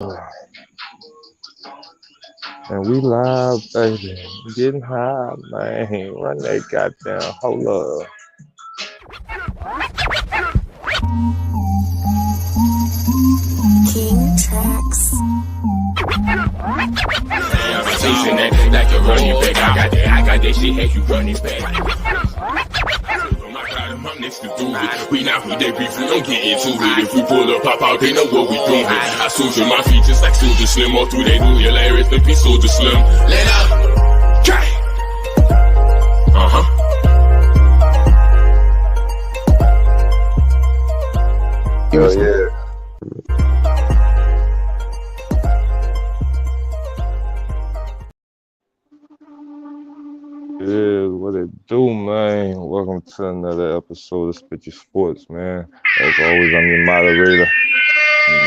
And we live, baby. Getting high, man. Run that goddamn hold up. King Tracks. I'm chasing that like a running back. I got that shit, had you running back. I'm next to do it. We not with that beef, we don't get into it. If we pull up, pop out, they know what we doing. I soldier my features like Soldier Slim. All through they do hilarious, the piece Soldier Slim. Let up. Okay. Hell yeah. Yeah, what it do, man? Welcome to another episode of Spitcha Sports, man. As always, I'm your moderator,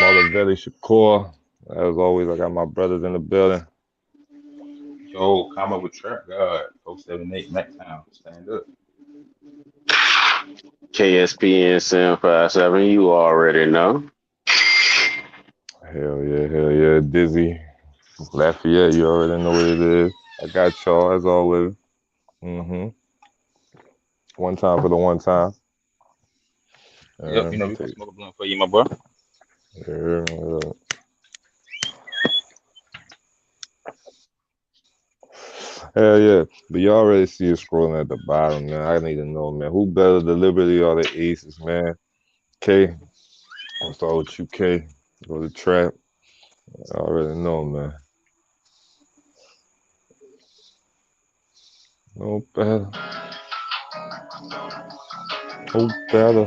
Motivated Shakur. As always, I got my brothers in the building. Yo, come up with Trap God, 478 Town. Stand up. KSPN 757, you already know. Hell yeah, Dizzy. Lafayette, you already know what it is. I got y'all, as always. One time for the one time. Yep, you know, we can smoke a blunt for you, my boy. Yeah. Hell yeah. But you already see it scrolling at the bottom, man. I need to know, man. Who better, the Liberty or the Aces, man? K. I'll start with you, K. Go to Trap. I already know, man. No better. No better.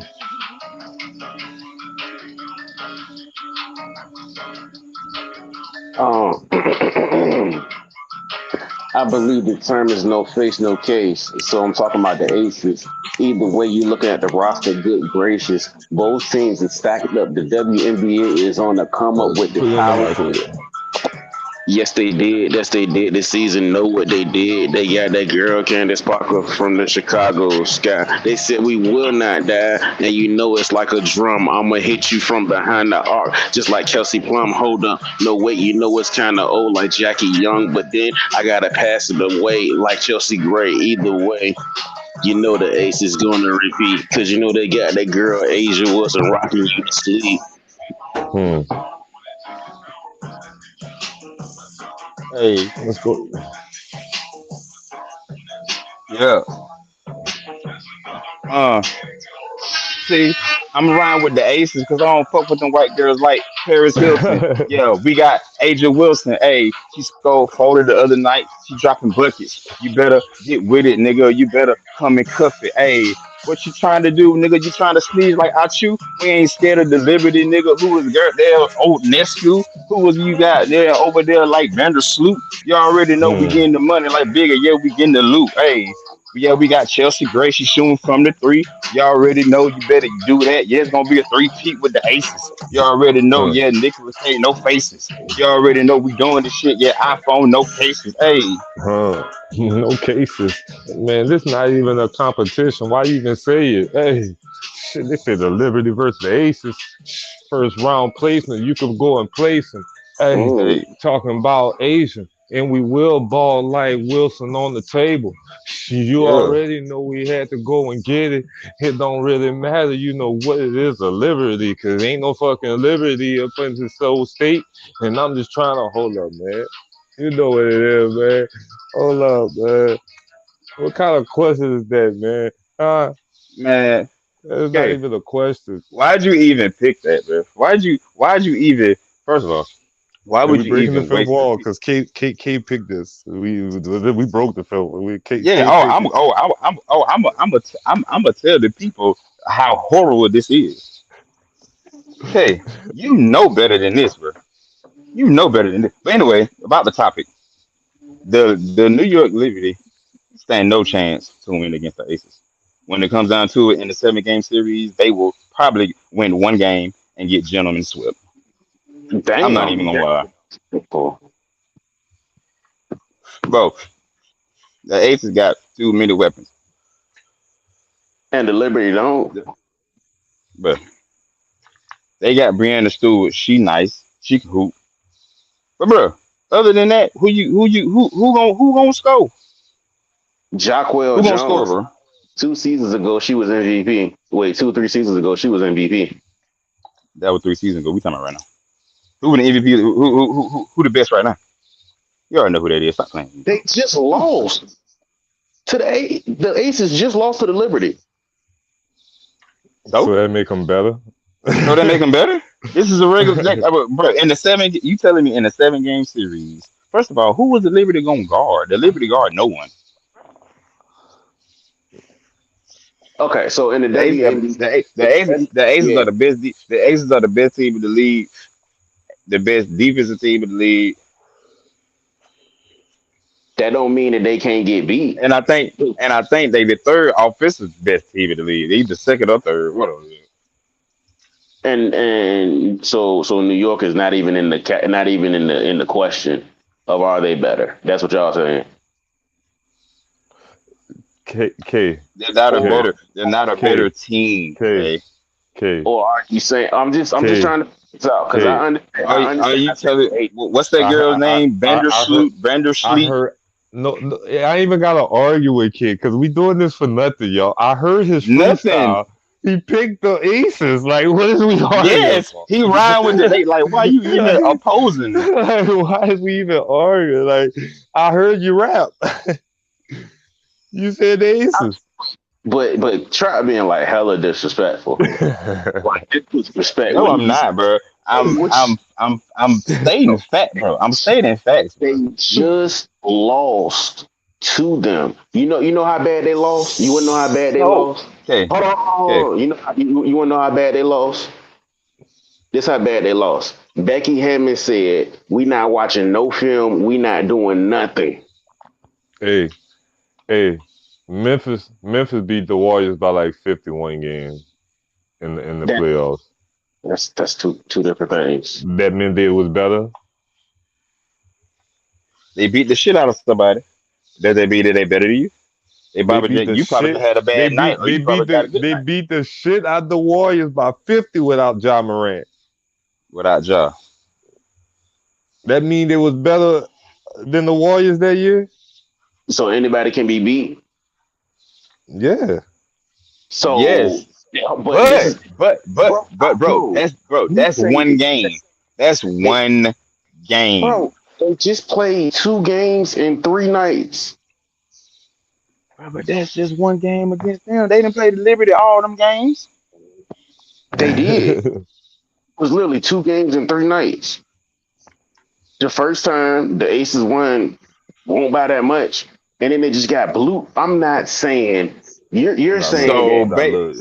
I believe the term is no face, no case. So I'm talking about the Aces. Either way you looking at the roster, good gracious. Both teams are stacked up. The WNBA is on the come up with the power. Yes, they did. Yes, they did. This season, know what they did. They got that girl Candace Parker from the Chicago Sky. They said we will not die. And you know it's like a drum. I'ma hit you from behind the arc, just like Kelsey Plum. Hold up, no wait. You know it's kind of old, like Jackie Young. But then I gotta pass it away, like Chelsea Gray. Either way, you know the Ace is gonna repeat, cause you know they got that girl Asia Wilson rocking you to sleep. Hey, Let's go. yeah. See, I'm around with the Aces because I don't fuck with them white girls like Paris Hilton. Yeah, we got Asia Wilson. Hey, she scored 40 the other night. She dropping buckets. You better get with it, nigga. You better come and cuff it. Hey, what you trying to do, nigga? You trying to sneeze like Achu? We ain't scared of the Liberty, nigga. Who was there? Old Nescu? Who was you got there over there like Vandersloot? You already know we getting the money like bigger. Yeah, we getting the loot. Hey. Yeah, we got Chelsea Gray. She's shooting from the three. You already know you better do that. Yeah, it's gonna be a three-peat with the Aces. You already know. Yeah, Nicholas ain't no faces. You already know we doing the shit. Yeah, iPhone no cases. Hey, No cases. Man, this not even a competition. Why you even say it? Hey, shit, they said the Liberty versus the Aces. First round placement. You could go and place them. Hey, talking about Asian. And we will ball like Wilson on the table. You already know we had to go and get it. It don't really matter, you know what it is, a liberty, because ain't no fucking liberty up in this old state. And I'm just trying to hold up, man. You know what it is, man. Hold up, man. What kind of question is that, man? man, That's not even a question. why'd you even pick that, man? Why'd you even? First of all, why would you even the fifth waste? wall? Because K picked this. We broke the fifth. I'm gonna tell the people how horrible this is. Hey, you know better than this, bro. You know better than this. But anyway, about the topic, the New York Liberty stand no chance to win against the Aces. When it comes down to it, in the 7 game series, they will probably win one game and get gentlemen swept. Damn. I'm not even gonna lie, bro. The Aces got too many weapons, And the Liberty don't. but they got Brianna Stewart. She nice. She can hoop. But bro, other than that, who gonna score? Jacquel Who gonna score, Jones. bro? 2 seasons ago, she was MVP. Wait, 2 or 3 seasons ago, she was MVP. That was 3 seasons ago. We talking about right now. Who the MVP? Who the best right now? You already know who that is. Stop playing. They just lost to the Aces. Just lost to the Liberty. So that make them better. So that make them better? This is a regular, bro. In the seven, you telling me in a 7-game series? First of all, who was the Liberty gonna guard? The Liberty guard no one. Okay, so in the The Aces are the best. The Aces are the best team in the league. The best defensive team in the league. that don't mean that they can't get beat. And I think they the third offensive best team in the league. They either second or third. What are they? And so New York is not even in the question of are they better. That's what y'all saying. K. They're not a better. They're not a better team. K. Or are you saying I'm just trying to figure this out because I understand. Are you telling? What's that girl's name? Vandersleep. No, I ain't even gotta argue with Kid because we doing this for nothing, y'all. I heard his freestyle. He picked the Aces. Like, what is we arguing? Yes, he rhymed with it. Like, why you even opposing? Like, why is we even arguing? Like, I heard you rap. You said the Aces. But try being like hella disrespectful. Like disrespect. No, I'm not, bro. I'm stating fact, bro. I'm stating facts. They just lost to them. You know how bad they lost? You wouldn't know how bad they lost? Okay. Hold on. Okay. You wanna know how bad they lost? This how bad they lost. Becky Hammond said, "We not watching no film, we not doing nothing." Hey. Memphis beat the Warriors by like 51 games in the playoffs. That's two different things. That meant that it was better. They beat the shit out of somebody. Does that mean that they better than you? You probably had a bad night. They beat the shit out of the Warriors by 50 without Ja Morant. Without Ja. That mean it was better than the Warriors that year? So anybody can be beat? Yeah. So yes. But bro, that's one game. That's one game. Bro, they just played 2 games in 3 nights. Bro, but that's just one game against them. They didn't play the Liberty all them games. They did. It was literally 2 games in 3 nights. The first time the Aces won by that much, and then they just got blew. I'm not saying you're saying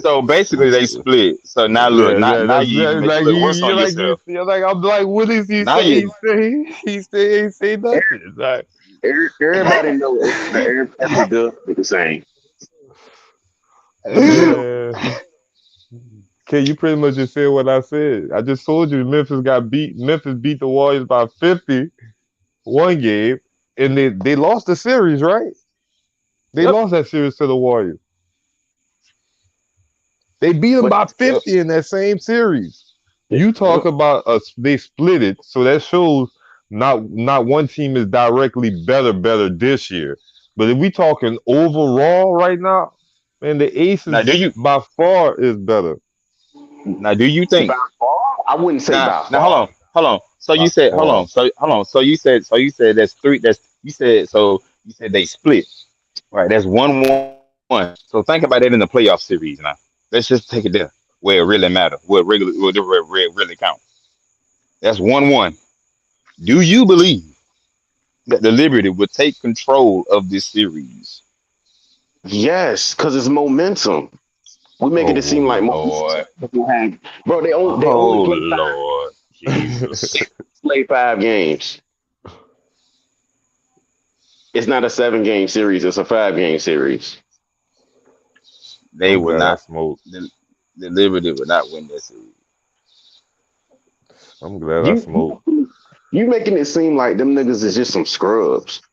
so basically they split. So now look, now you make it worse on yourself. I'm like, what is he saying? He ain't say nothing. Like, everybody knows everybody does the same. Okay, you pretty much just said what I said. I just told you Memphis beat the Warriors by 50 one game, and they lost the series, right? They lost that series to the Warriors. They beat them by 50 in that same series. You talk about they split it, so that shows not one team is directly better this year. But if we talking overall right now, man, the Aces by far is better. Now, do you think? By far? I wouldn't say by far. Now, hold on. So you said, hold on. So you said that's 3. You said they split. Right. That's 1-1. So think about that in the playoff series now. Let's just take it there where it really matters, where it really counts. That's 1-1. Do you believe that the Liberty would take control of this series? Yes, because it's momentum. We're making it seem like Lord. Bro, they only play 5 games. It's not a 7-game series, it's a 5-game series. They would not smoke. The Liberty would not win that series. I'm glad I smoked. You making it seem like them niggas is just some scrubs.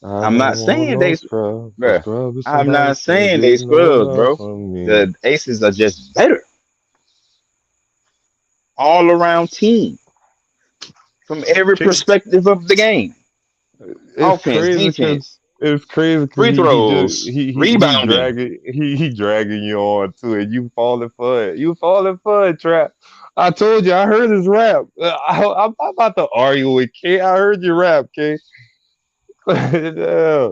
I'm not saying they scrubs. I'm not saying they scrubs, bro. The Aces are just better. All around team. from every K, perspective of the game. it's Offense, crazy because defense, it's crazy because free he just throws, rebounding. he dragging you on to it. You falling for it. You falling for it, Trap. I told you. I heard his rap. I'm about to argue with K. I heard your rap, K. Yeah,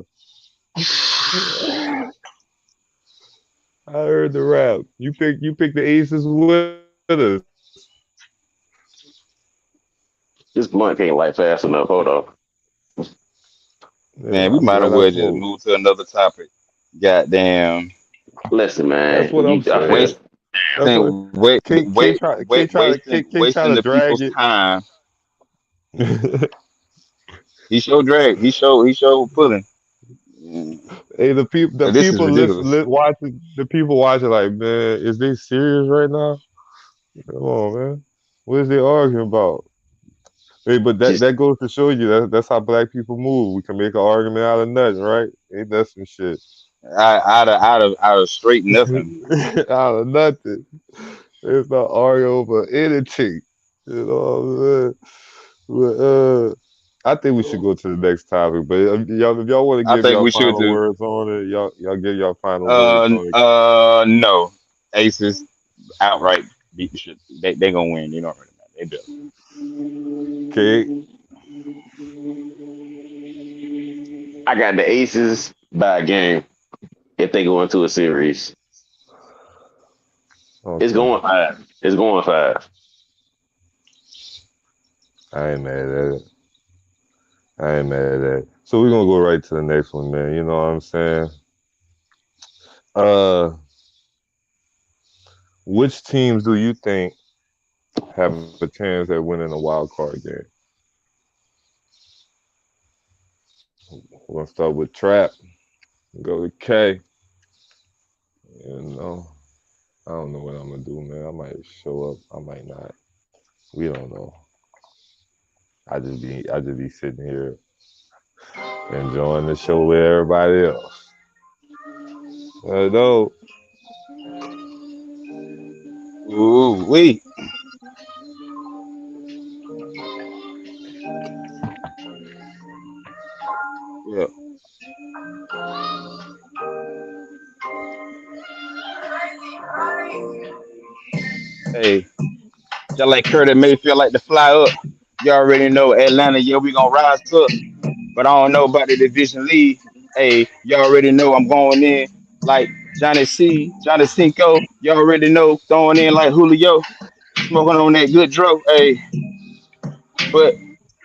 I heard the rap. You pick the Aces with us. This blunt can't light fast enough. Hold on. Yeah, Man, we I might as forgot I well just smoked. move to another topic. Goddamn, Listen, That's man. what I'm saying. waste, That's what K try wasting to the drag people's it. time. He showed drag. He showed pulling. Mm. Hey, the This is people ridiculous. watching, the people watching, like, man, is they serious right now? Come on, man. What is they arguing about? Hey, but that Just that goes to show you that's how black people move. We can make an argument out of nothing, right? Ain't that some shit? out of straight nothing. Out of nothing. It's not arguing over anything. You know what I'm saying? But I think we should go to the next topic. But if y'all want to I give think y'all we should final do. words on it, y'all give y'all final words on it. No. Aces outright beat the shit. They gonna win. You know already, man. They do. Okay. I got the Aces by a game if they go into a series. It's Okay. going 5. It's going 5. I ain't mad at it. I ain't mad at it. So we're gonna go right to the next one, man. You know what I'm saying? Uh, which teams do you think have a chance at winning a wild card game? We're gonna start with Trap. Go to K. You know, I don't know what I'm gonna do, man. I might show up. I might not. We don't know. I just be sitting here enjoying the show with everybody else. I know. Ooh, wait. Yeah. Hey, just like Curtis Mayfield like to fly up. You already know Atlanta. Yeah, we gonna rise up. But I don't know about the division lead. Hey, you already know I'm going in like Johnny Cinco. You already know throwing in like Julio, smoking on that good dro. Hey, but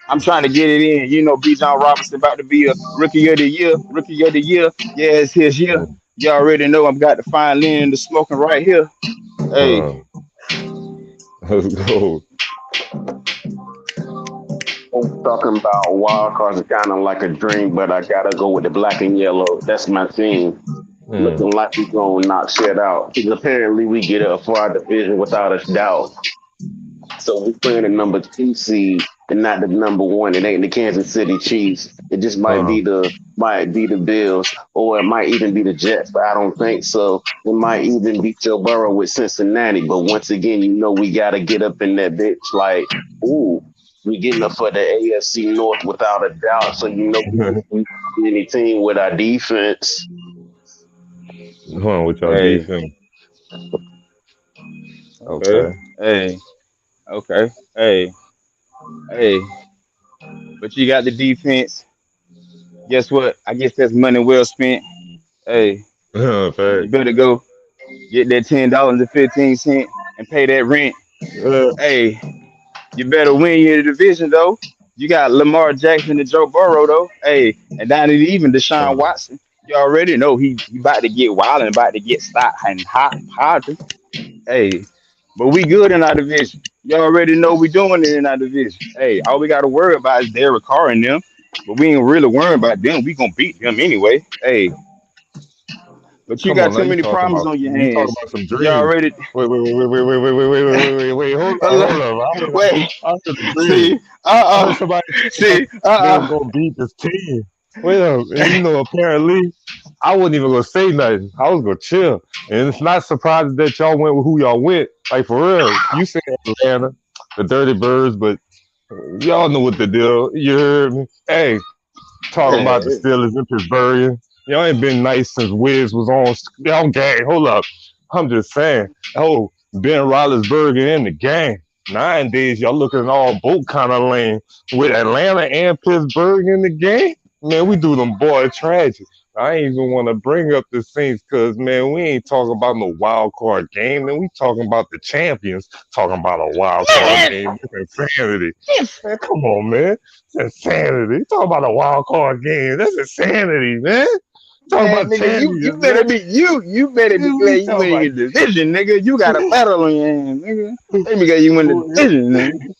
I'm trying to get it in. You know, B. John Robinson about to be a rookie of the year. Rookie of the year. Yeah, it's his year. You already know I'm got the fine lean and the smoking right here. Hey, Huh. Let's go. Talking about wild cards is kind of like a dream, but I gotta go with the black and yellow. That's my team. Hmm. Looking like we gonna knock shit out. Because apparently we get up for our division without a doubt. So we playing the number 2 seed and not the number 1. It ain't the Kansas City Chiefs. It just Uh, might be the Bills, or it might even be the Jets, but I don't think so. It might even be Joe Burrow with Cincinnati. But once again, you know we gotta get up in that bitch like, ooh, we getting up for the AFC North without a doubt. So you know we any team with our defense. Hold on with y'all hey, defense. okay, Okay. hey, okay, hey. But you got the defense. Guess what? I guess that's money well spent. Hey, you Fact. better go get that $10.15 and pay that rent. Hey, you better win your division though. You got Lamar Jackson and Joe Burrow though. Hey, and not even Deshaun Uh, Watson. You already know he about to get wild and about to get stopped and hot. Hey, but we good in our division. You already know we doing it in our division. Hey, all we got to worry about is Derek Carr and them. But we ain't really worrying about them. We gonna beat them anyway. Hey, but you Come got on now, too many problems on your you talking hands. about some You dreams. already Wait. Hold up. wait. I heard a dream. See, I heard somebody say see, they was gonna beat this team. Wait up, and apparently I wasn't even gonna say nothing. I was gonna chill, and it's not surprising that y'all went with who y'all went. Like for real, you said Atlanta, the Dirty Birds, but Y'all know what the deal. You heard me? Hey, talking about the Yeah. Steelers in Pittsburgh. Y'all ain't been nice since Wiz was on. Y'all gang. Hold up. I'm just saying. Oh, Ben Roethlisberger in the game. Nowadays, y'all looking all both kind of lame. With Atlanta and Pittsburgh in the game, man, we do them boy tragic. I ain't even want to bring up the Saints because, man, we ain't talking about no wild card game, man. We talking about the champions talking about a wild card Yeah. game. It's insanity. Yes. Man, come on, man. It's insanity. Talk about a wild card game. That's insanity, man. Talk Man, about nigga, you champions, better man. be you better be What glad we you talking winning about? a division, nigga. You got a battle on your hands, nigga. They be glad you win the division, nigga.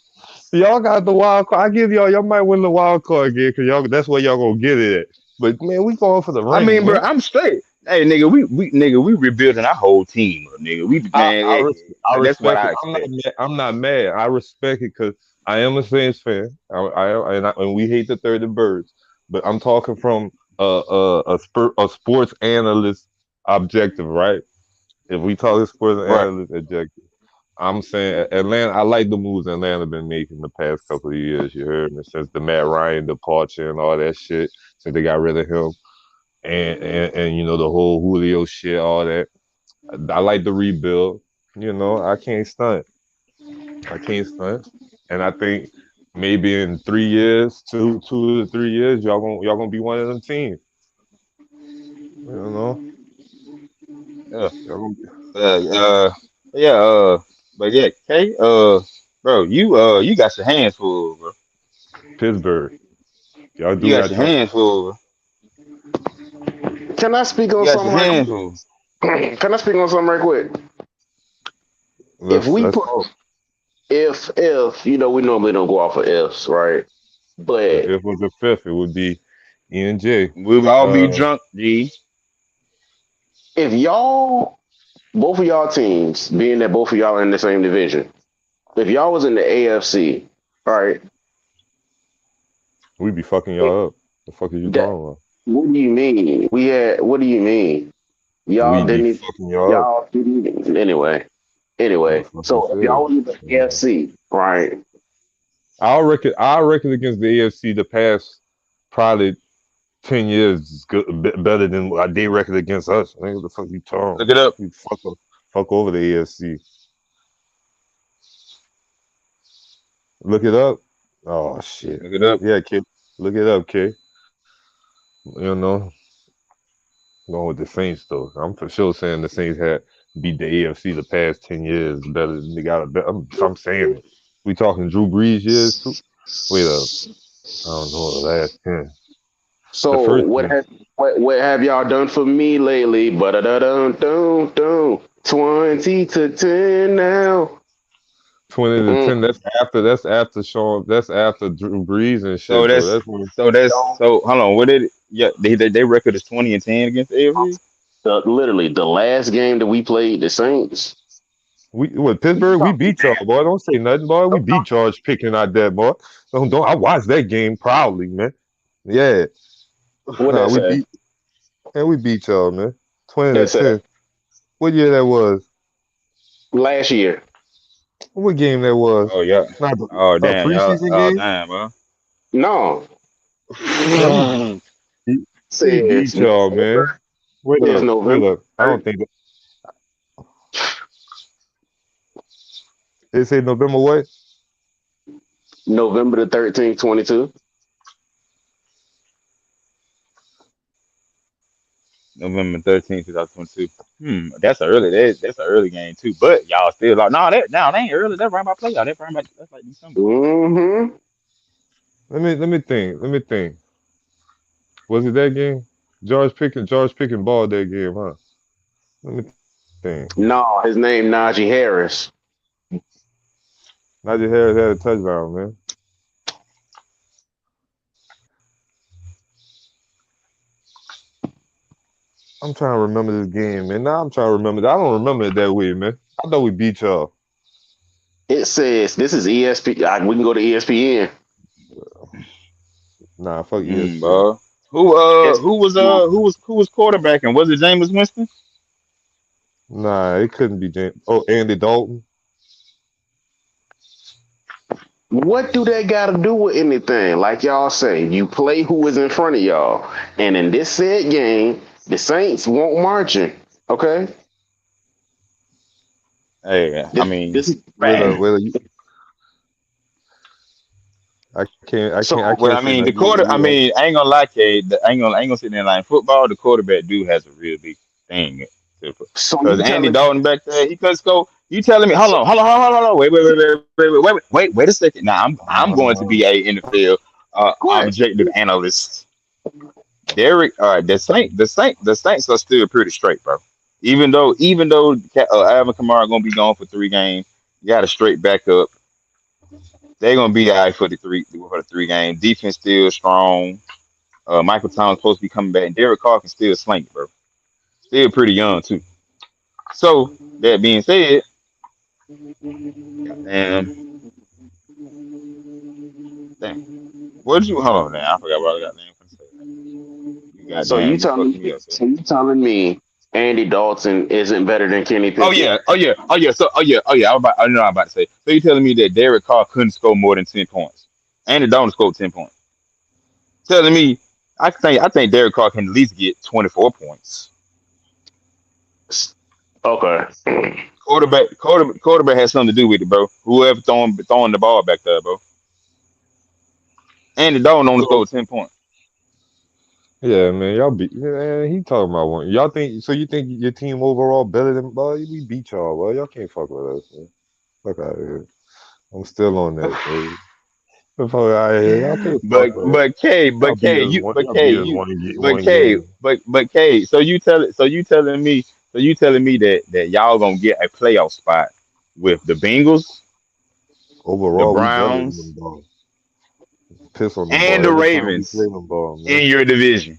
Y'all got the wild card. I give y'all might win the wild card game because y'all that's where y'all gonna get it at. But man, we going for the I ring, mean, bro, man. I'm straight. Hey, nigga, we rebuilding our whole team, up, nigga. We man, I that's what respect it. I expect. I'm not mad. I respect it because I am a Saints fan. And we hate the 30 birds. But I'm talking from a sports analyst objective, right? If we talk sports Right. analyst objective, I'm saying Atlanta. I like the moves Atlanta been making the past couple of years. You heard me since the Matt Ryan departure and all that shit. Since they got rid of him, and you know the whole Julio shit, all that. I like the rebuild. You know, I can't stunt. I can't stunt. And I think maybe in 3 years, two to 3 years, y'all gonna be one of them teams. You know, Yeah. y'all gonna be Uh, uh, yeah. But yeah, K. Bro, you got your hands full, bro. Pittsburgh. Y'all You do got got your y'all. hands full. Can I speak You on got your something right hands quick? full. Can I speak on something right quick? If we Let's put talk. if we normally don't go off of ifs, right? If But it was a fifth, it would be ENJ. We'll all be Uh, drunk, G. if y'all, both of y'all teams, being that both of y'all are in the same division, if y'all was in the AFC, all right, we be fucking it, y'all up. The fuck is you that, talking about? what do you mean? What do you mean? Y'all We be didn't, e- fucking y'all up. y'all didn't even, anyway. What the Anyway, fuck you so if y'all said? was in the Yeah. AFC, right? I'll reckon against the AFC the past probably 10 years is good, better than what they record against us. Man, what the fuck you Look talking? it up. You fuck over the AFC. Look it up. Oh shit. Look it up. Yeah, kid. Look it up, kid. You know, going with the Saints though. I'm for sure saying the Saints had beat the AFC the past 10 years better than they got. I'm saying it. We talking Drew Brees years too. Wait up. I don't know the last 10. The So first 10. what have y'all done for me lately? But da dun dun dun 20 to 10 now. 20 to Mm. 10. That's after Sean. That's after Drew Brees and So shit though. that's That's when so hold on. What did it? Yeah, they record is 20-10 against the AFC. Literally the last game that we played the Saints. we with Pittsburgh we beat y'all, boy. Don't say nothing, boy. We beat George Pickens out there, boy. Don't. I watched that game proudly, man. Yeah, What nah, that we say? beat we beat y'all, man. 20 to That's it. 10. What year that was? Last year. What game that was? Oh yeah. Not Oh a damn, y'all. preseason Oh game. damn, bro. No. Man, beat, we Says beat y'all, man. November. Wait Says up, wait November up. I don't 3rd. think that, they say November what? November the 13th, 22. November 13th, 2022. That's a early. That's an early game too. But y'all still like that ain't early. That's right by playoff. That's like December. Mm-hmm. Let me think. Let me think. Was it that game? George Pickens balled that game, huh? Let me think. No, his name Najee Harris. Najee Harris had a touchdown, man. I'm trying to remember this game, man. Now I'm trying to remember. I don't remember it that way, man. I thought we beat y'all. It says this is We can go to ESPN. Nah, fuck ESPN. Bro. Who Yes. who was quarterback and was it Jameis Winston? Nah, it couldn't be James. Oh, Andy Dalton. What do they got to do with anything? Like y'all say, you play who is in front of y'all. And in this said game, the Saints won't marching. Okay? Hey, I This mean, this is Whether fact. whether you, I but can't I say mean, the nothing. quarter. I mean, I ain't gonna lie, Kate. I ain't gonna sit there and lie. In football, the quarterback do has a real big thing. So Because you Andy telling me Dalton back there, he couldn't go. You telling me? Hold on. Wait a second. Now I'm going to be a NFL what? objective analyst. Derek, the Saints are still pretty straight, bro. Even though Alvin Kamara gonna be gone for 3 games, you got a straight backup. They're gonna be all right for the 3 games. Defense still strong. Michael Thomas supposed to be coming back, and Derek Carr can still sling it, bro. Still pretty young too. So that being said, goddamn, damn. What did you hold on now? I forgot what I got name for say. You So you goddamn, you telling fucked me me up. So. so you telling me Andy Dalton isn't better than Kenny Oh Pickett? yeah, oh yeah, oh yeah. So I know what I'm about to say. So you telling me that Derek Carr couldn't score more than 10 points? Andy Dalton scored 10 points. Telling me, I think Derek Carr can at least get 24 points. Okay. Quarterback has something to do with it, bro. Whoever throwing the ball back there, bro. Andy Dalton only So scored 10 points. Yeah, man, y'all beat. Man, he talking about one. Y'all think so? You think your team overall better than? Boy, we beat y'all. Well, y'all can't fuck with us, man. Fuck out of here. I'm still on that, baby. Fuck out of here. Y'all can't fuck But with us. but K Y'all but beat K us you one. but Y'all K beat us you but one K game but K so you telling me that y'all gonna get a playoff spot with the Bengals, the overall. We better than them Browns, ball. Piss on them and ball the every time we Ravens play them ball, man. in your division.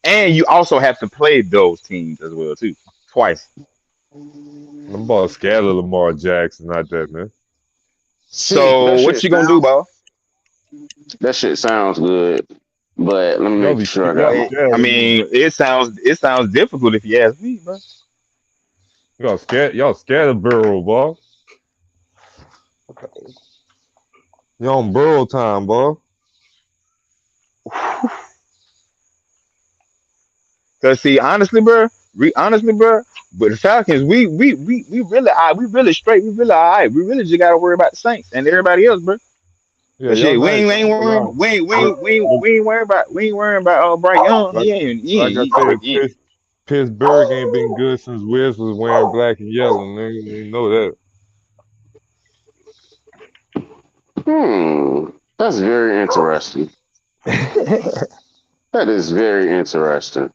And you also have to play those teams as well too. Twice. Them ball scared of Lamar Jackson, not that, man. see, So what you gonna do, bro? that shit sounds good. But let me Y'all make be sure I got y'all my scared I of them. mean, it sounds difficult if you ask me, bro. Y'all scared of Burrow, ball. Y'all on Burrow time, ball. Cause see, honestly, bro, but the Falcons, we really, we really straight, we really all right. We really just gotta worry about the Saints and everybody else, bro. Yeah, But y'all shit, we nice. ain't, we I ain't ain't gonna worrying, lie. we ain't worrying about Bryce Young. Like, like I said, Pittsburgh ain't been good since Wiz was wearing black and yellow. Nigga, you know that. That's very interesting. That is very interesting.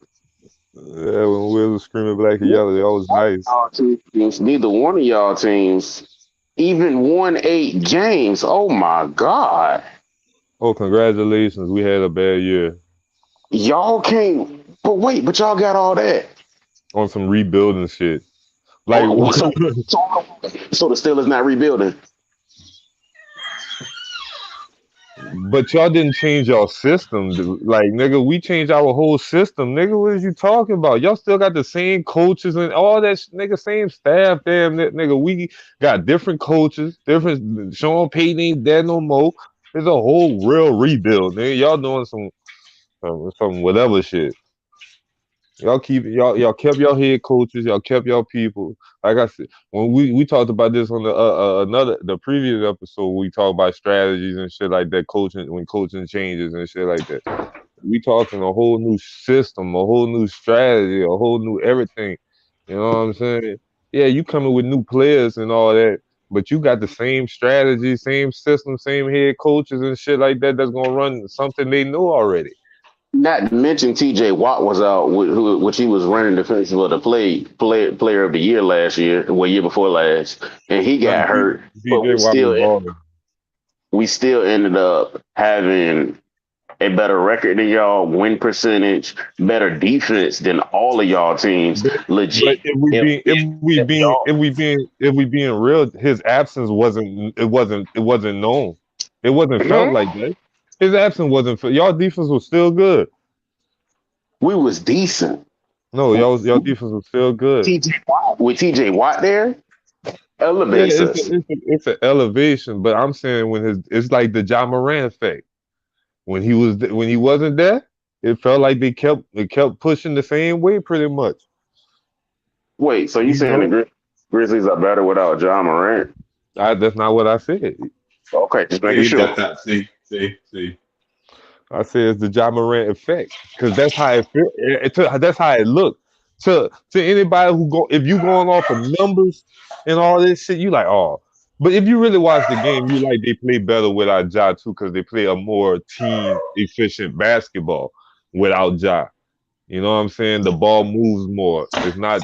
Yeah, when Wiz was screaming black and yellow, they always nice. Neither one of y'all teams even won 8 games. Oh my God. Oh, congratulations, we had a bad year Y'all can't, but wait, but y'all got all that. on some rebuilding shit. Like, Oh, so the Steelers not rebuilding. but y'all didn't change y'all system. Dude. Like, nigga, we changed our whole system. Nigga, what is you talking about? Y'all still got the same coaches and all that, nigga, same staff. Damn, nigga, we got different coaches, different. Sean Payton ain't there no more. There's a whole real rebuild, nigga. Y'all doing some whatever shit. Y'all kept your head coaches, y'all kept your people. Like I said, when we talked about this on the previous episode, we talked about strategies and shit like that, coaching when coaching changes and shit like that. We talking a whole new system, a whole new strategy, a whole new everything. You know what I'm saying? Yeah, you coming with new players and all that, but you got the same strategy, same system, same head coaches and shit like that. That's gonna run something they know already. Not to mention TJ Watt was out, which he was running defensive of the player of the year last year, well, year before last, and he Nah, got hurt. But DJ Watt was balling. we still ended up having a better record than y'all, win percentage, better defense than all of y'all teams. But Legit. Y'all, if we being real, his absence wasn't known. It wasn't felt like that. His absence wasn't y'all defense was still good. we was decent. No, y'all defense was still good. TJ Watt, with TJ Watt there. Yeah, elevates us. it's an elevation, but I'm saying it's like the Ja Morant effect. When he wasn't there, it felt like they kept pushing the same way pretty much. Wait, so you You saying the know, Grizzlies are better without John Morant? that's not what I said. Okay, just making See, sure. that's not. See. I said it's the Ja Morant effect because that's how it feel. That's how it looked to anybody who go. If you going off of numbers and all this shit, you like oh. But if you really watch the game, you like they play better without Ja too because they play a more team efficient basketball without Ja. You know what I'm saying? The ball moves more. It's not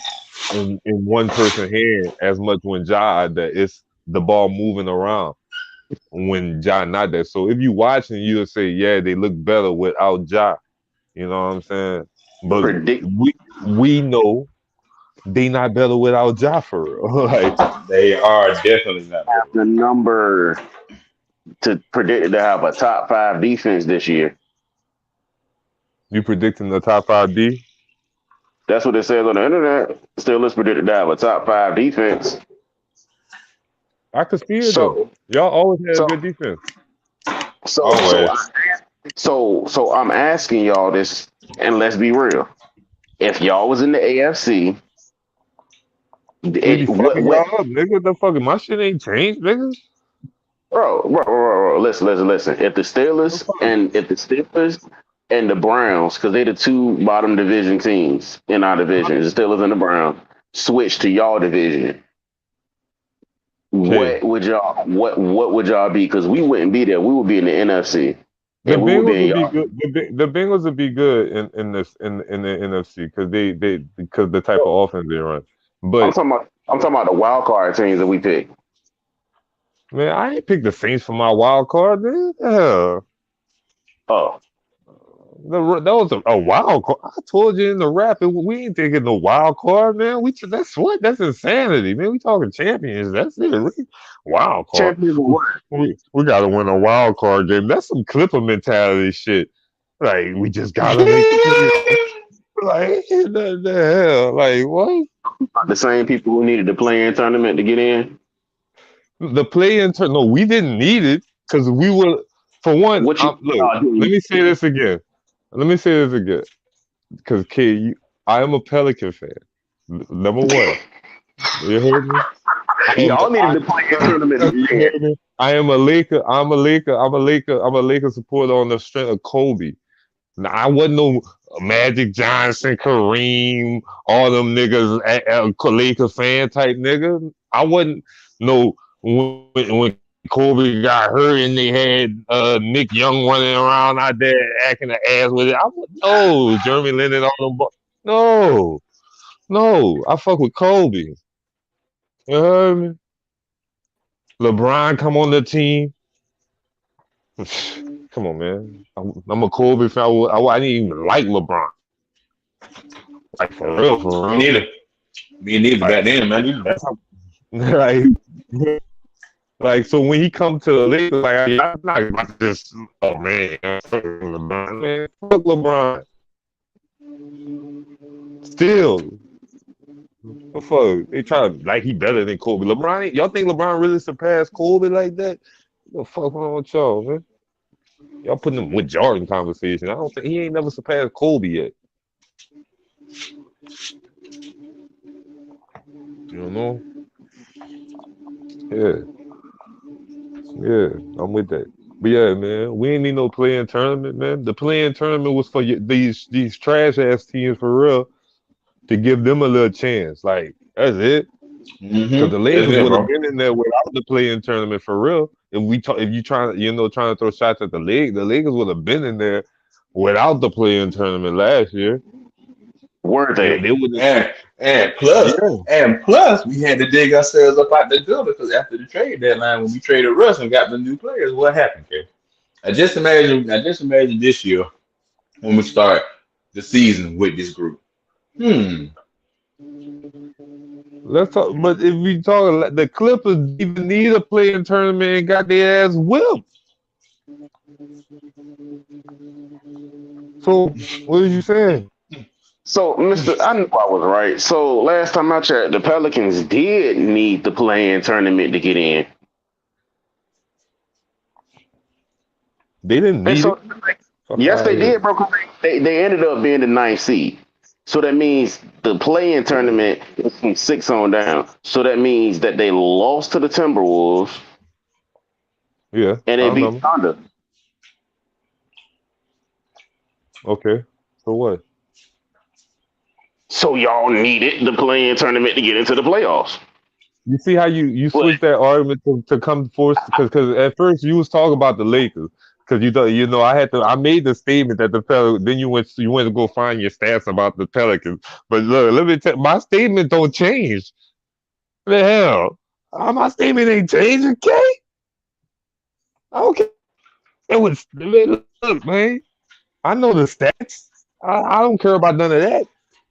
in one person's hand as much when Ja that it's the ball moving around when Ja not there. So if you watching, you'll say, yeah, they look better without Ja. You know what I'm saying? But Predict we know they not better without Ja for real. Like They are definitely not better. the number to predict to have a top five defense this year. you predicting the top 5D? That's what it says on the internet. Still is predicted to have a top five defense. I could see it though. So Y'all always had a so good defense. so Always. so I'm asking y'all this, and let's be real. If y'all was in the AFC, We be what fucking y'all up, nigga. The fucking my shit ain't changed, nigga. bro, listen. If the Steelers and the Browns, because they the two bottom division teams in our division, the Steelers and the Browns, switch to y'all division. Okay. What would y'all be? Because we wouldn't be there. We would be in the NFC, The and we would Bengals be in would be y'all. good. The Bengals would be good in the NFC because because the type of offense they run. But I'm talking about the wild card teams that we pick. man, I ain't picked the Saints for my wild card, dude. Hell, Oh, that was a wild card. I told you in the rap, we ain't taking no wild card, man. That's insanity, man. We talking champions. That's it. Wild card. champions of what? We gotta win a wild card game. That's some Clipper mentality shit. Like we just gotta make the play. Like the hell? Like what? The same people who needed to play in tournament to get in. The play in turn? No, we didn't need it because we were. For one, What you look. y'all Let doing? me say this again. Because kid, I am a Pelican fan. Number one, you heard me. Y'all needed to play in tournament to You get in. heard me? I am a Laker. I'm a Laker. I'm a Laker supporter on the strength of Kobe. Now, I wasn't no Magic Johnson, Kareem, all them niggas, Laker fan type nigga. I wasn't no when Kobe got hurt and they had Nick Young running around out there acting the ass with it. No, Jeremy Lin and all them. No, I fuck with Kobe. You heard me? LeBron come on the team. Come on, man. I'm a Kobe fan. I didn't even like LeBron. Like for real, for Me real. neither. Me neither. Like, Back then, man. that's how, like, like so when he come to the Lakers, like I'm not about to just oh man, fuck LeBron, man, fuck LeBron. Still, what fuck? They try to like he better than Kobe. LeBron, y'all think LeBron really surpassed Kobe like that? What the fuck wrong with y'all, man? Y'all putting him with Jordan conversation. I don't think he ain't never surpassed Kobe yet. You know? Yeah. Yeah, I'm with that. But yeah, man, we ain't need no playing tournament, man. The playing tournament was for these trash ass teams for real to give them a little chance. Like that's it. Because the That's Lakers it, would have bro. been in there without the playing tournament for real. If you trying to throw shots at the Lakers would have been in there without the playing tournament last year. Were And they? they would have And plus, yeah. we had to dig ourselves up out the building because after the trade deadline, when we traded Russ and got the new players, what happened, Kay? I just imagine this year when we start the season with this group. Let's talk. But if we talk, the Clippers even need a playing tournament and got their ass whipped. So what are you saying? So, Mister, I knew I was right. So last time I checked, the Pelicans did need the play-in tournament to get in, They didn't and need it. so Fuck yes, out they of here. did, bro. 'Cause they ended up being the ninth seed. So that means the play-in tournament is from 6 on down. So that means that they lost to the Timberwolves Yeah, and I they beat remember. Thunder. Okay. So what? So y'all needed the play-in tournament to get into the playoffs. You see how you But switch that argument to come force because at first you was talking about the Lakers because you thought I made the statement that the Pelicans then you went to go find your stats about the Pelicans, but look, let me tell my statement don't change. The hell, my statement ain't changing, okay? I don't care what look, man. I know the stats. I don't care about none of that.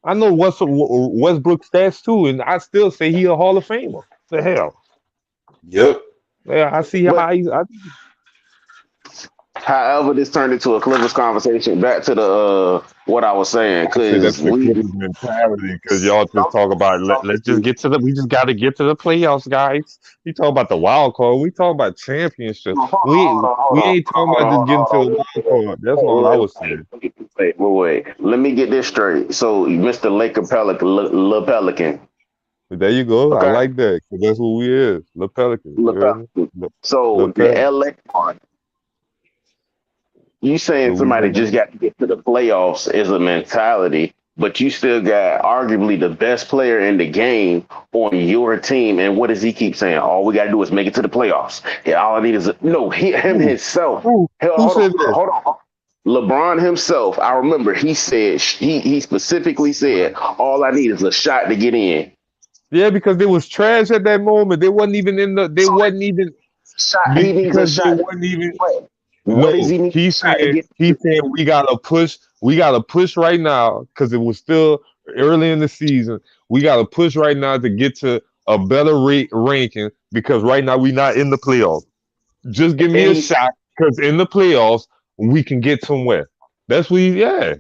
I know Westbrook stats too, and I still say he a Hall of Famer. The hell. Yep. Yeah, I see but how he's. however, this turned into a Clippers conversation. Back to the what I was saying, I say that's because the we Clippers mentality because y'all just talk about let's just get to we just got to get to the playoffs, guys. We talk about the wild card. We talk about championship. We ain't talking about just getting to the wild card. That's all I was saying. Wait. Let me get this straight. So, Mr. Laker Pelican, Le Pelican, But there you go. I okay, like that because that's what we is. The Pelicans. Le You heard me? Pelican. The So the Pel. LA part, you saying somebody just got to get to the playoffs is a mentality, but you still got arguably the best player in the game on your team. And what does he keep saying? All we got to do is make it to the playoffs. Yeah, all I need is him Who? himself. Who said that? Hold on. LeBron himself, I remember he said he specifically said, all I need is a shot to get in. Yeah, because they was trash at that moment. They wasn't even in the. They So wasn't even shot, he needs a because they shot. wasn't even. What does No, he need a he's shot to saying get? we gotta push. We gotta push right now because it was still early in the season. We gotta push right now to get to a better rate ranking because right now we not in the playoffs. Just give me And a he's shot because in the playoffs we can get somewhere. That's what. Yeah,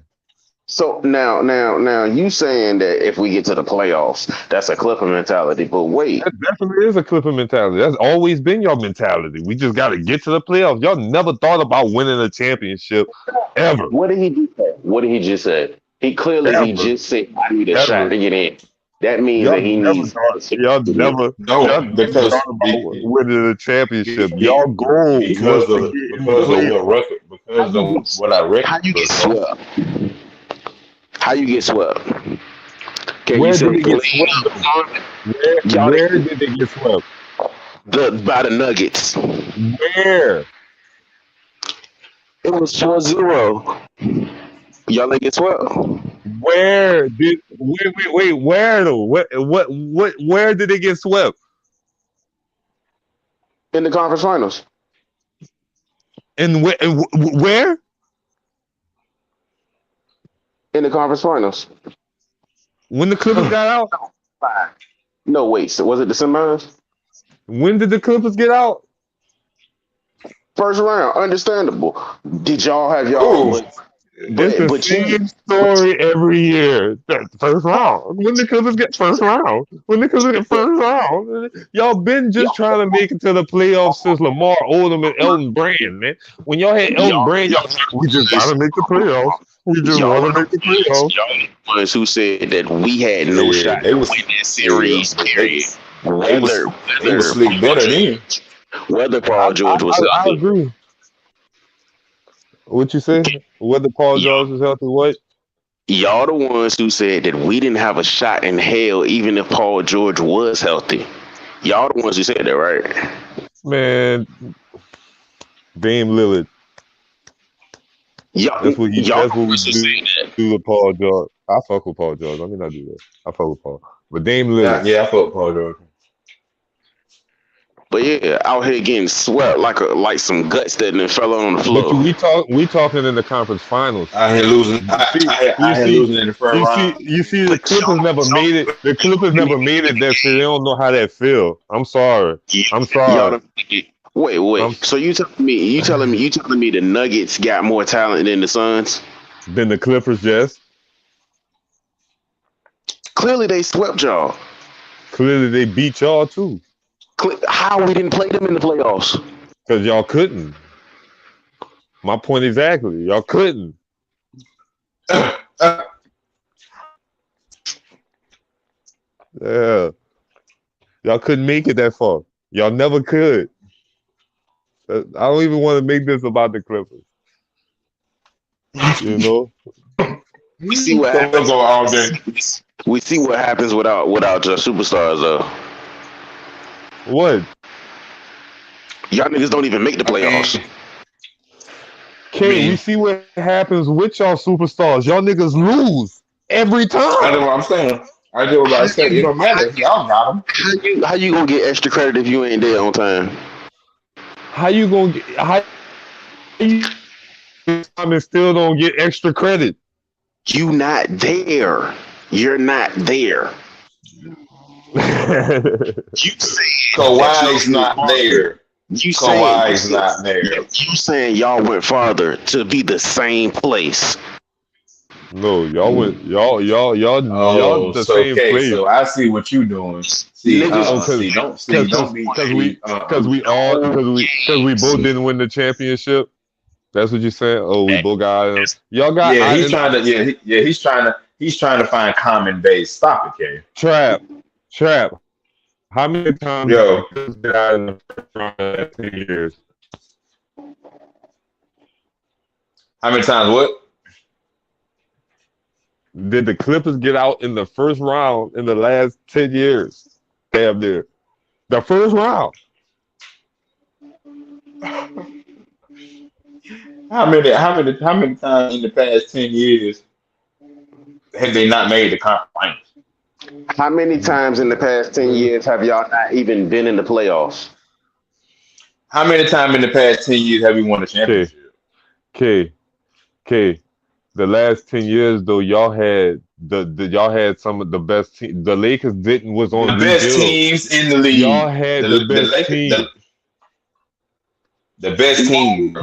so now you saying that if we get to the playoffs, that's a Clipper mentality. But wait, that definitely is a Clipper mentality. That's always been your mentality. We just gotta get to the playoffs. Y'all never thought about winning a championship ever, what did he just say? What did he just say? He ever, just said I need a shot ever. to get in. That means Y'all that he never needs thought. Y'all No, never thought about winning a championship. Y'all goal was because to of get in the because of what playoffs. record because of what I how record you get bro. swept? How you get swept? Can you Where say did they get clean swept though? up? Y'all Where did they get swept? by the Nuggets. Where? It was 4-0. Y'all ain't get swept Where did wait, where though? Where did they get swept? in the conference finals. Where? In the conference finals. When the Clippers got out? No, wait. So was it the semis? When did the Clippers get out? First round, understandable. Did y'all have y'all? Oh, It's the same story every year. That's the first round. When the Clippers get first round. When the Clippers get first round. Y'all been just trying to make it to the playoffs since Lamar Odom and Elton Brand, man. When y'all had Elton Brand, y'all we just gotta make the playoffs. We just want to make the playoffs. Y'all the ones who said that we had no yeah, shot they to was win that series. Period. they was they was slick better then. Whether Paul George was I healthy. agree. What you say? Whether Paul George is healthy, what? Y'all the ones who said that we didn't have a shot in hell even if Paul George was healthy. Y'all the ones who said that, right? Man, Dame Lillard. That's what we do with Paul George. I fuck with Paul George. Let me not do that. I fuck with Paul. But Dame Lillard. Yeah, I fuck Paul George. But yeah, out here getting swept like some guts that then fell on the floor. But we talking in the conference finals. I had losing. I had losing in the first round. You see, the Clippers never made it. The Clippers never made it that shit. They don't know how that feel. I'm sorry. Wait. So you telling me the Nuggets got more talent than the Suns? Then the Clippers, yes. Clearly, they swept y'all. Clearly, they beat y'all too. How we didn't play them in the playoffs? Because y'all couldn't. My point exactly. Y'all couldn't. Yeah. Y'all couldn't make it that far. Y'all never could. I don't even want to make this about the Clippers. You know? We see what happens. We see what happens without your superstars, though. What? Y'all niggas don't even make the playoffs. We see what happens with y'all superstars. Y'all niggas lose every time. I know what I'm saying. I do what I said. It don't matter. Y'all got them. How you gonna get extra credit if you ain't there on time? How you gonna get? How you and still don't get extra credit? You not there. You're not there. You saying Kawhi's not there. Kawhi's not there. You saying y'all went farther to be the same place? No, y'all went. Y'all the so, same okay, place. so I see what you doing. Because we both didn't win the championship. That's what you saying? Oh, we both got him. Y'all got. Yeah, he's trying to. He's trying to find common base. Stop it, K. Trap. How many times Yo get out in the first round in 10 years? How many times? What? Did the Clippers get out in the first round in the last 10 years? Damn near. The first round. How many times in the past 10 years have they not made the conference finals? How many times in the past 10 years have y'all not even been in the playoffs? How many times in the past 10 years have we won a championship? K. The last 10 years though, y'all had y'all had some of the best teams. The Lakers was on the best teams in the league. Y'all had the best team. The best team.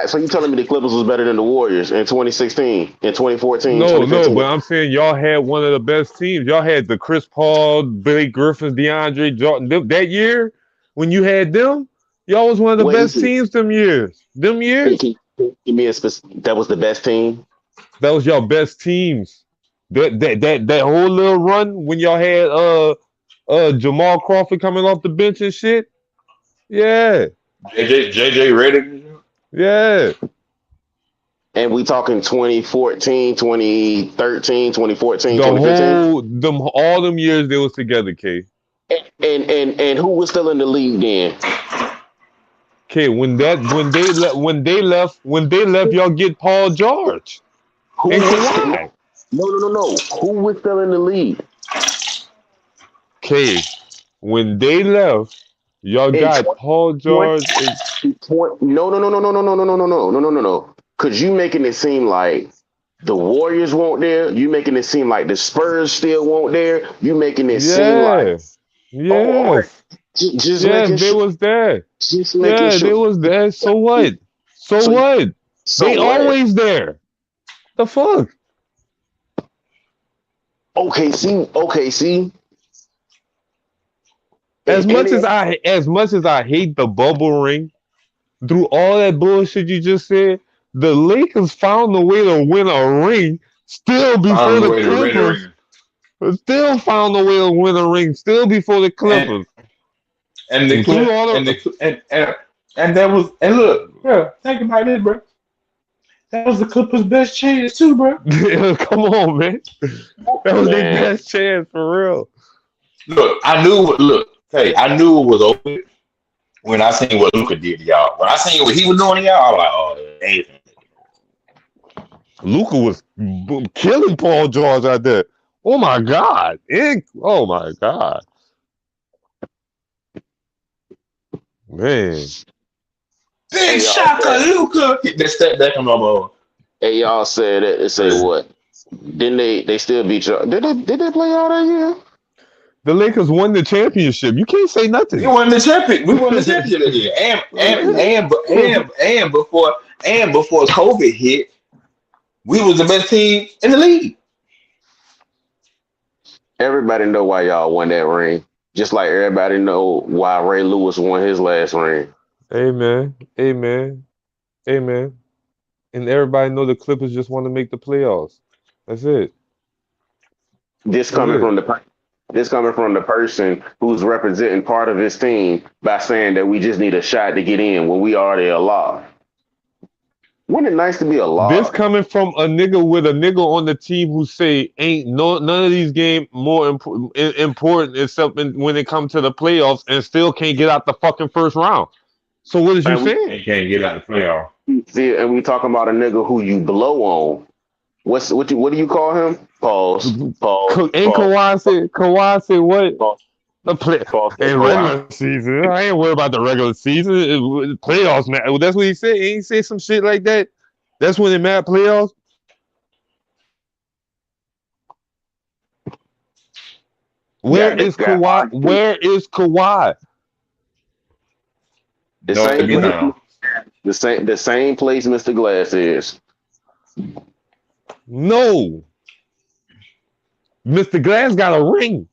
So you telling me the Clippers was better than the Warriors in 2016, in 2014? No, but I'm saying y'all had one of the best teams. Y'all had the Chris Paul, Blake Griffin, DeAndre Jordan. That year when you had them, y'all was one of the best teams them years. Them years. Give me a specific. That was the best team. That was y'all best teams. That whole little run when y'all had Jamal Crawford coming off the bench and shit. Yeah. JJ Redick. Yeah. And we talking 2014, 2013, 2014, 2015. All them years they was together, K. And who was still in the league then? Okay, when they left, y'all get Paul George. No. Who was still in the league? Okay, when they left, y'all got Paul George. No. Cause you making it seem like the Warriors weren't there. You making it seem like the Spurs still weren't there. You making it seem like they was there. They was there. So what? They always there. The fuck? Okay, see. As much as I hate the bubble ring, through all that bullshit you just said, the Lakers found a way to win a ring still before the Clippers. Still found a way to win a ring still before the Clippers. And that was think about this, bro. That was the Clippers' best chance too, bro. Come on, man. That was their best chance for real. Look, I knew it was open when I seen what Luka did to y'all. When I seen what he was doing to y'all, I was like, oh, amazing. Luka was killing Paul George out there. Oh my God. Oh my God. Man. Big shocker, Luka. That step back on my ball. Hey, y'all said it. They say what? Didn't they still beat y'all? Did they play all that year? The Lakers won the championship. You can't say nothing. We won the championship that year. And before COVID hit, we was the best team in the league. Everybody know why y'all won that ring. Just like everybody know why Ray Lewis won his last ring. Amen. Amen. Amen. And everybody know the Clippers just want to make the playoffs. That's it. This That's coming it. from the person who's representing part of his team by saying that we just need a shot to get in when we already a lock. Wouldn't it nice to be a This lock? coming from a nigga with a nigga on the team who say ain't none of these games more important except when it comes to the playoffs and still can't get out the fucking first round. So what is you And saying? They can't get out the playoff. we talking about a nigga who you blow on. What do you call him? Pause. Pause. Ain't Pause. Kawhi said what? Pause. The play Pause. in Kawhi. regular season. I ain't worried about the regular season. Playoffs, man. That's what he said. He ain't say some shit like that. That's when it matter playoffs. Where Got is that guy. Kawhi? Where is Kawhi? The Don't same get place. down. The same place Mr. Glass is. No. Mr. Glass got a ring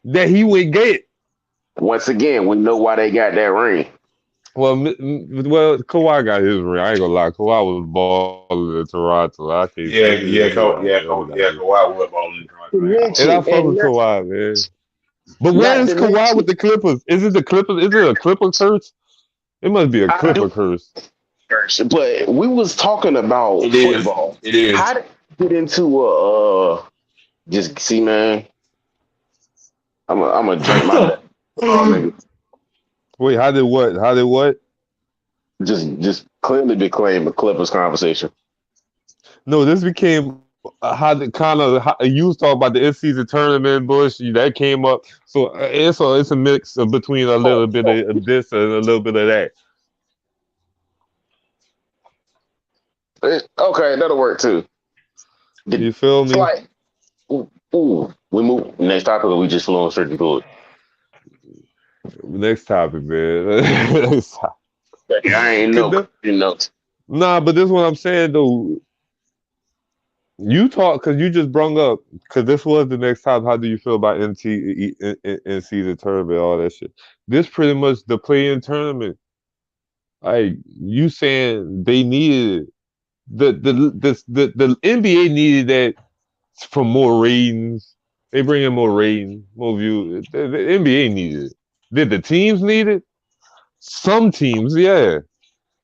that he would get. Once again, we know why they got that ring. Well, Kawhi got his ring. I ain't gonna lie. Kawhi was balling in Toronto. I can't. Kawhi was balling. And I Mention fuck and with not, Kawhi, man. But where not is to Kawhi with mention, the Clippers? Is it the Clippers? Is it a Clipper curse? It must be a I Clipper do, curse. but we was talking about It is. football. It is. How did we get into just see, man? I'm a drink my nigga. Wait, how did what? How did what? Just clearly became a Clippers conversation. No, this became how the kind of you was talking about the in-season tournament bush that came up. So it's a mix of between a little bit of this and a little bit of that. Okay, that'll work too. You feel It's me? like, ooh, we move next topic, or we just flowing straight to it. Next topic, man. I ain't know. Nah, but this is what I'm saying though. You talk because you just brung up because this was the next topic. How do you feel about in season tournament, all that shit? This pretty much the play-in tournament. Like you saying they needed it. The NBA needed that for more ratings. They bring in more ratings, more views. The NBA needed it. Did the teams need it? Some teams, yeah.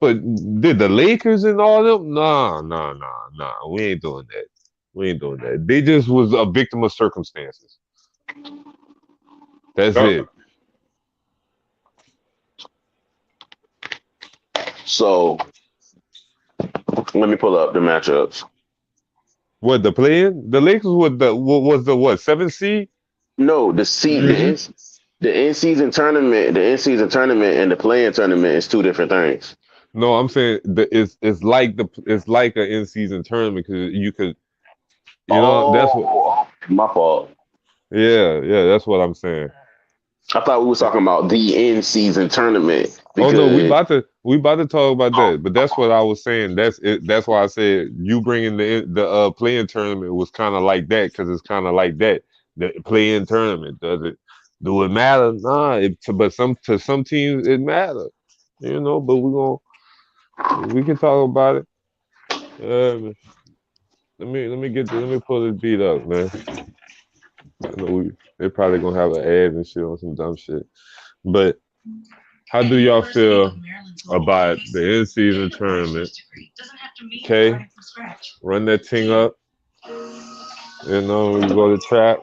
But did the Lakers and all them? Nah. We ain't doing that. We ain't doing that. They just was a victim of circumstances. That's it. So let me pull up the matchups. What the play-in? The Lakers was the what 7th seed? No, the in-season tournament, and the play-in tournament is two different things. No, I'm saying it's like an in-season tournament because you could that's what. My fault. Yeah, that's what I'm saying. I thought we was talking about the in-season tournament Oh because no, we about to talk about that, but that's what I was saying. That's it. That's why I said you bringing the play-in tournament was kind of like that because it's kind of like that. The play-in tournament do it matter? Nah, but to some teams it matters, But we can talk about it. Let me pull this beat up, man. I know they're probably gonna have an ad and shit on some dumb shit, but. How do y'all feel about the in-season tournament? Okay, run that thing up. We go to trap.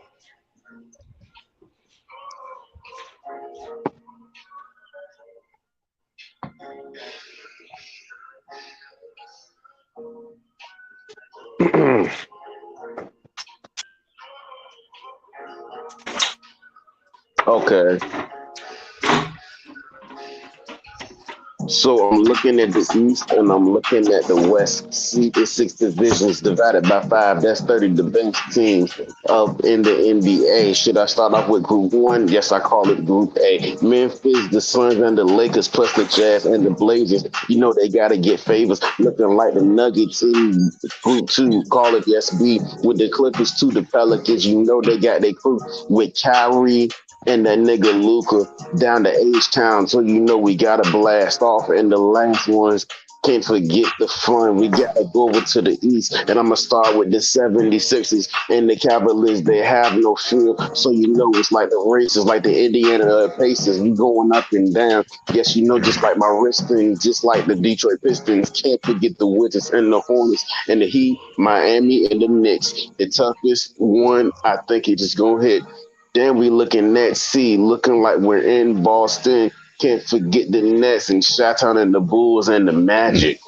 okay. So I'm looking at the East and I'm looking at the West. See the six divisions divided by five. That's 30 the best teams up in the NBA. Should I start off with Group One? Yes, I call it Group A. Memphis, the Suns, and the Lakers, plus the Jazz and the Blazers. You know they gotta get favors. Looking like the Nuggets in Group Two. Call it SB with the Clippers to the Pelicans. You know they got their crew with Kyrie and that nigga Luca down to H-Town, so you know we gotta blast off. And the last ones, can't forget the fun. We gotta go over to the East, and I'm gonna start with the 76ers and the Cavaliers. They have no fear, so you know it's like the races, like the Indiana Pacers. We going up and down. Yes, you know, just like my wristling, just like the Detroit Pistons. Can't forget the Wizards and the Hornets and the Heat, Miami and the Knicks. The toughest one, I think it just gonna hit. Then we looking at C, looking like we're in Boston. Can't forget the Nets and Chi-Town and the Bulls and the Magic.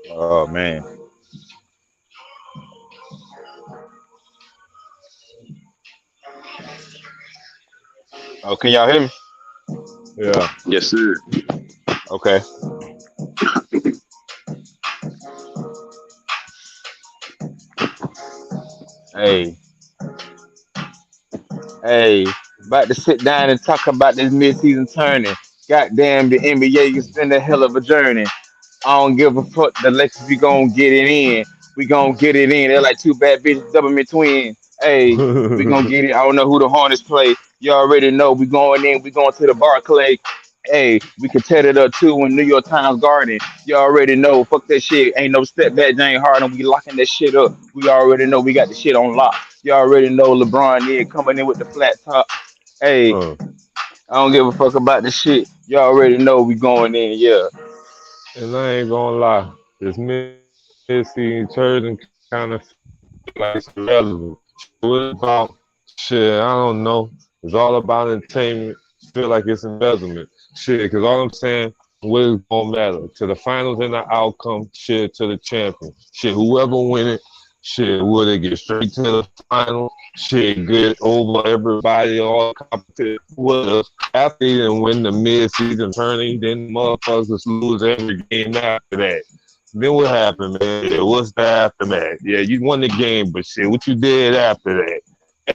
Oh man. Oh, can y'all hear me? Yeah. Yes, sir. Okay. Hey, hey, about to sit down and talk about this mid-season tourney. Goddamn, the NBA has been a hell of a journey. I don't give a fuck. The Lakers, we gonna get it in. We gonna get it in. They're like two bad bitches, double me twins. Hey, we gonna get it. I don't know who the Hornets play. You already know. We going in. We going to the Barclay. Hey, we can set it up too in New York Times Garden. You already know. Fuck that shit. Ain't no step back, James Harden. We locking that shit up. We already know we got the shit on lock. You already know LeBron in coming in with the flat top. Hey, Uh, I don't give a fuck about the shit. You already know we going in. Yeah. and I ain't gonna lie, this mid-season turn kind of like it's irrelevant. What about shit? I don't know. It's all about entertainment. Feel like it's embezzlement. Shit, because all I'm saying, what is gonna matter to the finals and the outcome? Shit, to the champion. Shit, whoever win it, shit, will they get straight to the final? Shit, get over everybody, all competition with us. After they didn't win the mid-season tournament, then motherfuckers lose every game after that. Then what happened, man? Yeah, what's the aftermath? Yeah, you won the game, but shit, what you did after that?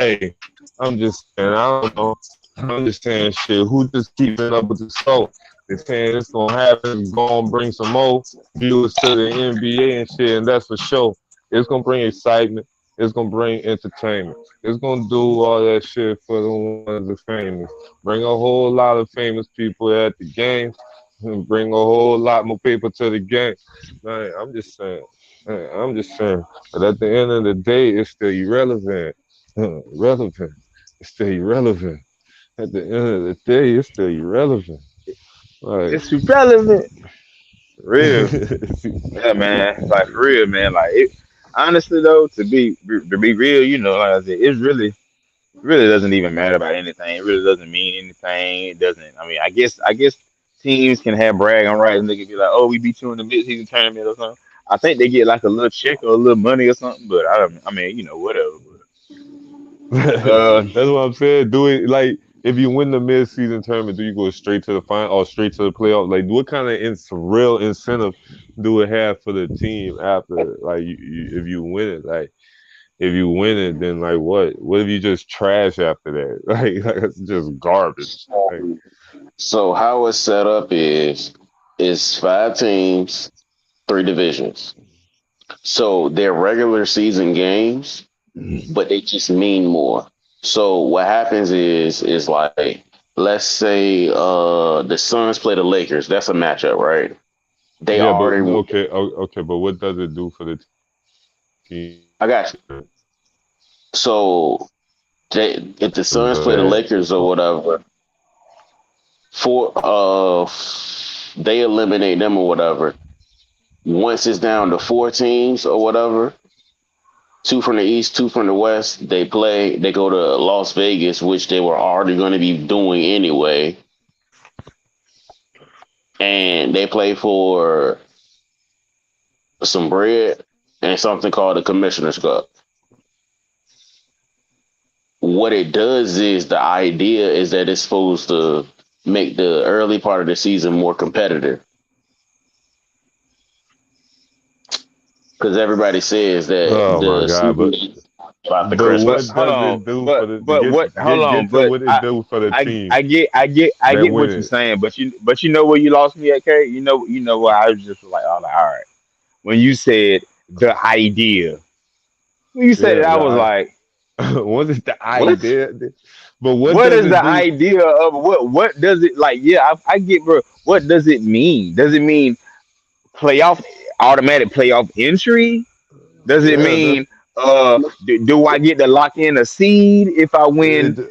Hey, I'm just saying, I don't know. I'm just saying, shit, who just keeping up with the show? They're saying it's gonna happen, it's gonna bring some more viewers to the NBA and shit, and that's for sure. It's gonna bring excitement. It's gonna bring entertainment. It's gonna do all that shit for the ones that famous. Bring a whole lot of famous people at the game. And bring a whole lot more people to the game. Man, I'm just saying. Man, I'm just saying. But at the end of the day, it's still irrelevant. Relevant. It's still irrelevant. At the end of the day, it's still irrelevant. Like, It's irrelevant. Real. Yeah, man. Like for real, man. Like it honestly though, to be real, you know, like I said, it's really doesn't even matter about anything. It really doesn't mean anything. It doesn't. I guess teams can have bragging rights and they can be like, "Oh, we beat you in the mid-season tournament or something." I think they get like a little check or a little money or something. But I don't. I mean, you know, whatever. But, that's what I'm saying. Do it like if you win the mid-season tournament, do you go straight to the final or straight to the playoff? Like, what kind of real incentive do it have for the team after? Like, if you win it, like if you win it, then like what? What if you just trash after that? Like it's just garbage. Like, So how it's set up is five teams, three divisions. So they're regular season games, but they just mean more. So what happens is like, let's say the Suns play the Lakers. That's a matchup, right? They yeah, but already okay, but what does it do for the team? I got you. So if the Suns play the Bad. Lakers or whatever, for they eliminate them or whatever. Once it's down to four teams or whatever, two from the East, two from the West, they go to Las Vegas, which they were already going to be doing anyway. And they play for some bread and something called the Commissioner's Cup. What it does is the idea is that it's supposed to make the early part of the season more competitive. because everybody says that Oh my the God! But season about the but what Christmas. Hold does on, it do for the but what? Hold on, get to but what it do for the team I that get win what you're it? saying, but you know where you lost me at, Kerry. You know what I was just like, all right. When you said the idea, when you said it, Yeah, I was like, what is the what? idea? But what What does is it the do? idea of what? What does it like? Yeah, I get, bro. What does it mean? Does it mean playoff automatic playoff entry? Does it Yeah, that's mean do I get to lock in a seed if I win it.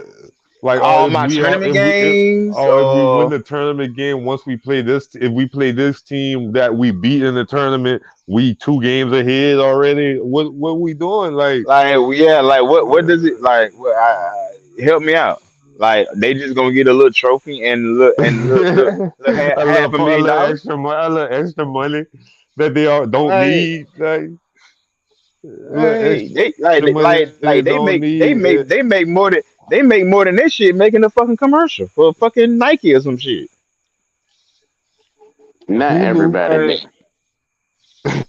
Like, all my tournament games? if we win the tournament game, once we play this, if we play this team that we beat in the tournament, we 2 games ahead already. What we doing? Like, Like yeah, like what does it like? Help me out. Like they just gonna get a little trophy and look half a a million little dollars. extra money, a little extra money that they don't Like need. Like, a little they extra money that they don't need. they make more than that shit making a fucking commercial for fucking Nike or some shit. Not Hulu. everybody Like, make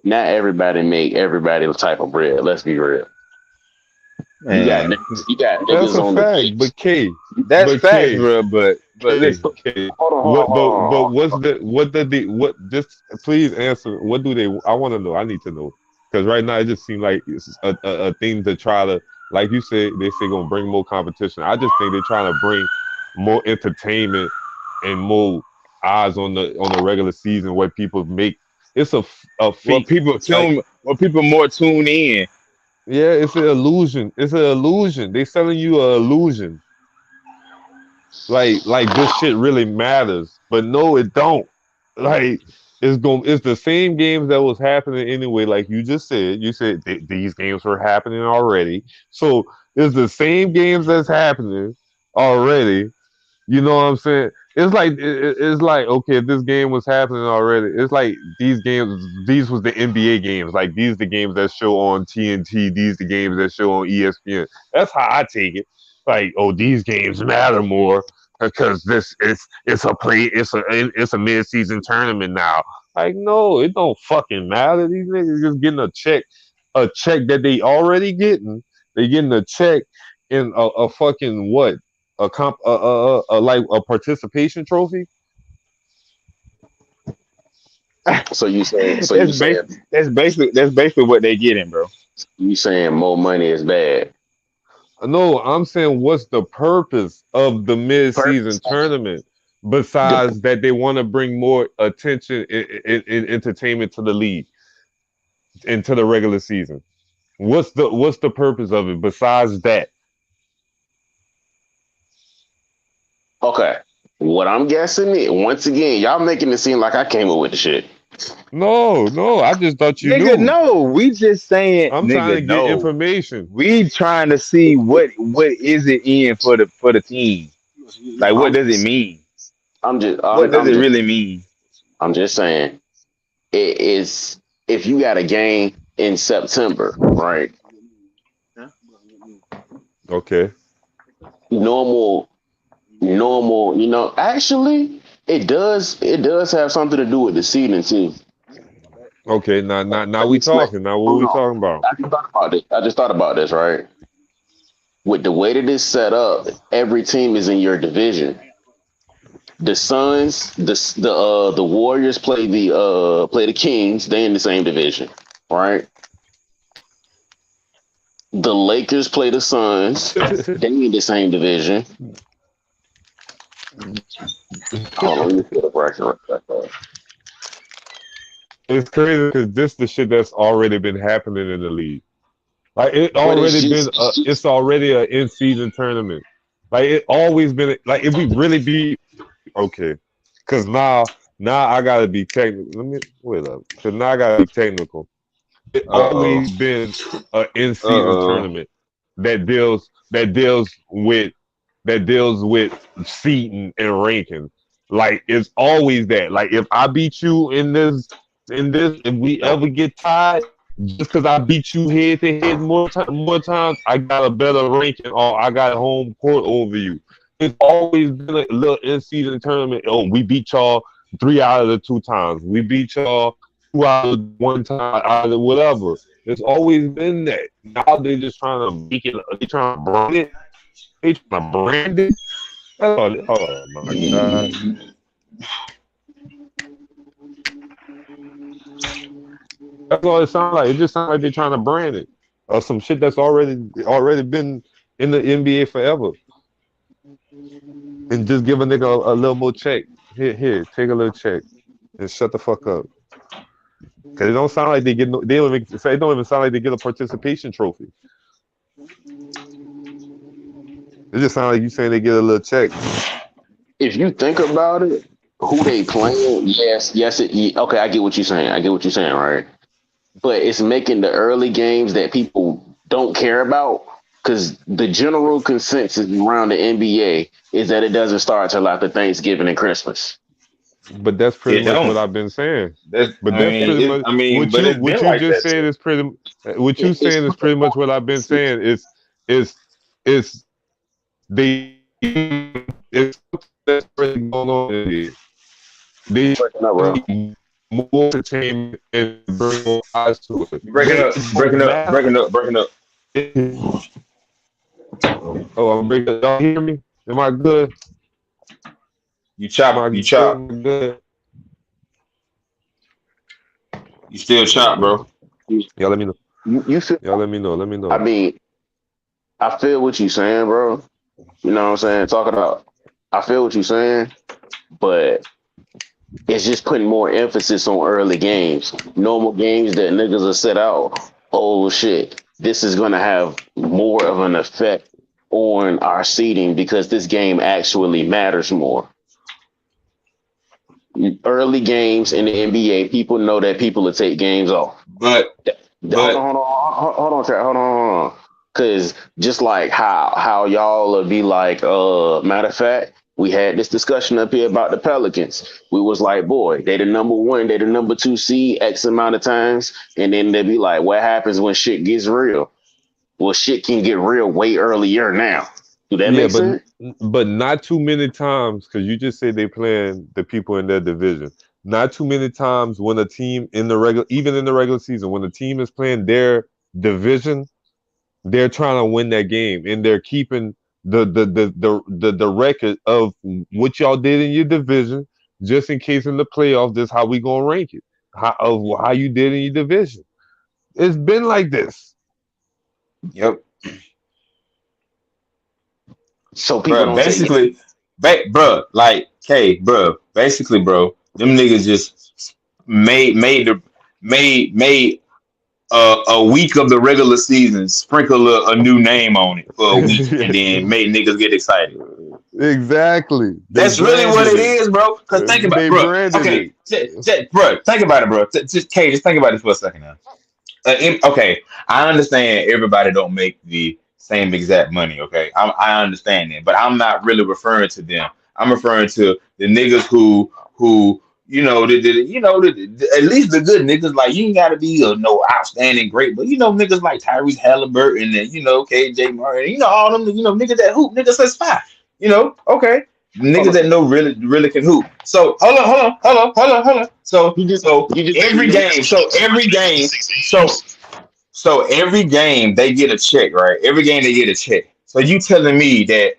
not everybody make everybody type of bread. Let's be real. man, You got That's niggas a on the fact. bench. that's facts, bro. But K, listen, K. Hold But on. what's the what did the what? Just please answer. What do they? I want to know. I need to know because right now it just seems like it's a thing to try to, like you said, they say gonna bring more competition. I just think they're trying to bring more entertainment and more eyes on the regular season where people make it's a what feat. Like, what people more tune in. yeah, it's an illusion. It's an illusion. They selling you an illusion. Like this shit really matters, but no, it don't. Like it's the same games that was happening anyway. Like you just said, these games were happening already. So it's the same games that's happening already. You know what I'm saying? It's like okay, if this game was happening already, it's like these games. These was the NBA games. Like these the games that show on TNT. These the games that show on ESPN. That's how I take it. Like oh, these games matter more because this it's a mid season tournament now. Like no, it don't fucking matter. These niggas just getting a check that they already getting. They getting a check in a fucking what? Like a participation trophy. So That's basically what they getting, bro. you saying more money is bad. No, I'm saying what's the purpose of the mid-season Purpose. tournament The besides that they want to bring more attention and entertainment to the league and to the regular season. What's the purpose of it besides that? Okay. What I'm guessing is, once again, y'all making it seem like I came up with the shit. No, I just thought you Nigga, knew. no, we just saying, I'm trying nigga, to get no. information. We trying to see what is it in for the team? Like, what I'm does it just, mean? I'm just, What does I'm it just, really mean? I'm just saying, it is if you got a game in September, right? Okay. Normal, you know, actually, it does have something to do with the seeding too. Okay, now Let we me explain. talking. Now what Hold we on. talking about? I just thought about this, right? With the way that it's set up, every team is in your division. The Suns, the Warriors play the Kings. They in the same division, right? The Lakers play the Suns. They in the same division. Hold on, let me put the bracket right back. It's crazy because this the shit that's already been happening in the league. Like it But it's already been, just, it's it's just already an in-season tournament. Like it always been. Like if we really be okay, because now I gotta be technical. Let me wait up, because now I gotta be technical. It Uh always been an in-season oh. tournament that deals with seating and ranking. Like it's always that. Like if I beat you in this, if we ever get tied, just because I beat you head to head more times, I got a better ranking or I got home court over you. It's always been a little in season tournament. Oh, we beat y'all 3 out of the 2 times. We beat y'all 2 hours one time, either whatever. It's always been that. Now they just trying to make it. They trying to brand it. They trying to brand it. Oh my god. That's all it sounds like. It just sounds like they're trying to brand it. Or some shit that's already been in the NBA forever. And just give a nigga a little more check. Here, take a little check. And shut the fuck up. Cause it don't sound like they get no, they don't even say it don't even sound like they get a participation trophy. It just sounds like you saying they get a little check. If you think about it, who they playing, okay, I get what you're saying. Right? But it's making the early games that people don't care about, because the general consensus around the NBA is that it doesn't start till after Thanksgiving and Christmas. But that's pretty much what I've been saying. What you just said is pretty much what I've been saying. It's that's really going on. They more entertainment and bring more eyes to it. Breaking up. Oh, I'm breaking up. Y'all hear me? Am I good? You chop. Good. You still chop, bro. Y'all let me know. Y'all let me know. I mean, I feel what you're saying, bro. You know what I'm saying? I feel what you're saying, but it's just putting more emphasis on early games. Normal games that niggas are set out. Oh shit, this is gonna have more of an effect on our seeding because this game actually matters more. Early games in the NBA, people know that people will take games off. But hold on. Because just like how y'all will be like, matter of fact, we had this discussion up here about the Pelicans. We was like, boy, they the number 1, they the number 2 seed X amount of times. And then they be like, what happens when shit gets real? Well, shit can get real way earlier now. Do that make sense? But not too many times, because you just said they playing the people in their division. Not too many times when a team even in the regular season, when a team is playing their division, they're trying to win that game, and they're keeping the record of what y'all did in your division, just in case in the playoffs. This is how we gonna rank it. How you did in your division. It's been like this. Yep. So people basically, bro, basically, bro, them niggas just made a week of the regular season, sprinkle a new name on it for a week, and then made niggas get excited. Exactly. That's really what it is, bro. Because think about it, bro. Okay, bro, think about it, bro. Just think about this for a second now. Okay, I understand everybody don't make the same exact money. Okay, I understand that, but I'm not really referring to them. I'm referring to the niggas who at least the good niggas. Like, you ain't gotta be no outstanding great, but niggas like Tyrese Halliburton and KJ Martin, all them niggas that hoop, niggas that's fine. Okay. Niggas that know really can hoop. So hold on. So every game they get a check, right? Every game they get a check. So you telling me that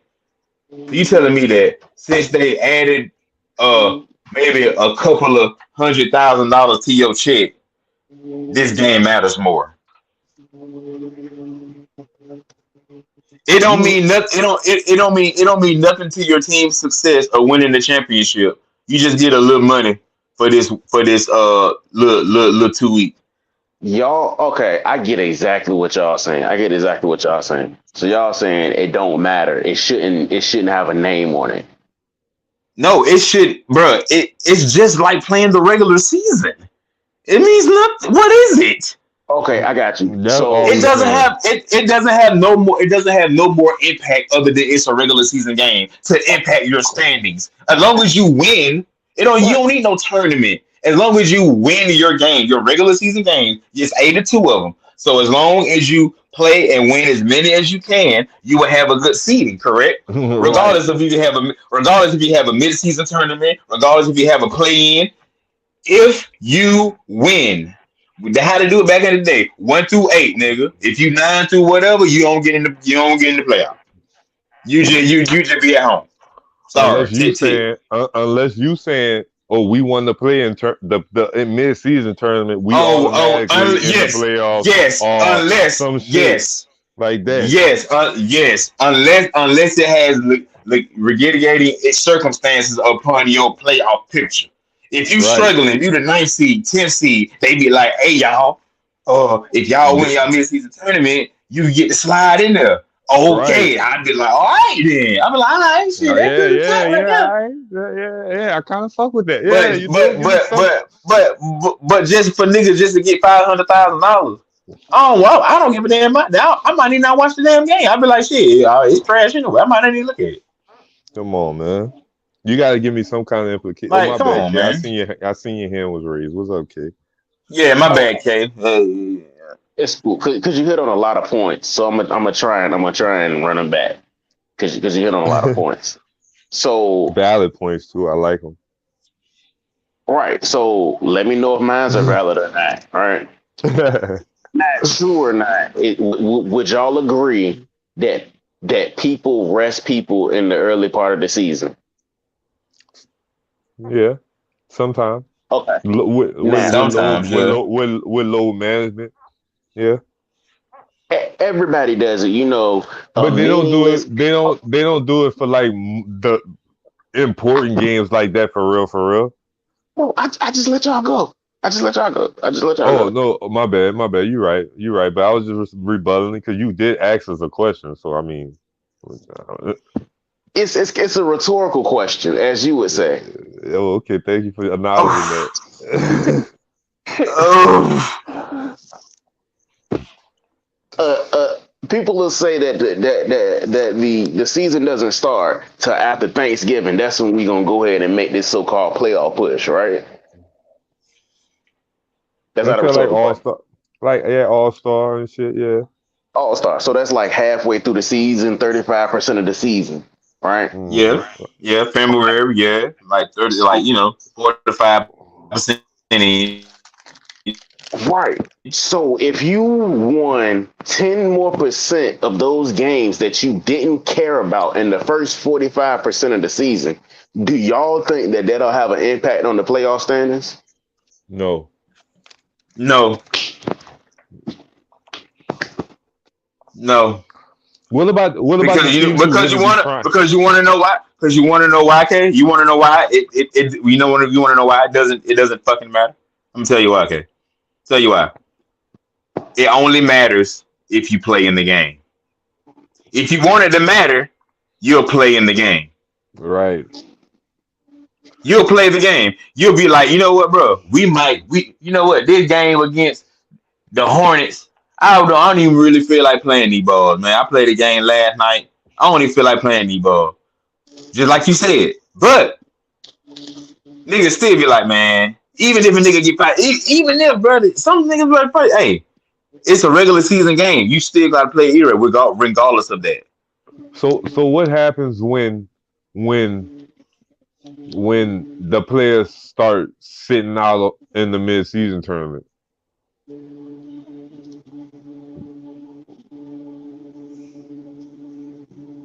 since they added maybe a couple of $100,000 to your check, this game matters more. It don't mean nothing. It don't mean nothing to your team's success or winning the championship. You just get a little money for this little 2 weeks. Y'all, okay, I get exactly what y'all saying. So y'all saying it don't matter. It shouldn't have a name on it. No, it should, bro. It's just like playing the regular season. It means nothing. What is it? Okay, I got you. So it doesn't have no more impact other than it's a regular season game to impact your standings. As long as you win, you don't need no tournament. As long as you win your game, your regular season game, it's 82 of them. So as long as you play and win as many as you can, you will have a good seeding, correct? Regardless if you have a mid-season tournament, regardless if you have a play-in, If you win, how to do it back in the day, 1 through 8, nigga. If you 9 through whatever, you don't get in the playoff. You just be at home. Sorry, Unless you saying, oh, we won the play in the in mid-season tournament, we automatically in yes, the playoffs. yes, unless some shit yes, like that. yes, yes, unless it has mitigating circumstances upon your playoff picture. If you struggling, if you the 9th seed, 10th seed, they be like, hey y'all, if y'all win y'all mid-season tournament, you get to slide in there. Okay, I'd be like, all right then. I'd be like, all right, shit, yeah. I kind of fuck with that. But just for niggas just to get $500,000, I don't give a damn. I might even not watch the damn game. I'd be like, shit, it's trash anyway. I might not even look at it. Come on, man. You got to give me some kind of implication. Like, come on, man. I seen your hand was raised. What's up, K? Yeah, my bad, K. It's cool because you hit on a lot of points, so I'm gonna try and run them back because you hit on a lot of points. So valid points too. I like them. Right. So let me know if mine are valid or not. All right. Not true or not. Would y'all agree that people rest people in the early part of the season? Yeah, sometimes. Okay. With load management. Yeah. Everybody does it, you know. But they don't do it. They don't do it for like the important games like that for real. Oh, I just let y'all go. Oh no, my bad. You're right. But I was just rebutting because you did ask us a question. So I mean, it's a rhetorical question, as you would say. Oh, okay. Thank you for acknowledging that. People will say that the season doesn't start till after Thanksgiving. That's when we're gonna go ahead and make this so-called playoff push, right? That's not a rhetorical All-Star, All-Star and shit, yeah. All-Star. So that's like halfway through the season, 35% of the season, right? Yeah, February, yeah, like 30, like 45%. Right. So if you won 10% more of those games that you didn't care about in the first 45% of the season, do y'all think that that'll have an impact on the playoff standings? No. What about because you want to know why? Because you want to know why, K? You want to know why it you want to know why it doesn't fucking matter? I'm gonna tell you why, K. Tell you why. It only matters if you play in the game. If you want it to matter, you'll play in the game. Right. You'll play the game. You'll be like, you know what, bro? You know what? This game against the Hornets, I don't even really feel like playing these balls, man. I played a game last night. I don't even feel like playing these balls. Just like you said. But niggas still be like, man, even if a nigga get fired, even if, brother, some niggas be like, hey, it's a regular season game. You still got to play era regardless of that. So what happens when the players start sitting out in the mid-season tournament?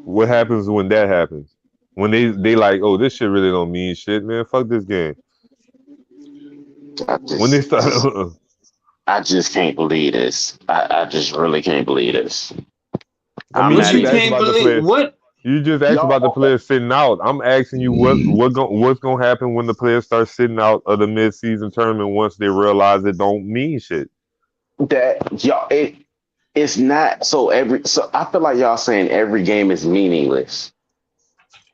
What happens when that happens? When they like, oh, this shit really don't mean shit, man. Fuck this game. When they start, I just can't believe this. I just really can't believe this. I mean, you can't believe what? You just asked about the players sitting out. I'm asking you what's gonna happen when the players start sitting out of the mid-season tournament once they realize it don't mean shit. It's not so I feel like y'all saying every game is meaningless.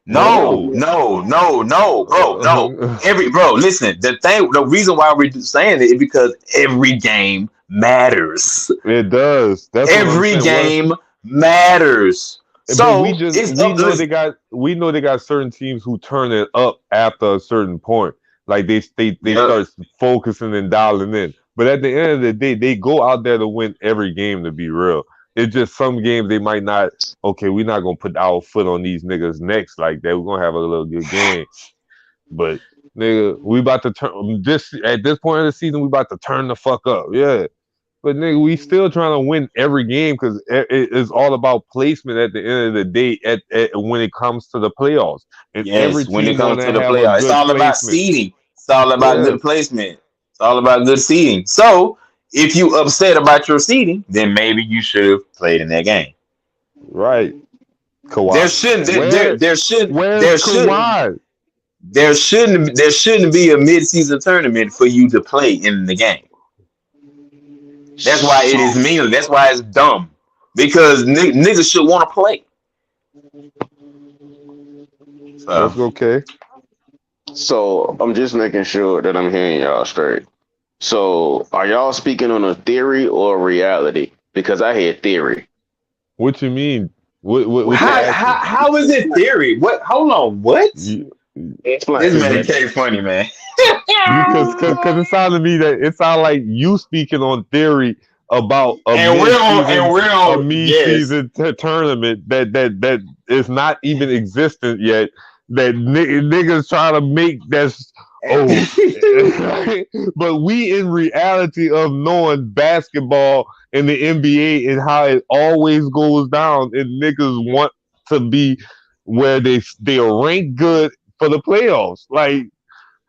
No, bro, no. Listen, the reason why we're saying it is because every game matters. It does. That's every game matters. So we know they got certain teams who turn it up after a certain point. Like they start focusing and dialing in. But at the end of the day, they go out there to win every game, to be real. It's just some games they might not, okay, we're not going to put our foot on these niggas' necks like that. We're going to have a little good game. But nigga, we about to turn this at this point of the season. We about to turn the fuck up, yeah. But nigga, we still trying to win every game because it's all about placement at the end of the day. When it comes to the playoffs, and every Yes, when it team want comes to to the have a playoffs, it's good all about placement. seeding. It's all about Yeah, good placement. It's all about good seeding. So if you upset about your seeding, then maybe you should have played in that game. right. There Kawhi, shouldn't where's Kawhi? there shouldn't be a mid-season tournament for you to play in the game. That's why it is So meaningless. That's why it's dumb. Because niggas should want to play. Let's So go, K. so I'm just making sure that I'm hearing y'all straight. So are y'all speaking on a theory or a reality? Because I hear theory. What you mean? What you asking? how is it theory? What? Hold on. What? You, Explain. This cause man you, K funny man. cause it sounded to me that it sounded like you speaking on theory about And we're a on. Yes. mid-season tournament that is not even existent yet. That niggas trying to make that's oh, but we in reality of knowing basketball and the NBA and how it always goes down, and niggas want to be where they rank good for the playoffs, like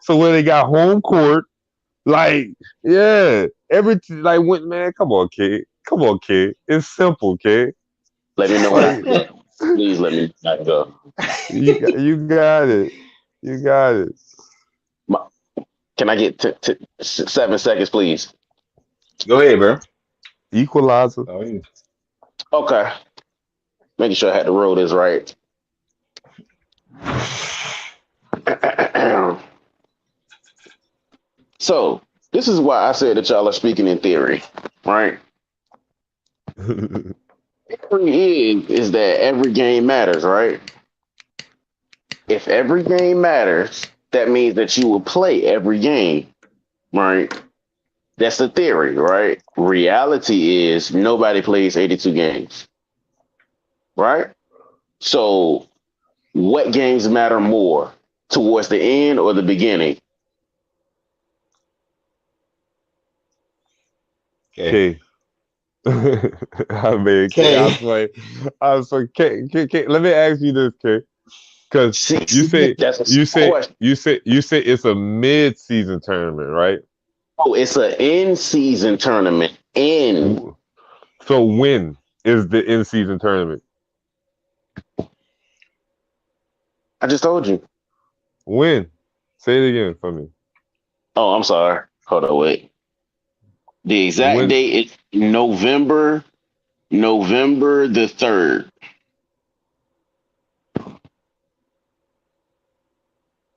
so where they got home court. Like, yeah, like when man, come on, kid. It's simple, kid. Let me know when I Like please let me not go. you got it, you got it. My- Can I get 7 seconds, please? Go ahead, bro. Equalizer. Oh, yeah. Okay. Making sure I had the roll this right. So this is why I said that y'all are speaking in theory, right? Theory is that every game matters, right? If every game matters, that means that you will play every game, right? That's the theory, right? Reality is nobody plays 82 games, right? So what games matter more, towards the end or the beginning? Okay. Okay. I mean, K, Okay. I was like, K, let me ask you this, K. Because See, that's a question. you say it's a mid-season tournament, right? Oh, it's an in-season tournament. So when is the in-season tournament? I just told you. When? Say it again for me. Oh, I'm sorry. Hold on, wait. The exact When? date is November the 3rd.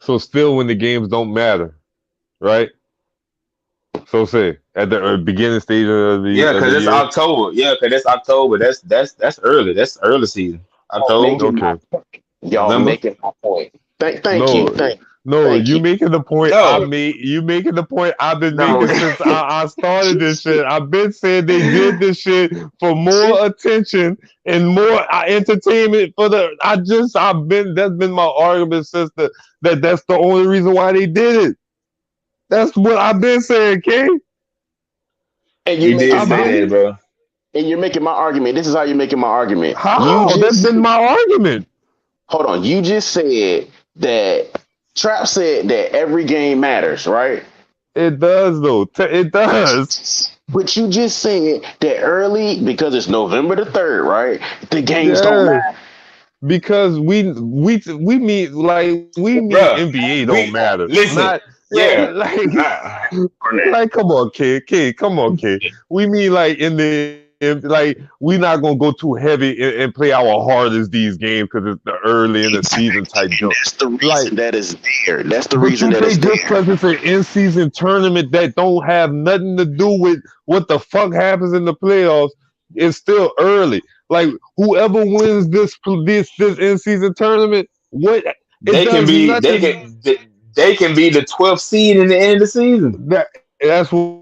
So still when the games don't matter, right? So say at the beginning stage of Yeah, the because it's year. October. Yeah, because it's October. That's early. That's early season. October, Okay. Y'all November. making my point. Thank you. No, no, Thank you you. making the point I No, made. You making the point I've been no. making since I started this shit. I've been saying they did this shit for more attention and more entertainment for the. That's been my argument since that's the only reason why they did it. That's what I've been saying, King. And You you're did making I've my say that, been bro. and you're making my argument. This is how you're making my argument. You how? That's just been my argument. hold on. You just said that Trap said that every game matters, right? It does though. It does. But you just said that early because it's November the 3rd, right? The games don't Yes. matter. Because we mean like we mean Bro, NBA don't we matter. listen. Not Yeah. like Uh, like come on, kid, come on, kid. We mean like like we not gonna go too heavy and play our hardest these games because it's the early in the season type And jump. that's the Like, reason that is there. That's the but reason you that think is just there. because it's an in-season tournament that don't have nothing to do with what the fuck happens in the playoffs, it's still early. Like whoever wins this in-season tournament, what it they can does be nothing. they can be the 12th seed in the end of the season. That's what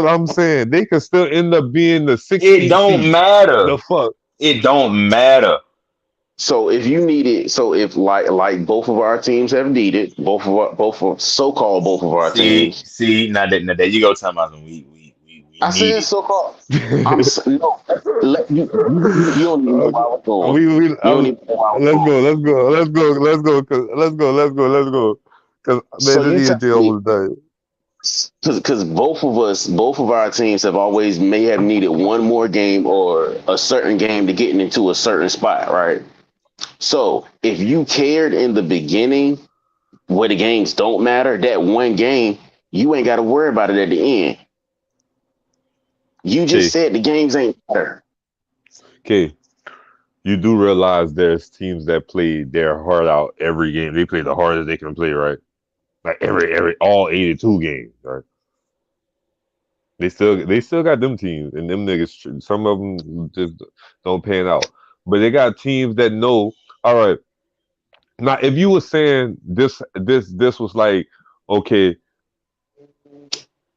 I'm saying. They could still end up being the It 16th don't seed. matter. The fuck. It don't matter. So if you need it, so if like both of our teams have needed, both of so-called both of our teams. See, now that you go talking about them, we I need said it. so-called. No. You don't even know where I was going. we You don't even know where I was let's going. go, let's go, cause man, So this you tell ENT me, almost died. because both of our teams have always may have needed one more game or a certain game to get into a certain spot, right? So if you cared in the beginning where the games don't matter, that one game, you ain't got to worry about it at the end. You just Okay, said the games ain't matter. okay. You do realize there's teams that play their heart out every game. They play the hardest they can play, right? Like every all 82 games, right? They still got them teams, and them niggas. Some of them just don't pan out, but they got teams that know. All right, now if you were saying this was like okay,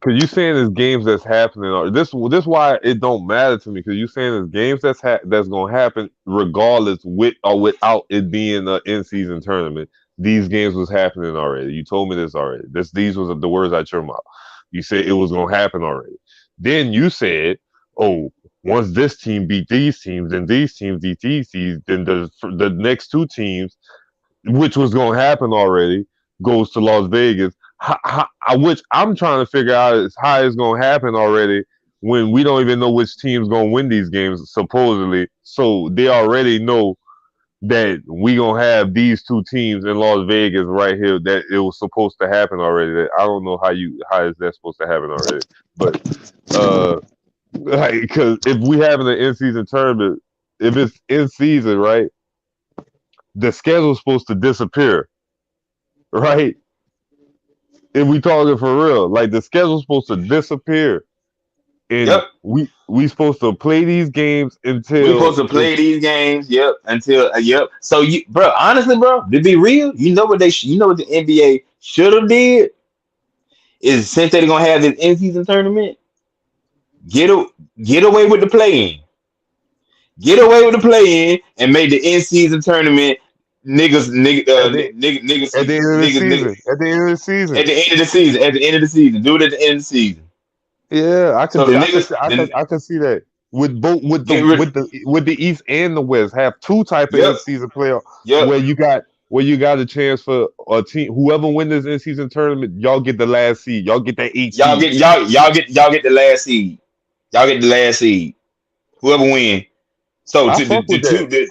because you saying there's games that's happening, or this why it don't matter to me. Because you saying there's games that's gonna happen regardless with or without it being an in season tournament. These games was happening already. You told me this already. These was the words out your mouth. You said it was gonna happen already. Then you said, "Oh, once this team beat these teams, then these teams beat these teams, then the next two teams, which was gonna happen already, goes to Las Vegas." Which I'm trying to figure out is how it's gonna happen already when we don't even know which team's gonna win these games supposedly. So they already know that we gonna have these two teams in Las Vegas right here. That it was supposed to happen already. I don't know how is that supposed to happen already, but like because if we having an in season tournament, if it's in season, right, the schedule's supposed to disappear, right? If we talking for real, like the schedule's supposed to disappear, and Yep. we supposed to play these games We until supposed to play these games, yep, until yep. So you, bro, honestly, bro, to be real, you know what the NBA should have did is since they're gonna have this in season tournament, get a, get away with the play in, get away with the play in, and make the in season tournament at the at the end of the niggas season, at the end of the season. at the end of the season, at the end of the season, do it at the end of the season. Yeah, So the niggas, I can see that with both get rid, with the East and the West have two type of in yep, season playoff yep. where you got a chance for a team whoever win this in season tournament, y'all get the last seed, y'all get that eight seed. Y'all get the last seed. Y'all get the last seed. Whoever win. So I to fuck with that.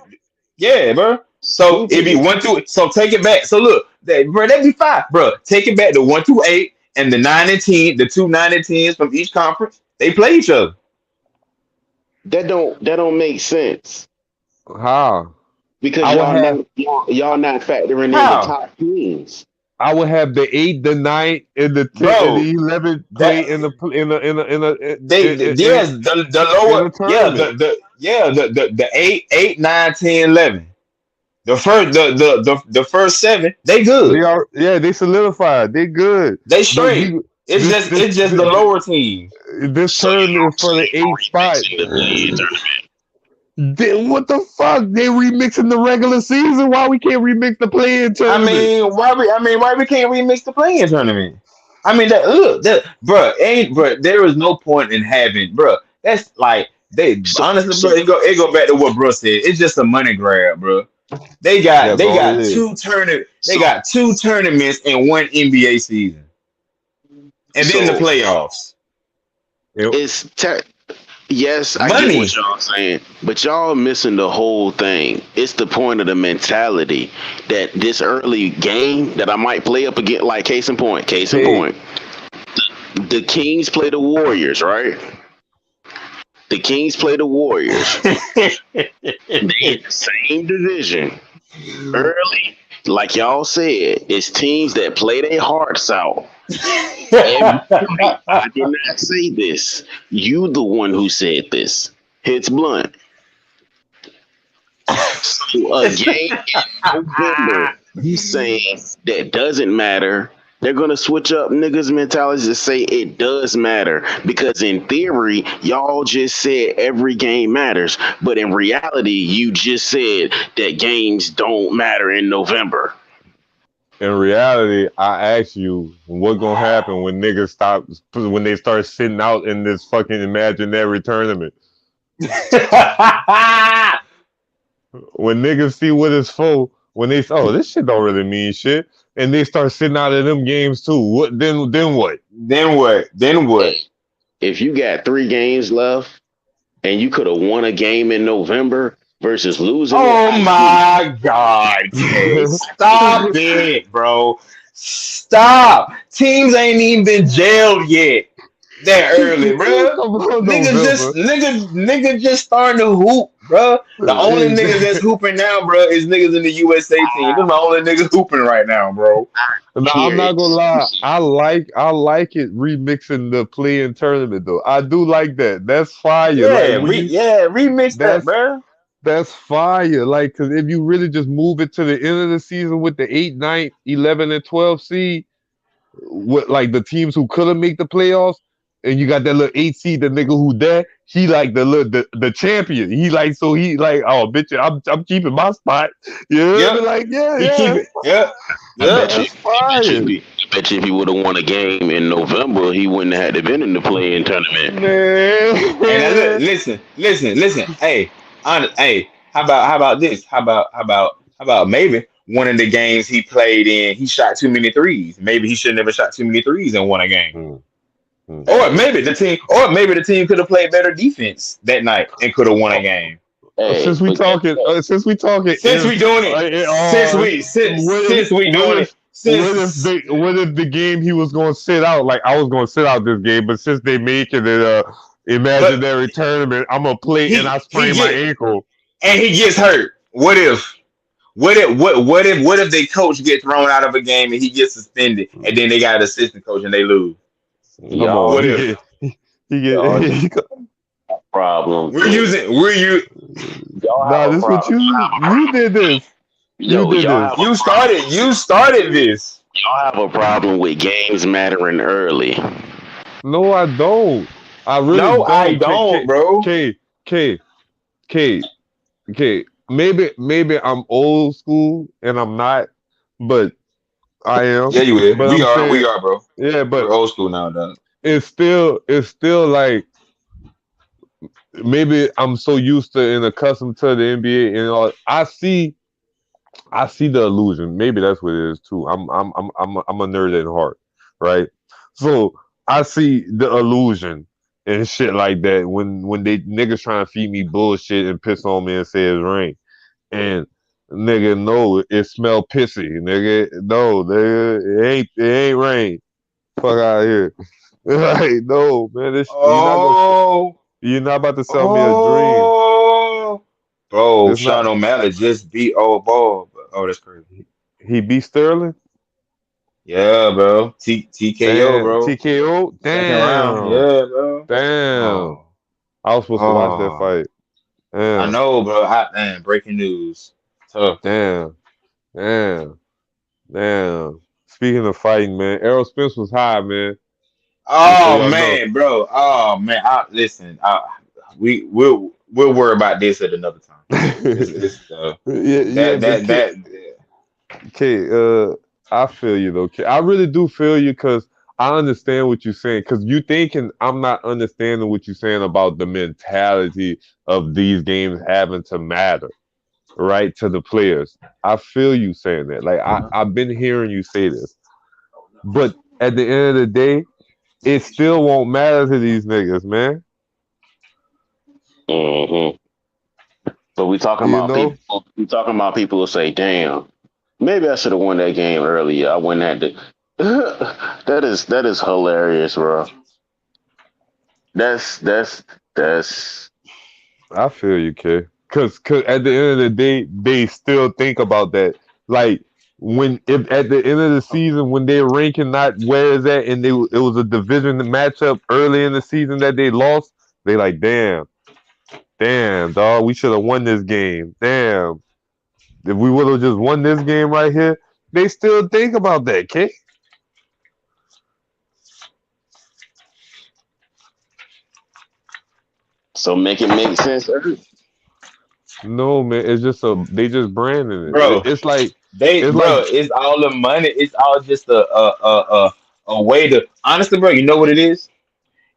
yeah, bro. So it be 1 through. So take it back. So look, bro, that'd be five, bro. Take it back to 1 through 8, and the 9 and 10, the two 9 and 10s from each conference, they play each other. That don't make sense How? because I would have y'all not factoring in the How, top teams. I would have the 8, the 9, and the 10, and bro? the 11 That play yes, the in lower, the yeah, tournament. the 8, 9, 10, 11. The first 7, they They good. are, yeah, they solidified. They good. They But straight. It's just the lower team. this So you tournament don't is for the see no 8 spot. remixing the play-in tournament. Then what the fuck? They remixing the regular season. Why we can't remix the play-in I tournament? mean, why we can't remix the playing tournament? I mean, that look, that bro, there is no point in having, bro. That's like they So honestly, bro. so It go back to what bro said. It's just a money grab, bro. That's They all it got is. they so got two tournaments in one NBA season, and then the so playoffs. Yep. it's yes, I get Money, what y'all saying, but y'all missing the whole thing. It's the point of the mentality that this early game that I might play up again, like case in point, Hey, the Kings play the Warriors, right? The Kings play the Warriors. They in the same division. Early, like y'all said, it's teams that play their hearts out. Every night. I did not say this. You the one who said this. Hits blunt. So a game in November, you saying that doesn't matter They're gonna switch up niggas' mentality to say it does matter because in theory, y'all just said every game matters, but in reality, you just said that games don't matter in November. In reality, I ask you, what gonna happen when niggas stop when they start sitting out in this fucking imaginary tournament? When niggas see what it's for, when they this shit don't really mean shit, and they start sitting out of them games too. What then? Then what? Then what? Then what? If you got 3 games left and you could have won a game in November versus losing Oh it, my God, Kay. Stop it, bro. Stop. Teams ain't even been jailed yet. That early, bro. Niggas just starting to hoop, bro. The only niggas that's hooping now, bro, is niggas in the USA team. They're the only niggas hooping right now, bro. No, I'm not gonna lie. I like it remixing the play-in tournament though. I do like that. That's fire. Yeah, Like remix that, bro. that's fire. Like, cause if you really just move it to the end of the season with the 8, 9, 11, and 12 seed, with like the teams who couldn't make the playoffs, and you got that little 8 seed, the nigga who there, he like the champion. He like oh bitch, I'm keeping my spot. Yeah, Yep. like He keep it. Yep. I bet you if he would have won a game in November, he wouldn't have had to been in the play-in tournament. Man. And listen. Hey, how about this? How about maybe one of the games he played in, he shot too many threes. Maybe he should never shot too many threes and won a game. Or maybe the team could have played better defense that night and could have won a game. Hey, Since we doing it, what if the game he was going to sit out, like I was going to sit out this game, but since they making it a imaginary tournament, I'm gonna play and I sprain my ankle and he gets hurt. What if the coach get thrown out of a game and he gets suspended and then they got an assistant coach and they lose? Y'all, What if he get problem? This what you did this. You started this. Y'all have a problem with games mattering early. No, I don't. I really don't. I don't, bro. K. Maybe I'm old school and I'm not, but I am. Yeah, you is. We are, bro. Yeah, but we're old school now, dog. It's still like maybe I'm so used to and accustomed to the NBA and all. I see the illusion. Maybe that's what it is too. I'm a nerd at heart, right? So I see the illusion and shit like that when they niggas trying to feed me bullshit and piss on me and say it's rain. And nigga, no, it smell pissy. Nigga, no, nigga, it ain't rain. Fuck out of here. Like, no, man, this you're not about to sell me a dream. Bro, Sean O'Malley just beat old ball. Oh, that's crazy. He beat Sterling? Yeah, bro. TKO, bro. TKO? Damn. Yeah, bro. Damn. I was supposed to watch that fight. Damn. I know, bro. Breaking news. Tough. Damn. Speaking of fighting, man, Errol Spence was high, man. Oh man, bro. Oh man. We'll worry about this at another time. Okay, I feel you though. I really do feel you because I understand what you're saying. Because you thinking I'm not understanding what you're saying about the mentality of these games having to matter, right, to the players. I feel you saying that. Like I've been hearing you say this, but at the end of the day, it still won't matter to these niggas, man. Mm-hmm. But we talking about people. We talking about people who say, "Damn, maybe I should have won that game earlier. I wouldn't have to." That is hilarious, bro. That's. I feel you, kid. Cause at the end of the day, they still think about that. Like if at the end of the season when they're ranking not where is that, and it was a division matchup early in the season that they lost, they like, damn, dog, we should have won this game. Damn, if we would have just won this game right here, they still think about that, kid. So make it make sense. No, man, it's just they just branding it. bro. It's like it's like Bro, it's all the money. It's all just a way to honestly, bro. You know what it is?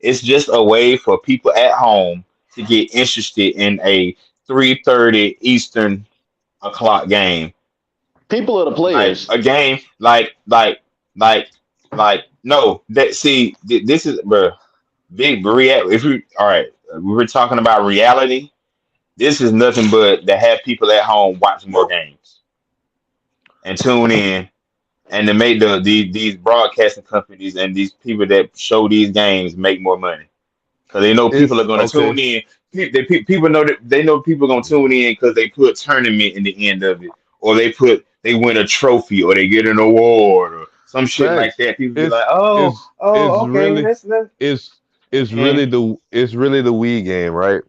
It's just a way for people at home to get interested in a 3:30 Eastern o'clock game, People are the like players. a game, like, no. That see, this is bro. Big real. If we all right, we were talking about reality. This is nothing but to have people at home watch more games and tune in and to make these broadcasting companies and these people that show these games make more money because they know people it's are going to okay. tune in. People know that they know people are going to tune in because they put tournament in the end of it, or they win a trophy, or they get an award, or some shit like Facts. that. People be It's like, "Oh, it's okay, really that's." it's Mm. really the Wii game, right?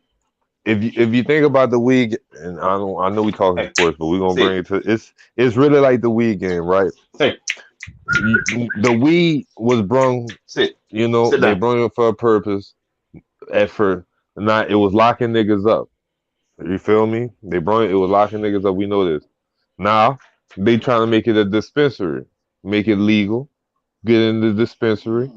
If you think about the Wii, and I know we talking Hey, sports, but we're gonna sit, bring it to it's really like the Wii game, right? hey, The Wii was brung, sit, sit they down. brung it for a purpose. At first, not it was locking niggas up. You feel me? They brought it was locking niggas up. We know this. Now they trying to make it a dispensary, make it legal, get in the dispensary.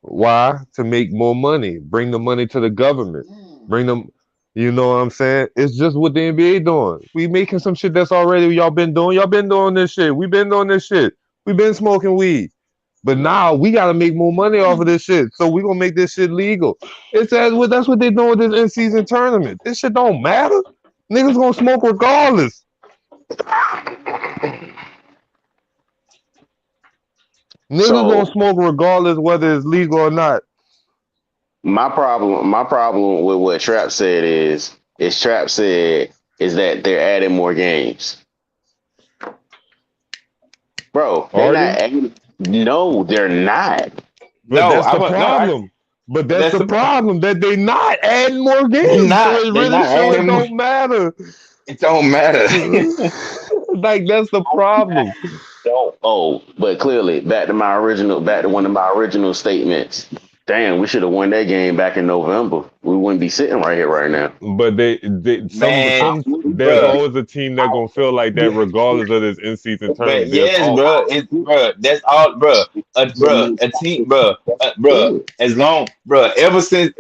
Why? To make more money, bring the money to the government, bring them. You know what I'm saying? It's just what the NBA doing. We making some shit that's already y'all been doing. Y'all been doing this shit. We been doing this shit. We been smoking weed. But now we gotta make more money off of this shit. So we gonna make this shit legal. It's that's what they doing with this in season tournament. This shit don't matter. Niggas gonna smoke regardless. Niggas gonna So smoke regardless whether it's legal or not. my problem with what Trap said is Trap said is that they're adding more games. Bro, they're Are not they? adding. No, they're not. But No, that's I the want no. problem. But that's That's the the problem that they not adding more they games. So not it they really not show it adding more. don't matter. It don't matter. Like that's the problem. Oh, but clearly, back to one of my original statements. Damn, we should have won that game back in November. We wouldn't be sitting right here right now. But Man, there's bro. always a team that gonna feel like that regardless of this in season But tournament. There's yes, all bro, it's bro. That's all, a team, As long, ever since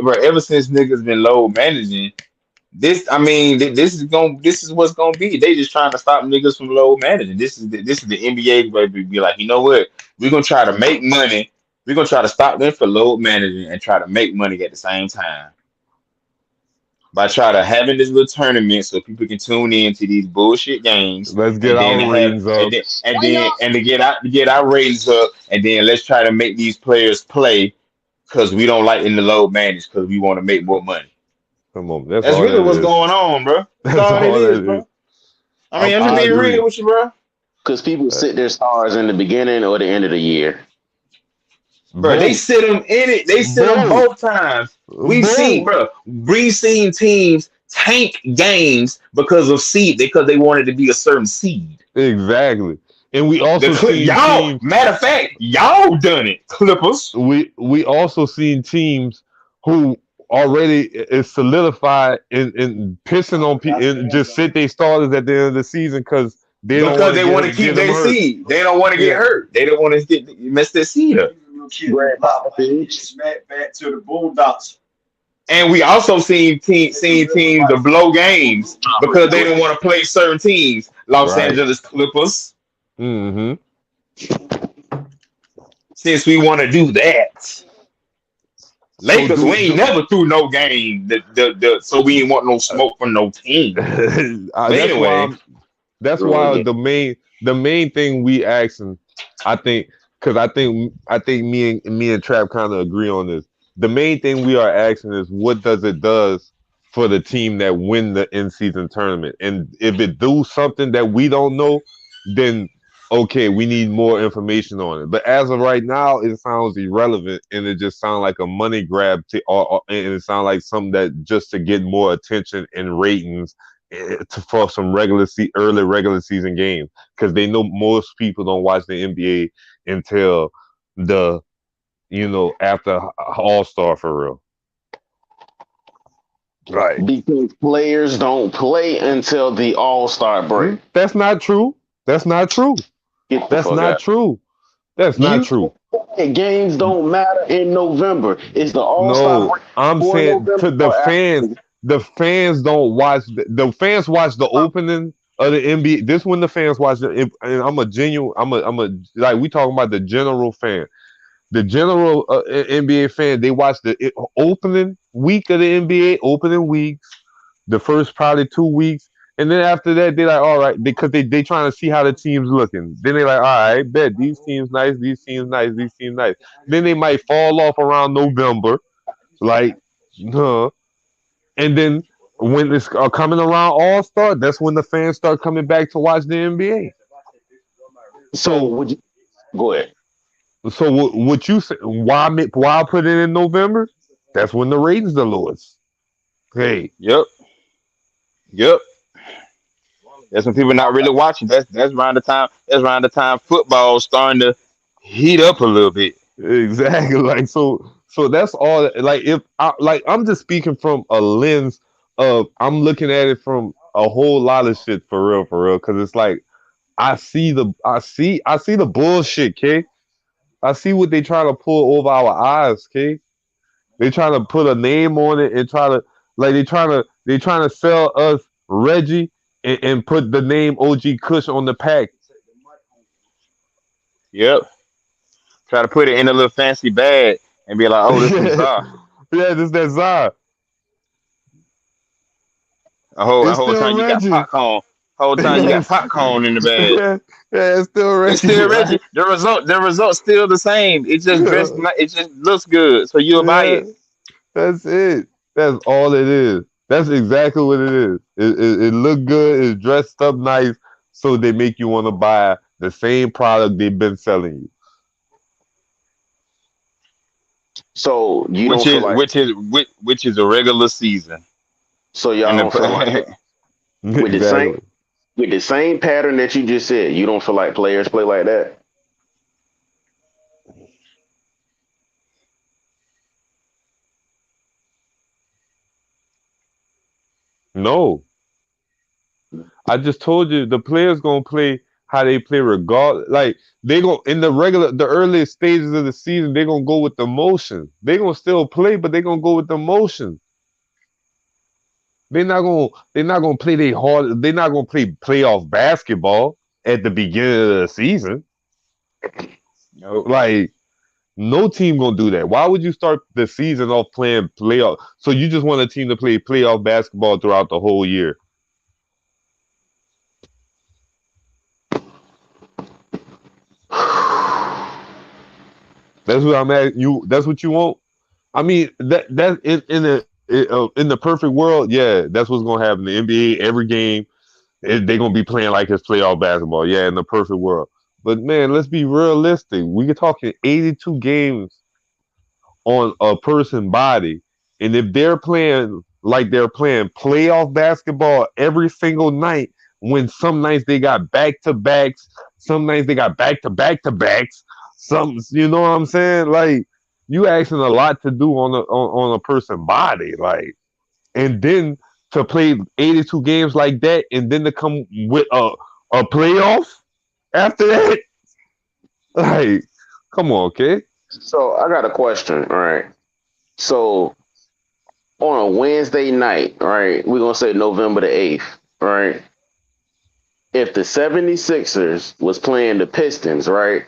niggas been low managing, I mean, this is what's gonna be. They just trying to stop niggas from low managing. This is the NBA way to be like, you know what? We're gonna try to make money. We're gonna try to stop them for low managing and try to make money at the same time by trying to having this little tournament so people can tune in to these bullshit games let's get and then our to have ratings up. and to get our ratings up and then let's try to make these players play because we don't like in the low manage because we want to make more money. Come on, that's That's all really that what's is. going on, bro. That's That's all it all is, that is. bro. I mean, I'm just I being agree. real with you, bro. Because people sit their stars in the beginning or the end of the year. Bro, they Both, sit them in it. They sit them both, both times. both. We've seen teams tank games because of seed, because they wanted to be a certain seed. Exactly. And we also seen Y'all, teams. matter of fact, y'all done it, Clippers. We also seen teams who already is solidified in pissing on people and just sit they starters at the end of the season because they don't Because want to they want to get keep them their hurt. seed. They don't want to get Yeah. hurt. They don't want to mess their seed up. Brad Popovich. Smack back to the Bulldogs. And we also seen teams to blow games because they didn't want to play certain teams. Los Right. Angeles Clippers. Mm-hmm. Since we want to do that, Lakers, do- we ain't never threw no game. So we ain't want no smoke from no team. But That's anyway, why that's why the main thing we asking, I think, because I think me and Trap kind of agree on this. The main thing we are asking is what does it does for the team that win the in season tournament, and if it do something that we don't know, then okay, we need more information on it. But as of right now, it sounds irrelevant, and it just sounds like a money grab, and it sounds like something that just to get more attention and ratings for some early regular season games, because they know most people don't watch the NBA until the after All Star for real. Right. because players don't play until the All-Star break. That's not true. That's not true. Get the That's fuck not out. true. That's not You true. games don't matter in November. Is the All-Star No, break I'm before saying November to the or fans. after? The fans don't watch. The fans watch the opening of the NBA. This when the fans watch it. And I'm a genuine. I'm a like we talking about the general fan. The general NBA fan. They watch the opening week of the NBA. Opening weeks. The first probably 2 weeks. And then after that, they're like, all right, because they trying to see how the team's looking. Then they're like, all right, bet these teams nice, these teams nice, these teams nice. Then they might fall off around November, like, huh? And then when it's coming around All Star, that's when the fans start coming back to watch the NBA. So So, would you go ahead? so what you say? Why put it in November? That's when the ratings the lowest. Hey, Yep. That's when people not really watching. That's around the time. That's around the time football's starting to heat up a little bit. exactly. Like so that's all. Like if I like I'm just speaking from a lens of I'm looking at it from a whole lot of shit for real. Because it's like I see the bullshit, K. I see what they trying to pull over our eyes, K. They trying to put a name on it and try to like they trying to sell us Reggie and put the name OG Kush on the pack. Yep. Try to put it in a little fancy bag and be like, "Oh, this from Yeah, Zah." this that Zah. A It's whole still time you got Reggie. popcorn. Whole time you got Yes. popcorn in the bag. Yeah, yeah, it's still It's Reggie, still right? Reggie. The result's still the same. It just dressed. It just looks good, so you'll buy Yeah, it. that's it. That's all it is. That's exactly what it is. It look good. It's dressed up nice, so they make you want to buy the same product they've been selling you. So you Which don't feel is like which is which is a regular season. so y'all And don't feel like the, with the same Exactly. with the same pattern that you just said, you don't feel like players play like that. No, I just told you the players gonna play how they play regardless. Like they go in the earliest stages of the season, they gonna go with the motion. They gonna still play, but they gonna go with the motion. They're not gonna play they hard. They're not gonna play playoff basketball at the beginning of the season. nope. Like no team gonna do that. Why would you start the season off playing playoff? So you just want a team to play playoff basketball throughout the whole year? That's what I'm at. You. That's what you want. I mean that in the perfect world, yeah, that's what's gonna happen. The NBA every game they're gonna be playing like it's playoff basketball. Yeah, in the perfect world. But man, let's be realistic. We're talking 82 games on a person body. And if they're playing like they're playing playoff basketball every single night, when some nights they got back to backs, some nights they got back to back to backs, some you know what I'm saying? Like you asking a lot to do on a person body, like and then to play 82 games like that and then to come with a playoff after that, like come on, kid. So I got a question. All right. So on a Wednesday night, all right, we're gonna say November the 8th, all right. If the 76ers was playing the Pistons, right,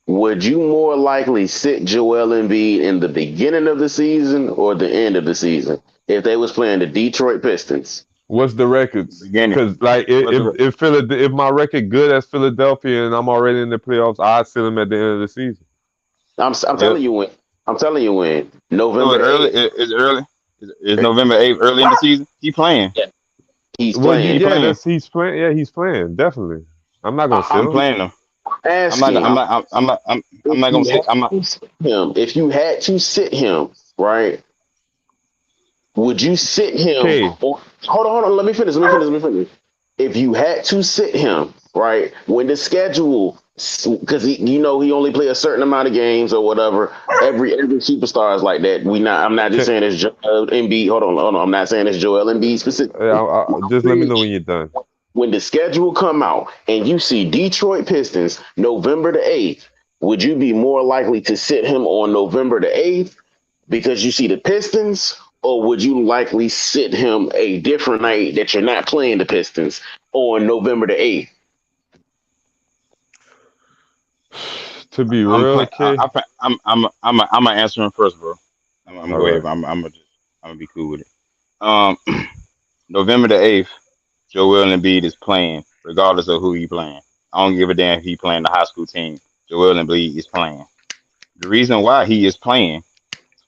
would you more likely sit Joel Embiid in the beginning of the season or the end of the season if they was playing the Detroit Pistons? What's the records? Beginning. Because like What's the, if my record good as Philadelphia and I'm already in the playoffs, I sit them at the end of the season. I'm yep. telling you when. I'm telling you when. So November it's the early. 8th. Is early. Is November 8th early in the season? He playing. Yeah, he's Well, playing. He yeah, playing. he's playing. Yeah, he's playing. Definitely. I'm not gonna sit I'm He him. playing them. asking. I'm not gonna sit. I'm not. Him. If you had to sit him, right? Would you sit him? Okay. Hold on. Let me finish. If you had to sit him, right, when the schedule because he only play a certain amount of games or whatever. Every superstar is like that. I'm not just Can, saying it's Joel Embiid. Hold on. I'm not saying it's Joel Embiid specific. just let me know when you're done. When the schedule come out and you see Detroit Pistons November the 8th, would you be more likely to sit him on November the 8th because you see the Pistons, or would you likely sit him a different night that you're not playing the Pistons on November the 8th? To be I'm real, playing. okay. I'm gonna answer him first, bro. I'm gonna All go ahead. right. I'm gonna be cool with it. Um, November the 8th, Joel Embiid is playing, regardless of who he playing. I don't give a damn if he playing the high school team. Joel Embiid is playing. The reason why he is playing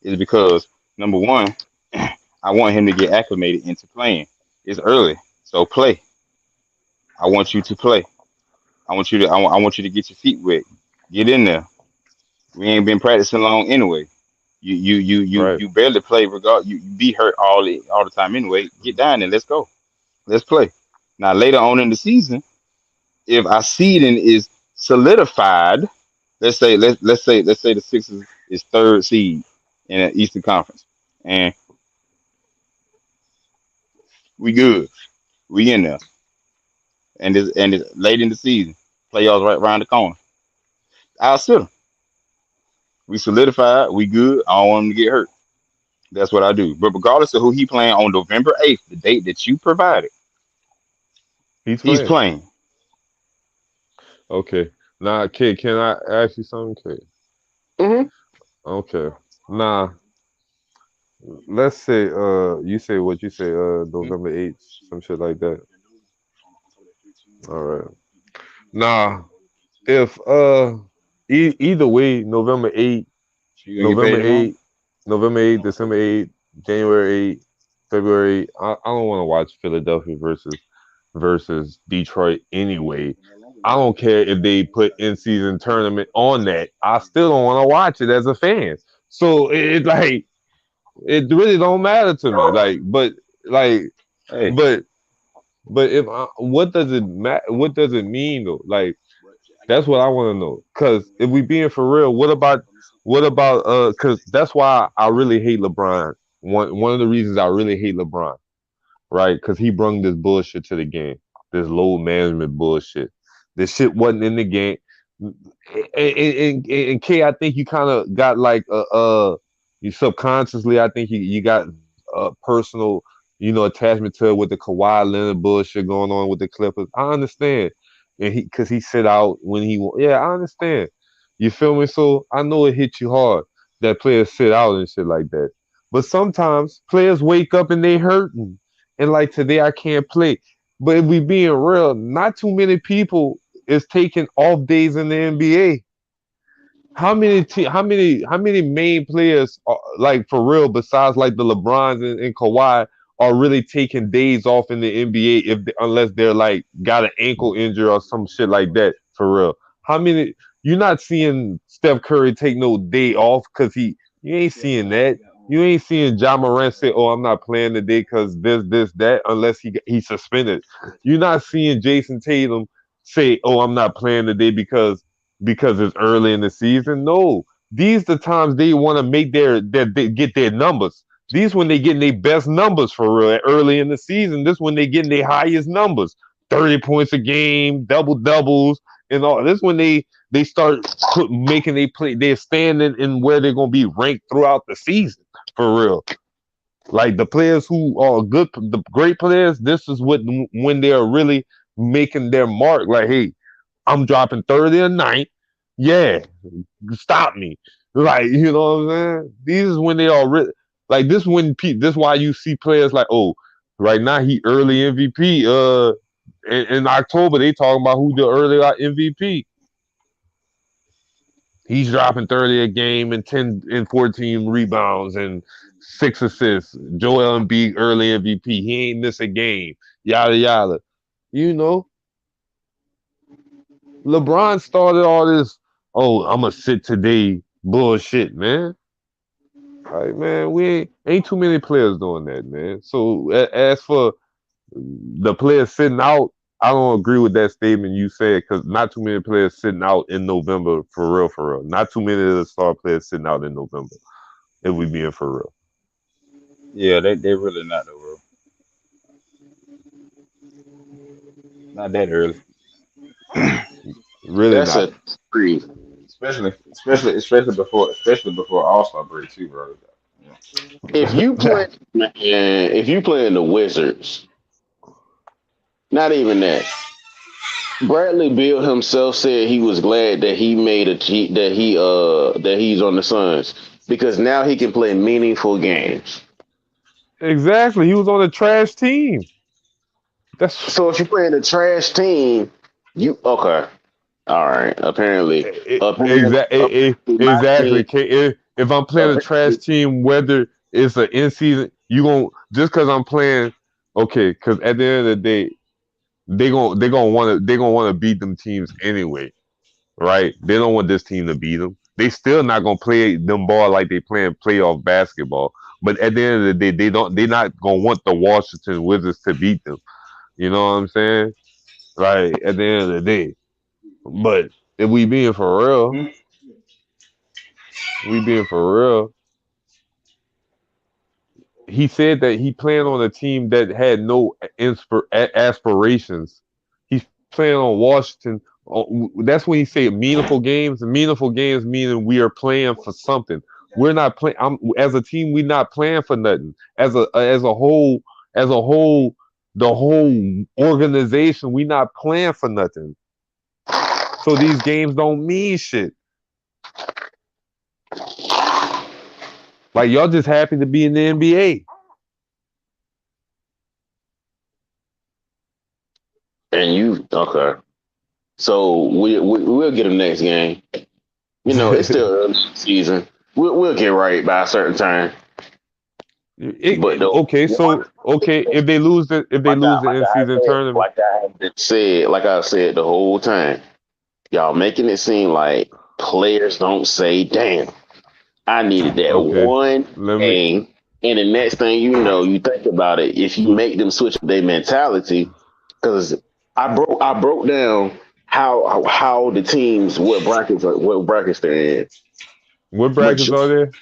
is because number one, I want him to get acclimated into playing. It's early, so play. I want you to play. I want you to get your feet wet. Get in there. We ain't been practicing long anyway. Right. You barely play regard. You be hurt all the time anyway. Get down and let's go. Let's play. Now later on in the season, if our seeding is solidified, let's say the Sixers is third seed in the Eastern Conference, and we good. We in there, and it's late in the season. Playoffs right around the corner. I'll sit 'em. We solidified. We good. I don't want him to get hurt. That's what I do. But regardless of who he playing on November 8th, the date that you provided, He's he's playing. playing. Okay. Now, kid, can I ask you something, kid? Mm-hmm. Okay. Now, let's say you say what you say November 8th, some shit like that. All right. Now, if either way, You gonna get paid November tomorrow? 8th, November 8th, December 8th, January 8th, February 8th, I don't want to watch Philadelphia versus Detroit anyway. I don't care if they put in season tournament on that. I still don't want to watch it as a fan. So like it really don't matter to me. Like Hey, but if what does it what does it mean though? Like that's what I want to know. Cause if we being for real, what about cause that's why I really hate LeBron. One of the reasons I really hate LeBron, right? Cause he brung this bullshit to the game. This load management bullshit. This shit wasn't in the game. And K, I think you kind of got like you subconsciously, I think you got a personal, attachment to it with the Kawhi Leonard bullshit going on with the Clippers. I understand, and because he sit out when yeah, I understand. You feel me? So I know it hit you hard that players sit out and shit like that. But sometimes players wake up and they hurting, and like today I can't play. But if we being real, not too many people is taking off days in the NBA. How many main players are, like for real besides like the LeBrons and Kawhi are really taking days off in the NBA unless they're like got an ankle injury or some shit like that for real. How many you're not seeing Steph Curry take no day off because you ain't seeing that. You ain't seeing Ja Morant say, "Oh, I'm not playing today because this, that," unless he's suspended. You're not seeing Jason Tatum say, "Oh, I'm not playing today because it's early in the season." No, these the times they want to make they get their numbers. These when they getting their best numbers for real early in the season. This when they getting their highest numbers, 30 points a game, double doubles, and all. This when they start making they play. They're standing in where they're gonna be ranked throughout the season for real. Like the players who are good, the great players. This is when they are really making their mark. Like, hey, I'm dropping 30 a night. Yeah, stop me. Like, you know what I'm saying? These is when they are really like this when this why you see players like, oh, right now he early MVP. In October they talking about who the early MVP. He's dropping 30 a game and 10 and 14 rebounds and 6 assists. Joel Embiid early MVP. He ain't miss a game. Yada yada. You know, LeBron started all this, oh, I'm gonna sit today bullshit, man. Like, man, we ain't too many players doing that, man. So as for the players sitting out, I don't agree with that statement you said because not too many players sitting out in November for real, for real. Not too many of the star players sitting out in November. If we being for real, Yeah, they really not though, bro. Not that early. really That's not. a three. Especially before All Star break too, bro. Yeah. If you play in the Wizards, not even that. Bradley Beal himself said he was glad that he made that he's on the Suns because now he can play meaningful games. Exactly. He was on a trash team. That's So if you play in a trash team, you okay? All right. My exactly. team. If I'm playing a trash Apparently, team, whether it's an in season, you gon' just because I'm playing, okay. Because at the end of the day, they gonna want to beat them teams anyway, right? They don't want this team to beat them. They still not gonna play them ball like they playing playoff basketball. But at the end of the day, they're not gonna want the Washington Wizards to beat them. You know what I'm saying? Like at the end of the day. But if we being for real, Hmm? we being for real. He said that he planned on a team that had no aspirations. He's playing on Washington. That's when he said meaningful games. Meaningful games meaning we are playing for something. We're not playing. As a team, we're not playing for nothing. As a whole, the whole organization, we not playing for nothing. So these games don't mean shit. Like y'all just happy to be in the NBA. and you okay. So we'll get him next game. You know, it's still early season. We'll get right by a certain time. But the Okay, one so okay, if they lose the in season tournament, like I said the whole time, y'all making it seem like players don't say, "Damn, I needed that okay, one let me. game." And the next thing you know, you think about it. If you make them switch their mentality, because I broke down how the teams what brackets they're in. What brackets Major, are there?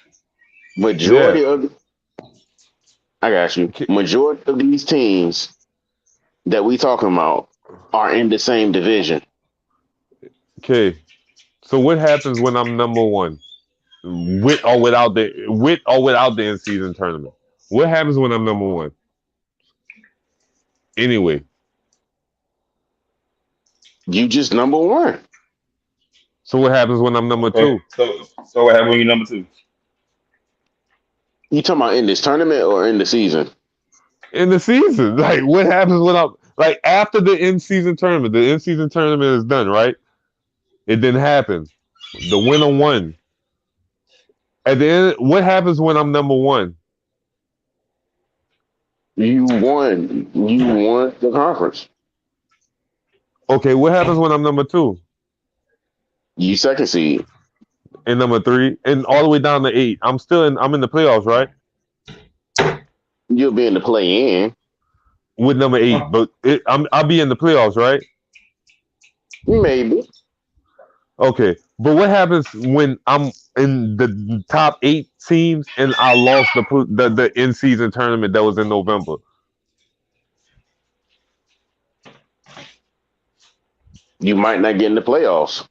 Yeah. majority of I got you. Majority of these teams that we talking about are in the same division. Okay. So what happens when I'm number one, with or without the in season tournament? What happens when I'm number one? Anyway, You just number one. so what happens when I'm number Okay. two So what happened when you number two? You talking about in this tournament or in the season? in the season? Like what happens when I'm like after the in season tournament? The in season tournament is done, right? It didn't happen. The winner won. At the end, what happens when I'm number one? You won. You won the conference. Okay, what happens when I'm number two You second seed. and number three and all the way down to eight? I'm in the playoffs, right? You'll be in the play in. With number eight, but I'll be in the playoffs, right? Maybe. Okay, but what happens when I'm in the top eight teams and I lost the in season tournament that was in November? You might not get in the playoffs.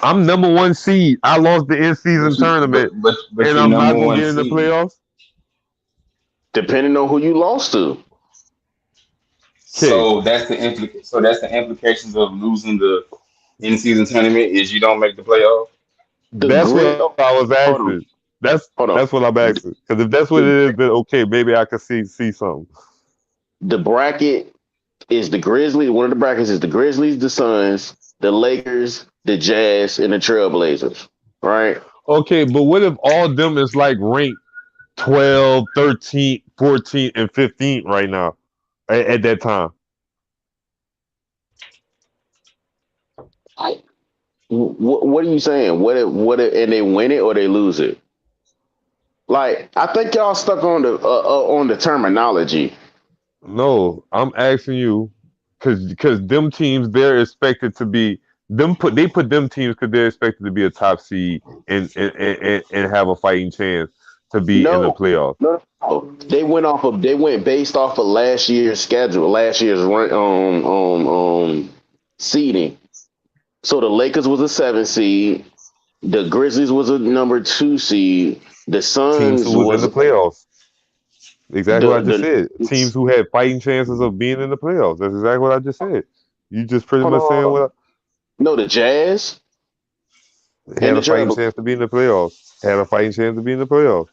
I'm number one seed. I lost the in season tournament, But and you I'm not number gonna one get in the seed. playoffs. Depending on who you lost to. Okay, So that's the implications of losing the in season tournament is you don't make the playoff. The that's grid what I was hold on. asking. That's Hold on. that's what I'm asking. Because if that's what it The, is, then okay, maybe I can see something. the bracket is the Grizzlies. One of the brackets is the Grizzlies, the Suns, the Lakers, the Jazz, and the Trailblazers. Right? Okay, but what if all of them is like ranked 12, 13, 14, and 15 right now at that time? What are you saying? And they win it or they lose it? Like I think y'all stuck on the terminology. No, I'm asking you because them teams they're expected to be they put them teams because they're expected to be a top seed and have a fighting chance to be in the No, playoffs. no. They went based off of last year's schedule, last year's seeding. So the Lakers was a 7 seed, the Grizzlies was a number 2 seed, the Teams Suns who was in the was playoffs. Exactly what I just the said. Teams who had fighting chances of being in the playoffs. That's exactly what I just said. You just pretty hold much saying on, what no, the Jazz and had the a fighting Travel. chance to be in the playoffs. Had a fighting chance to be in the playoffs.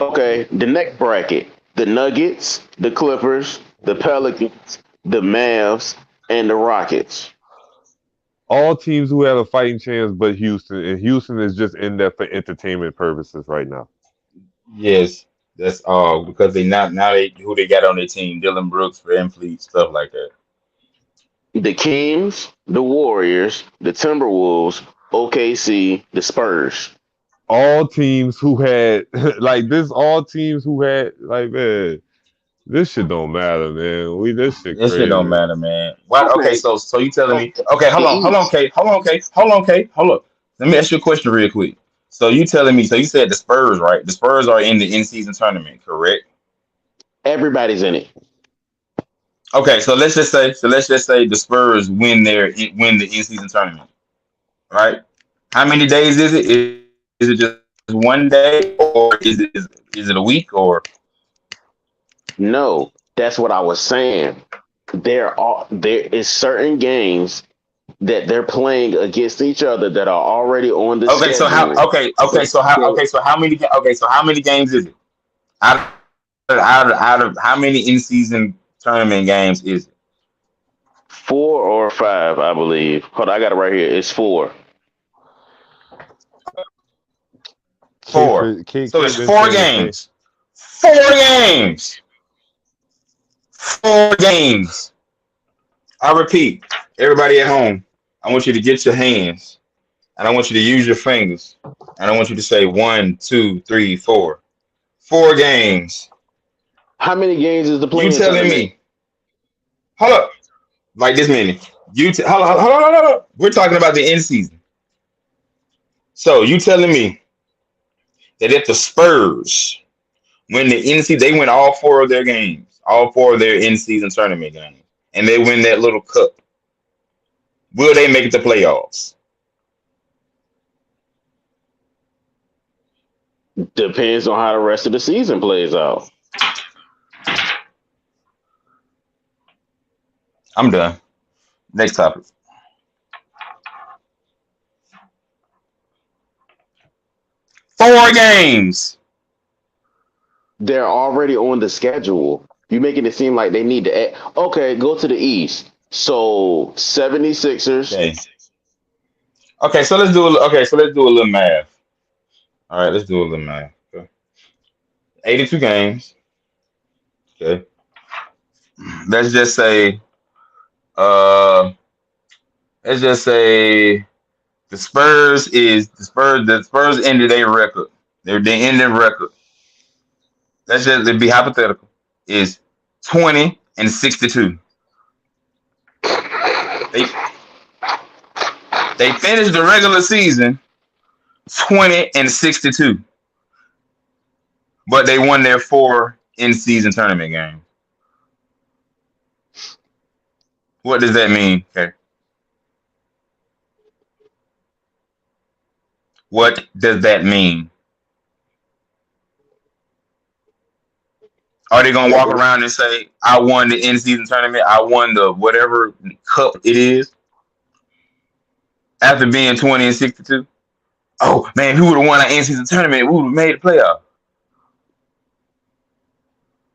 Okay, the next bracket: the Nuggets, the Clippers, the Pelicans, the Mavs, and the Rockets. All teams who had a fighting chance but Houston. And Houston is just in there for entertainment purposes right now. Yes, that's all because they not now they who they got on their team, Dylan Brooks, Van Fleet, stuff like that. The Kings, the Warriors, the Timberwolves, OKC, the Spurs. All teams who had like this, all teams who had like man, this shit don't matter, man. We this shit This shit don't crazy. matter, man. What? Okay, Okay, so you telling me? okay. Okay, The hold on, East. Kate, hold up. Let me ask you a question real quick. So you telling me? So you said the Spurs, right? The Spurs are in the in-season tournament, correct? Everybody's in it. Okay, so let's just say the Spurs win the in-season tournament, right? How many days is it? Is it just one day, or is it a week, or No, that's what I was saying. There is certain games that they're playing against each other that are already on the okay? So how? scheduling. Okay. So how many? Okay, so how many games is it? Out of how many in-season tournament games is it? 4 or 5, I believe. Hold on, I got it right here. It's four. Four. So K it's been four saying the same. games. Four games. Four games. I repeat, everybody at home, I want you to get your hands and I want you to use your fingers. And I want you to say 1, 2, 3, 4. 4 games. How many games is the You playing telling tournament? me, hold up, like this many. Hold on. We're talking about the end season. So you telling me that if the Spurs win the end season, they win all four of their games, all four of their end season tournament games, and they win that little cup, will they make it to playoffs? Depends on how the rest of the season plays out. I'm done. Next topic. 4 games. They're already on the schedule. You're making it seem like they need to add. Okay, go to the East. So 76ers. Okay. Okay, so let's do a little math. All right, let's do a little math. Okay. 82 games. Okay. Let's just say uh let's just say the Spurs ended their record. They ended record. Let's just be hypothetical. Is 20-62. They they finished the regular season 20-62, but they won their 4 in-season tournament games. What does that mean? Okay. What does that mean? Are they gonna walk around and say, "I won the in-season tournament. I won the whatever cup it is," after being 20-62? Oh man, who would have won our in-season tournament? We would have made the playoff.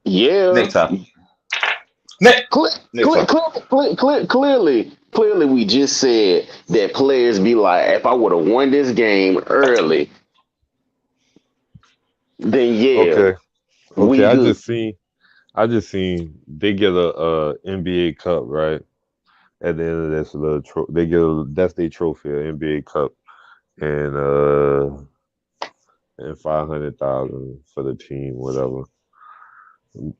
Yeah. Next topic. Next. Next topic. Clearly, we just said that players be like, if I would have won this game early, then yeah, Okay. Okay. we good. I just seen they get a NBA cup, right? At the end of this little they get that's their trophy, an NBA cup. And 500,000 for the team, whatever.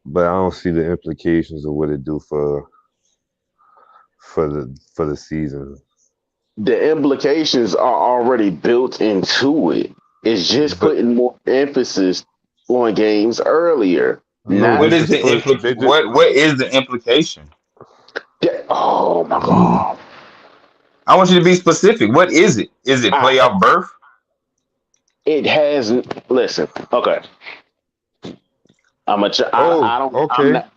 but I don't see the implications of what it do for the season. The implications are already built into it. It's just But putting more emphasis on games earlier. no, What Not they is just the put they just what is the implication? oh my god. I want you to be specific. What is it? Is it I, playoff berth? it has listen. Okay. oh, I don't I'm okay. not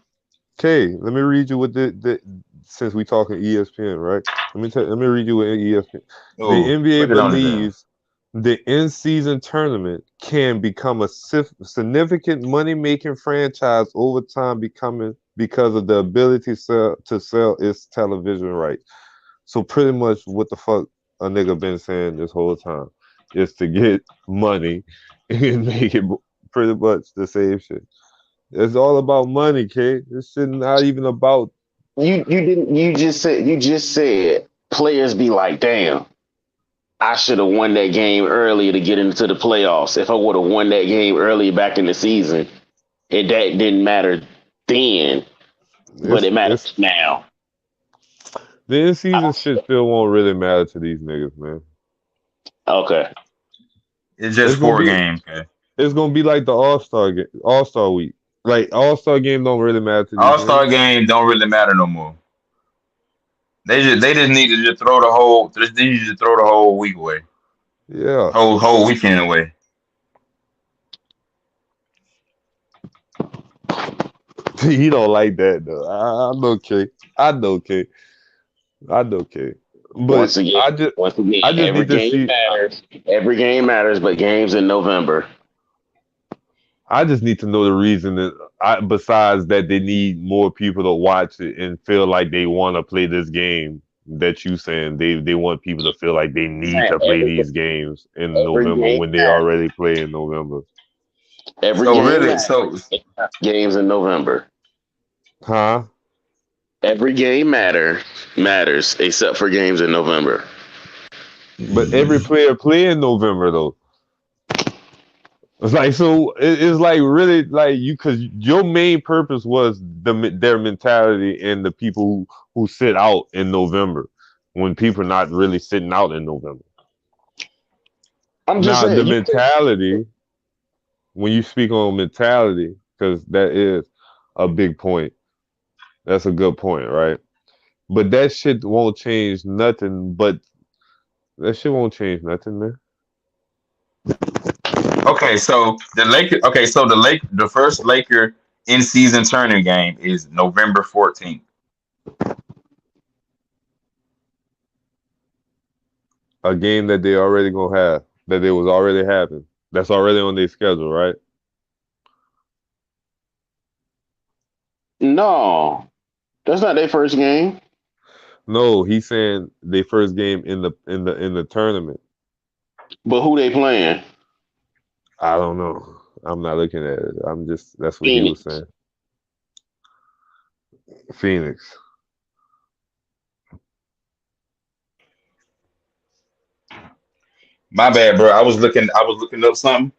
Okay, let me read you what the since we talking ESPN, right? Let me read you what ESPN. The Oh, NBA put it on there. believes the in-season tournament can become a significant money-making franchise over time, becoming because of the ability to sell its television rights. So pretty much what the fuck a nigga been saying this whole time is to get money and make it pretty much the same shit. It's all about money, kid. This shit not even about. you didn't you just said players be like, damn, I should have won that game earlier to get into the playoffs. If I would have won that game earlier back in the season, that didn't matter then, but it It's matters now. the in season shit still won't really matter to these niggas, man. Okay. It's It's just gonna four be games. Okay. it's gonna be like the All Star week. Like All Star game don't really matter to these All Star niggas. game don't really matter no more. They just need to just they need to throw the whole week away. Yeah, Whole weekend away. he don't like that though. I know, K. I know, K. I know, K. But Once again, I just every need to game see. matters. Every game matters, but games in November. I just need to know the reason that besides that they need more people to watch it and feel like they want to play this game. That you saying they want people to feel like they need to play Every, these games in every November game when they matters. already play in November. Every So game really, matters. so Games in November. Huh? Every game matters except for games in November. But every player play in November though. It's like so. It's like really like you because your main purpose was their mentality and the people who sit out in November when people are not really sitting out in November. I'm just Now the saying, mentality when you speak on mentality because that is a big point. That's a good point, right? But that shit won't change nothing. But that shit won't change nothing, man. okay, so the first Laker in season tournament game is November 14th. A game that they already gonna have, that they was already having, that's already on their schedule, right? no, that's not their first game. No, he's saying their first game in the tournament. But who they playing? I don't know. I'm not looking at it. I'm just that's what he was Phoenix. saying. Phoenix. My bad, bro. I was looking up something.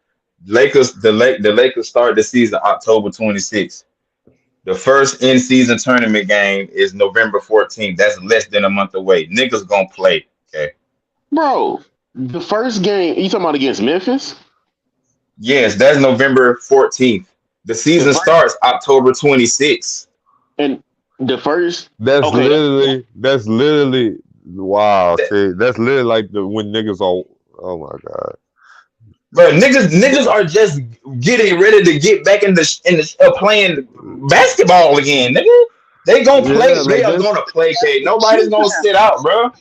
The Lakers start the season October 26th. The first in season tournament game is November 14th. That's less than a month away. Niggas gonna play. Okay. Bro, the first game, you talking about against Memphis? Yes, that's November 14th. The The season first, starts October 26th. and the first, That's okay, literally wow. Okay, that's literally like the when niggas are. Oh my god. Bro, niggas are just getting ready to get back in the playing basketball again, nigga. They gonna play. Yeah, They like are that's gonna play. K. Nobody's gonna sit out, bro.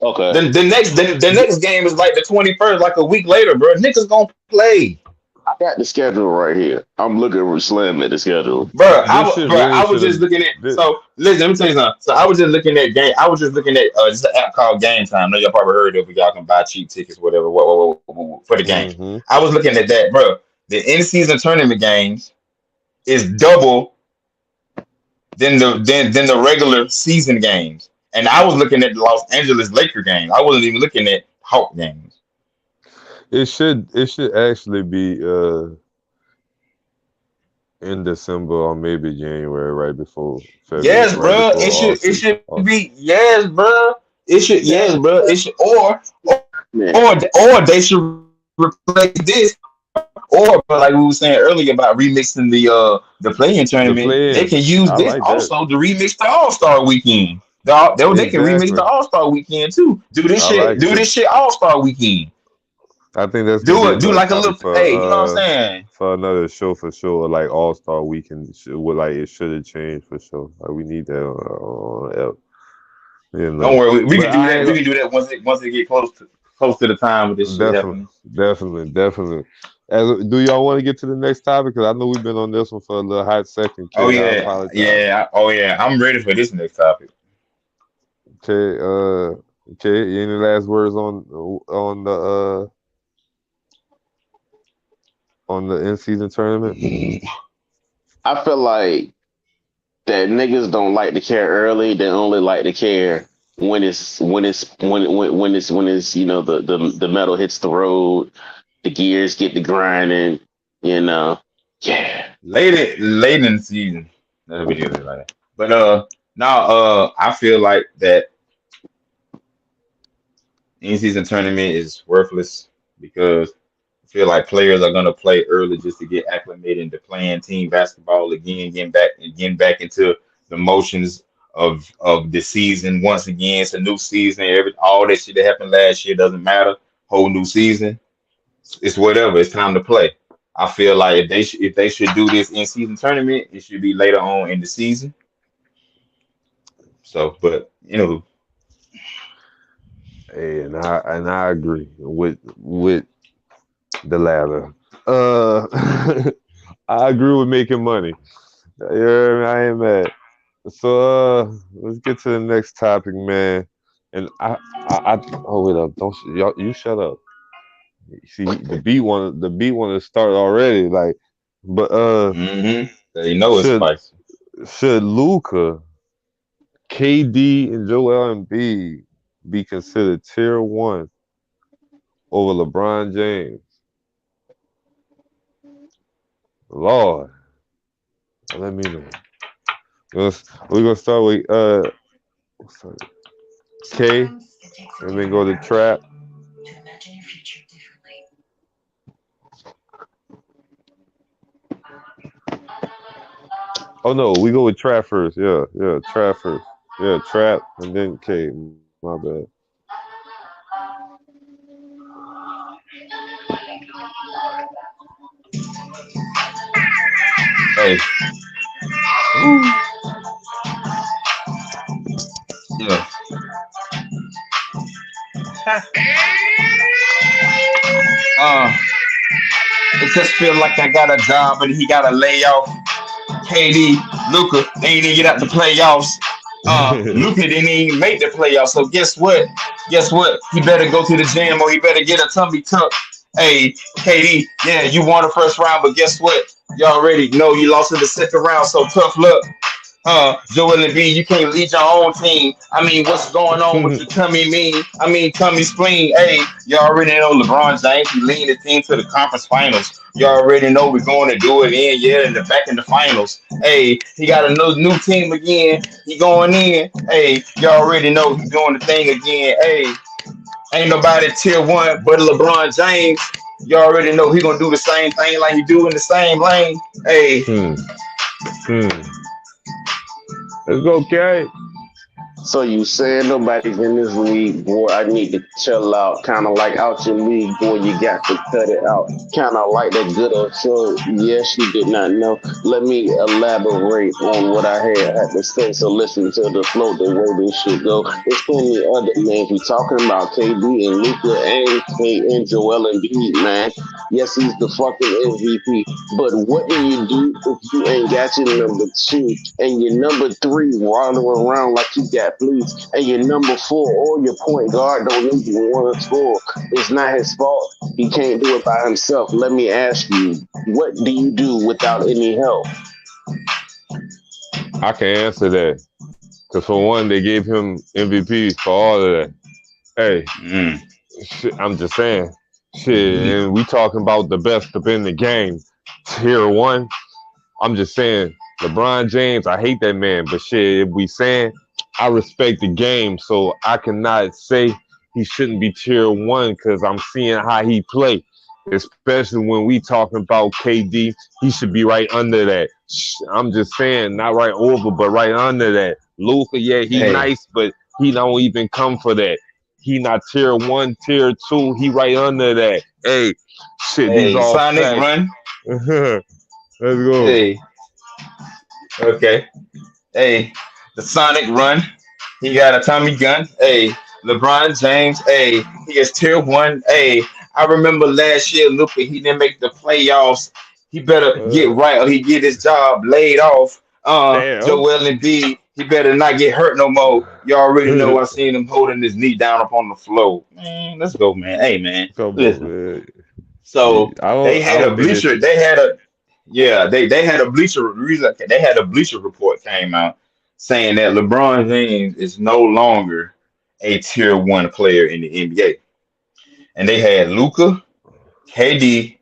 okay. The next game is like the 21st, like a week later, bro. Niggas gonna play, I got the schedule right here. I'm looking for Slim at the schedule. bro. this shit really I was should just have. looking at. This, So listen, let me tell you something. So I was just looking at game. I was just looking at just an app called Game Time. I know y'all probably heard of it. Y'all can buy cheap tickets, whatever, for the game. mm-hmm. I was looking at that, bro. The in-season tournament games is double than the regular season games. And I was looking at the Los Angeles Laker games. I wasn't even looking at Hawk games. It should actually be in December or maybe January, right before February, Yes, right bro. before all It season. should be yes, bro. It should yes, bro. It should Man, or they should replace this or but like we were saying earlier about remixing the playing The tournament. They playing, can use I this like that. also to remix the All Star weekend. They can remix Exactly, the All Star weekend too. I like Do it. this shit All Star weekend. I think that's gonna Do be it. Do another like a topic little. Hey, you know what I'm saying? for another show for sure. Like All Star Weekend, would like it should have changed for sure. Like we need that you Don't know. worry, we But can do I that. ain't We can do that once it get close to the time of this shit definitely, happening. definitely. Do y'all want to get to the next topic? Because I know we've been on this one for a little hot second. Oh Kid, I yeah, apologize. oh yeah. I'm ready for this next topic. Okay, okay. Any last words on the in season tournament? I feel like that niggas don't like to care early. They only like to care when it's the metal hits the road, the gears get to grinding. You know, yeah. Late in the season. That's what it is like that. But now I feel like that in season tournament is worthless because I feel like players are gonna play early just to get acclimated into playing team basketball again, getting back into the motions of the season once again. It's a new season. All that shit that happened last year doesn't matter. Whole new season. It's whatever. It's time to play. I feel like if they should do this in season tournament, it should be later on in the season. So, but Hey, and I agree with the latter. I agree with making money. Yeah, I ain't mad. So let's get to the next topic, man. And oh wait up, don't y'all you shut up. See the beat want to start already. Like, but they know it's should spicy. should Luca, KD, and Joel Embiid be considered tier one over LeBron James? Lord, let me know. We're gonna start with K, and then go to Trap. Oh no, we go with Trap first. Yeah, Trap first. Yeah, Trap, and then K. My bad. Hey, yeah. Uh, it just feel like I got a job and he got a layoff. KD, Luca, they ain't even get out the playoffs. Luca didn't even make the playoffs. So guess what? He better go to the gym or he better get a tummy tuck. Hey, KD, yeah, you won the first round, but guess what? You already know you lost in the second round, so tough luck. Joel Embiid, you can't lead your own team. I mean, what's going on with your tummy mean? I mean, tummy spleen. Hey, you already know LeBron James, he leading the team to the conference finals. You already know we're going to do it in the finals. Hey, he got a new team again. He going in. Hey, you already know he's doing the thing again. Hey, ain't nobody tier one but LeBron James. You already know he gonna do the same thing like he do in the same lane. Hey, Hmm. Let's go, K. So you saying nobody's in this league, boy? I need to chill out. Kind of like out your league, boy. You got to cut it out. Kind of like that good old show. Yes, you did not know. Let me elaborate on what I had to say. So listen to the flow, the way this should go. There's plenty other names. We talking about KD and Luka and K and Joel Embiid, man. Yes, he's the fucking MVP. But what do you do if you ain't got your number two and your number three wandering around like you got fleas and your number four or your point guard don't even want to score? It's not his fault. He can't do it by himself. Let me ask you, what do you do without any help? I can answer that. Because for one, they gave him MVP for all of that. Hey, shit, I'm just saying. Shit, and we talking about the best up in the game. Tier one. I'm just saying, LeBron James, I hate that man, but shit, if we saying, I respect the game, so I cannot say he shouldn't be tier 1 because I'm seeing how he play. Especially when we talking about KD, he should be right under that. I'm just saying, not right over, but right under that. Luka, yeah, he nice, but he don't even come for that. He not tier 1, tier 2. He right under that. Hey, shit, these all Sonic facts. Run. Let's go. Hey. Okay. Hey, the Sonic Run. He got a Tommy gun. Hey, LeBron James. Hey, he is tier 1. Hey, I remember last year, Luka, he didn't make the playoffs. He better get right or he get his job laid off. Joel Embiid, he better not get hurt no more. You already know I seen him holding his knee down up on the floor. Man, let's go, man. Hey, man. Listen. So they had a bleacher. They had a bleacher report came out saying that LeBron James is no longer a tier 1 player in the NBA. And they had Luka, KD,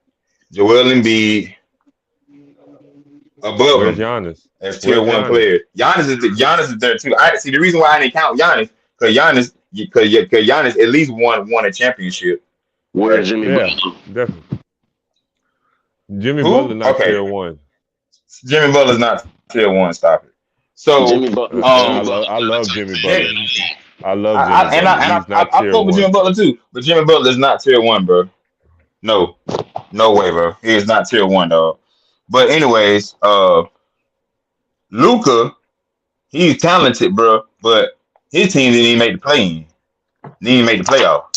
Joel Embiid above him Giannis as tier 1 player. Giannis is there too. I see the reason why I didn't count Giannis because Giannis at least won a championship. Where's Jimmy Butler? Definitely. Jimmy Butler not tier 1. Jimmy Butler's not tier 1. Stop it. So Jimmy Butler. I love Jimmy Butler. I love Jimmy Butler. And I fuck with Jimmy Butler too, but Jimmy Butler is not tier 1, bro. No way, bro. He is not tier 1, dog. But anyways, Luka, he's talented, bro. But his team didn't even make the play-in. Didn't even make the playoff.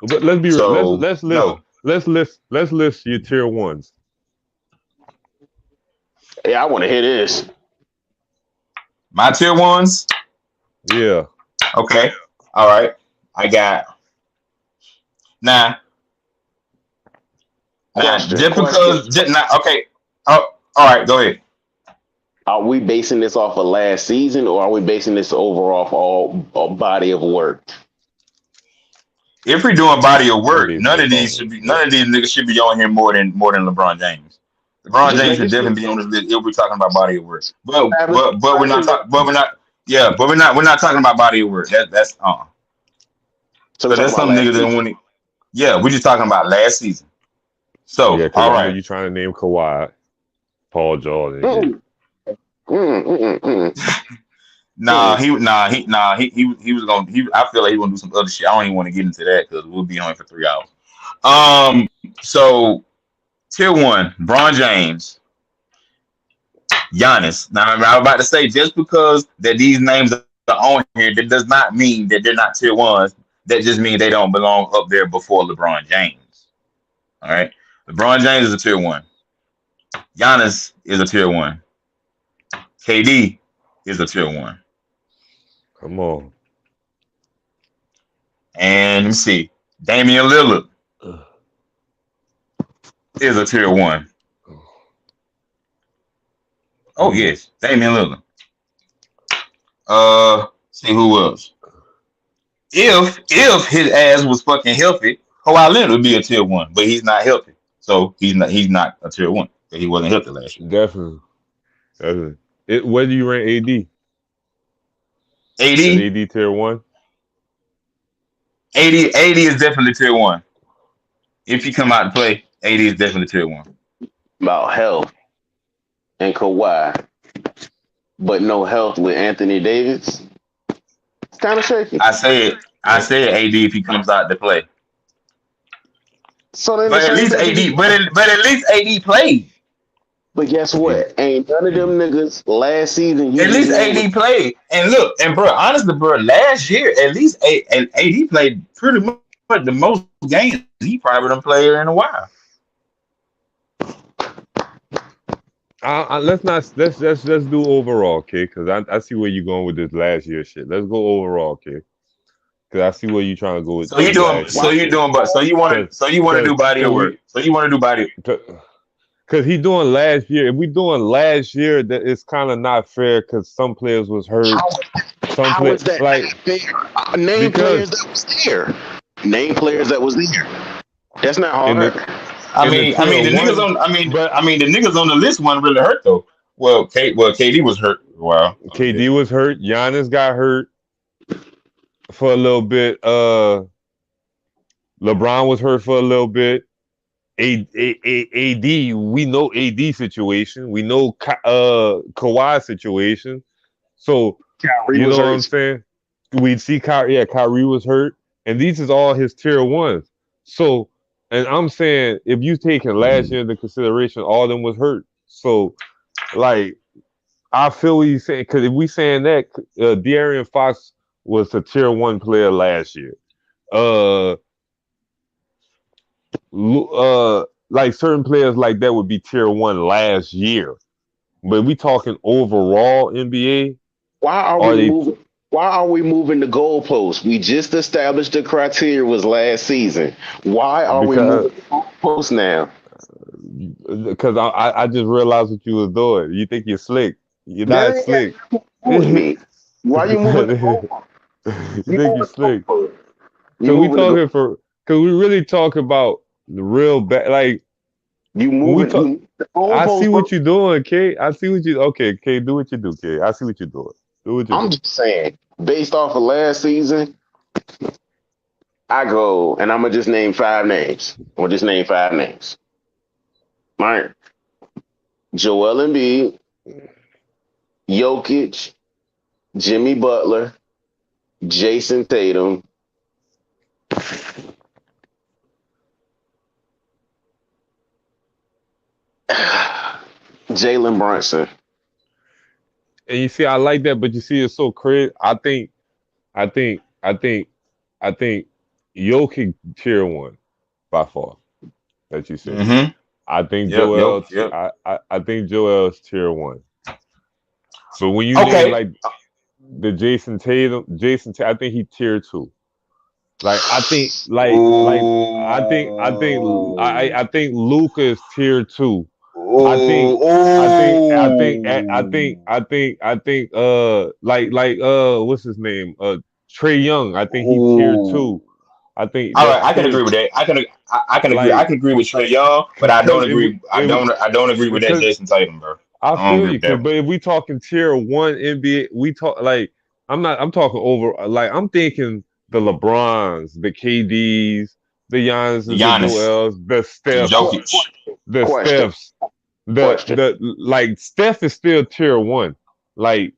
But let's be real. Let's list your tier 1s. Yeah, I want to hear this. My tier 1s? Yeah. Okay. All right. I got okay. Oh, all right, go ahead. Are we basing this off of last season or are we basing this overall off all body of work? If we're doing body of work, none of these niggas should be on here more than LeBron James. LeBron James should definitely be on this list if we're talking about body of work. But we're not talking about body of work. That's So that's some niggas that want it. Yeah, we're just talking about last season. So yeah, all right, you trying to name Kawhi, Paul George. He was gonna. I feel like he gonna do some other shit. I don't even want to get into that because we'll be on for 3 hours. So tier 1, LeBron James, Giannis. Now I was about to say just because that these names are on here, that does not mean that they're not tier 1s. That just means they don't belong up there before LeBron James. All right, LeBron James is a tier 1. Giannis is a tier 1. KD is a tier 1. Come on. And let me see. Damian Lillard is a tier 1. Oh yes, Damian Lillard. See who else? If his ass was fucking healthy, Kawhi Leonard would be a tier 1, but he's not healthy, so he's not a tier 1 because he wasn't healthy last year. Definitely. Where do you rank AD? AD tier 1. AD is definitely tier 1. If you come out to play, AD is definitely tier 1. About health and Kawhi, but no health with Anthony Davis. It's kind of shaky. I said AD if he comes out to play. So but at least AD played. But guess what? Ain't none of them niggas last season. At least AD played. And look, and bro, honestly, bro, last year at least AD played pretty much the most games he probably done played in a while. Let's do overall, okay? Because I see where you're going with this last year shit. Let's go overall, okay? Because I see where you're trying to go with. So you want to do body of work. So you want to do body. Because he doing last year. If we doing last year, that it's kind of not fair because some players was hurt. Some players like name players that was there. Name players that was there. That's not hard. in the tier The niggas one, on. but The niggas on the list wasn't really hurt though. KD was hurt. Wow. KD was hurt. Giannis got hurt for a little bit. LeBron was hurt for a little bit. AD, we know AD situation. We know Kawhi situation. So Kyrie you was know hurt. what I'm saying? We see Kyrie. Yeah, Kyrie was hurt, and these is all his tier ones. So, and I'm saying if you taking last year into consideration, all of them was hurt. So, like, I feel what you're saying, because if we saying that, De'Aaron Fox was a tier one player last year. Like certain players like that would be tier one last year. But we talking overall NBA. Why are we moving? Why are we moving the goalposts? We just established the criteria was last season. Why are we moving the goalposts now? Because I just realized what you was doing. You think you're slick. You're not slick. With me. Why you moving the goalposts? You think you're slick. Because we really talk about the real bad. Like, you moving. I see what you're doing, K. I see what you. Okay, K, do what you do, K. I see what you're doing. I'm just saying, based off of last season, I go and I'm gonna just name 5 names. I'm gonna just name 5 names. All right. Joel Embiid, Jokic, Jimmy Butler, Jason Tatum, Jalen Brunson. And you see, I like that, but you see, it's so crazy. I think Jokic tier one by far. That you said. Mm-hmm. I think Joel. I think Joel's tier one. So when you name like the Jason Tatum, I think he tier 2. Like I think Luka is tier 2. I think what's his name? Trae Young. I think he tier 2. I think. All right, I can agree with that. I can agree. I can agree with Trae Young, but I don't agree. I don't agree with that Jason Tatum, bro. I feel you, but if we talking tier 1 NBA, we talk like I'm talking over. Like I'm thinking the LeBrons, the KDs, the Giannis, the Joels, the Steph, the Stephs. Like Steph is still tier 1. Like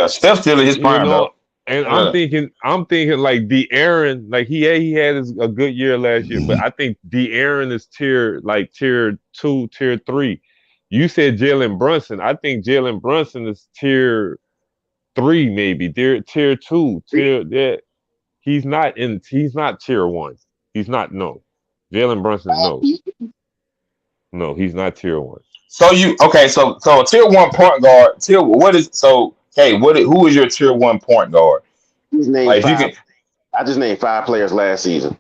Steph still in his prime though. And I'm thinking like De'Aaron, like he had a good year last year, but I think De'Aaron is tier 2, tier 3. You said Jalen Brunson. I think Jalen Brunson is tier 3, maybe tier 2, tier. He's not tier 1. He's not. No, Jalen Brunson. No, he's not tier 1. So so a tier 1 point guard. Who is your tier 1 point guard? I just named 5 players last season.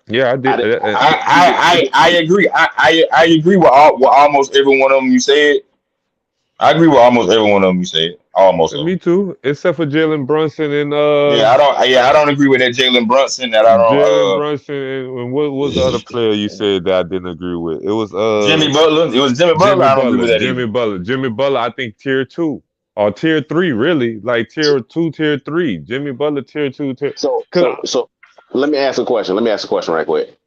Yeah, I did. I agree. I agree with almost every one of them you said. I agree with almost every one of them you said. Almost. Me too, except for Jalen Brunson and I don't agree with that Jalen Brunson. Jalen Brunson and what was the other player you said that I didn't agree with? It was Jimmy Butler. It was Jimmy Butler. I don't agree with that either. Jimmy Butler. I think tier 2 or tier 3, really, like tier 2, tier 3. Jimmy Butler tier 2, tier. So let me ask a question. Right quick.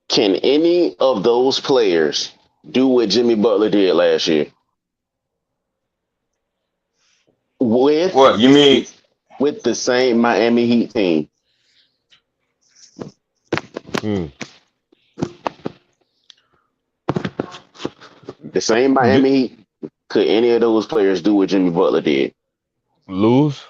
Can any of those players do what Jimmy Butler did last year? What you mean? With the same Miami Heat team. The same Miami Heat. Could any of those players do what Jimmy Butler did? Lose?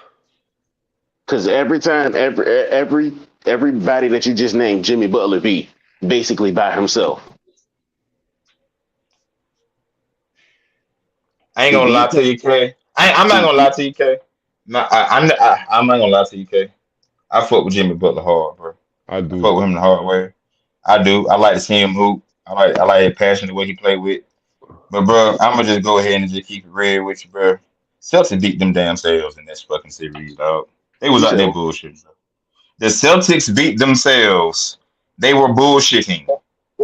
Because every time, everybody that you just named, Jimmy Butler beat basically by himself. I ain't gonna lie to you, K. I'm not gonna lie to you, K. I'm not gonna lie to you, K. I fuck with Jimmy Butler hard, bro. I do. I fuck with him the hard way. I do. I like to see him hoop. I like his passion, the way he play with. But bro, I'm gonna just go ahead and just keep it real with you, bro. Celtics beat them damn selves in this fucking series, dog. They was out there bullshitting. Bro. The Celtics beat themselves. They were bullshitting.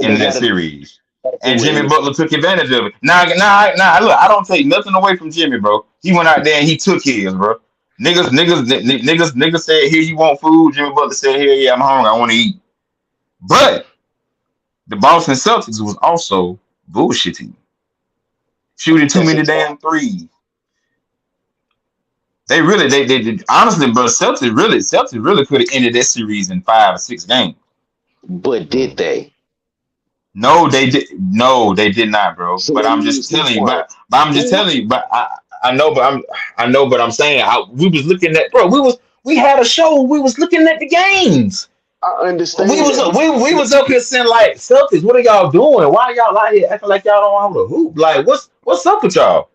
in They that got to series. And do Jimmy it. Butler took advantage of it. Nah. Look, I don't take nothing away from Jimmy, bro. He went out there and he took his, bro. Niggas said, "Here, you want food?" Jimmy Butler said, "Here, yeah, I'm hungry. I want to eat." But the Boston Celtics was also bullshitting, shooting too That's a many damn threes. They did honestly, bro. Celtics really could have ended that series in 5 or 6 games. But did Mm. they? No, they did. No, they did not, bro. So But that I'm just means who telling you. won? But I'm just Who won? telling you. But I know. I know. But I'm saying we was looking at, bro. We had a show. We was looking at the games. I We understand was that. we was up here saying like, Celtics, what are y'all doing? Why y'all out here acting like y'all don't know how to hoop? Like, what's up with y'all?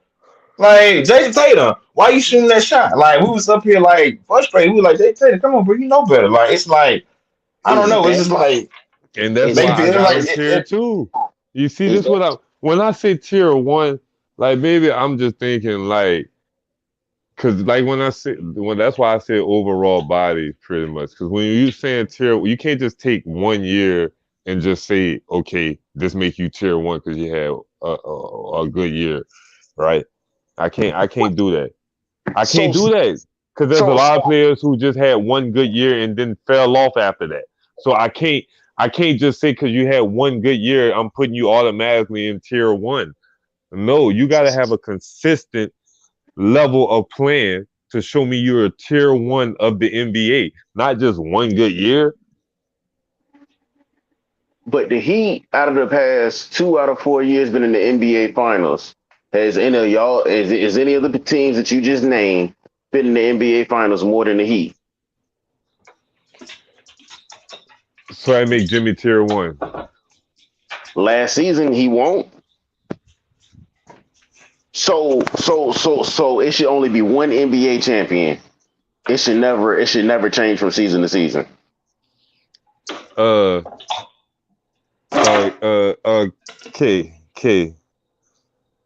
Like Jason Tatum, why you shooting that shot? Like we was up here like frustrated. We were like, Jason Tatum, come on, bro, you know better. Like it's like I don't Is know. It's that just like And that's is why make I it got like him tier two. You see, is this that what I when I say tier one, like maybe I'm just thinking like, cause like when that's why I say overall body pretty much. Cause when you saying tier, you can't just take 1 year and just say, okay, this make you tier one because you had a good year, right? I can't do that. I so can't do that because there's a so lot of players who just had one good year and then fell off after that. So I can't just say because you had one good year, I'm putting you automatically in tier one. No, you got to have a consistent level of playing to show me you're a tier one of the NBA, not just one good year. but the Heat out of the past 2 out of 4 years been in the NBA finals. Has any of y'all is any of the teams that you just named been in the NBA finals more than the Heat? So I make Jimmy tier one. Last season he won't. So it should only be one NBA champion. It should never change from season to season. Uh, K.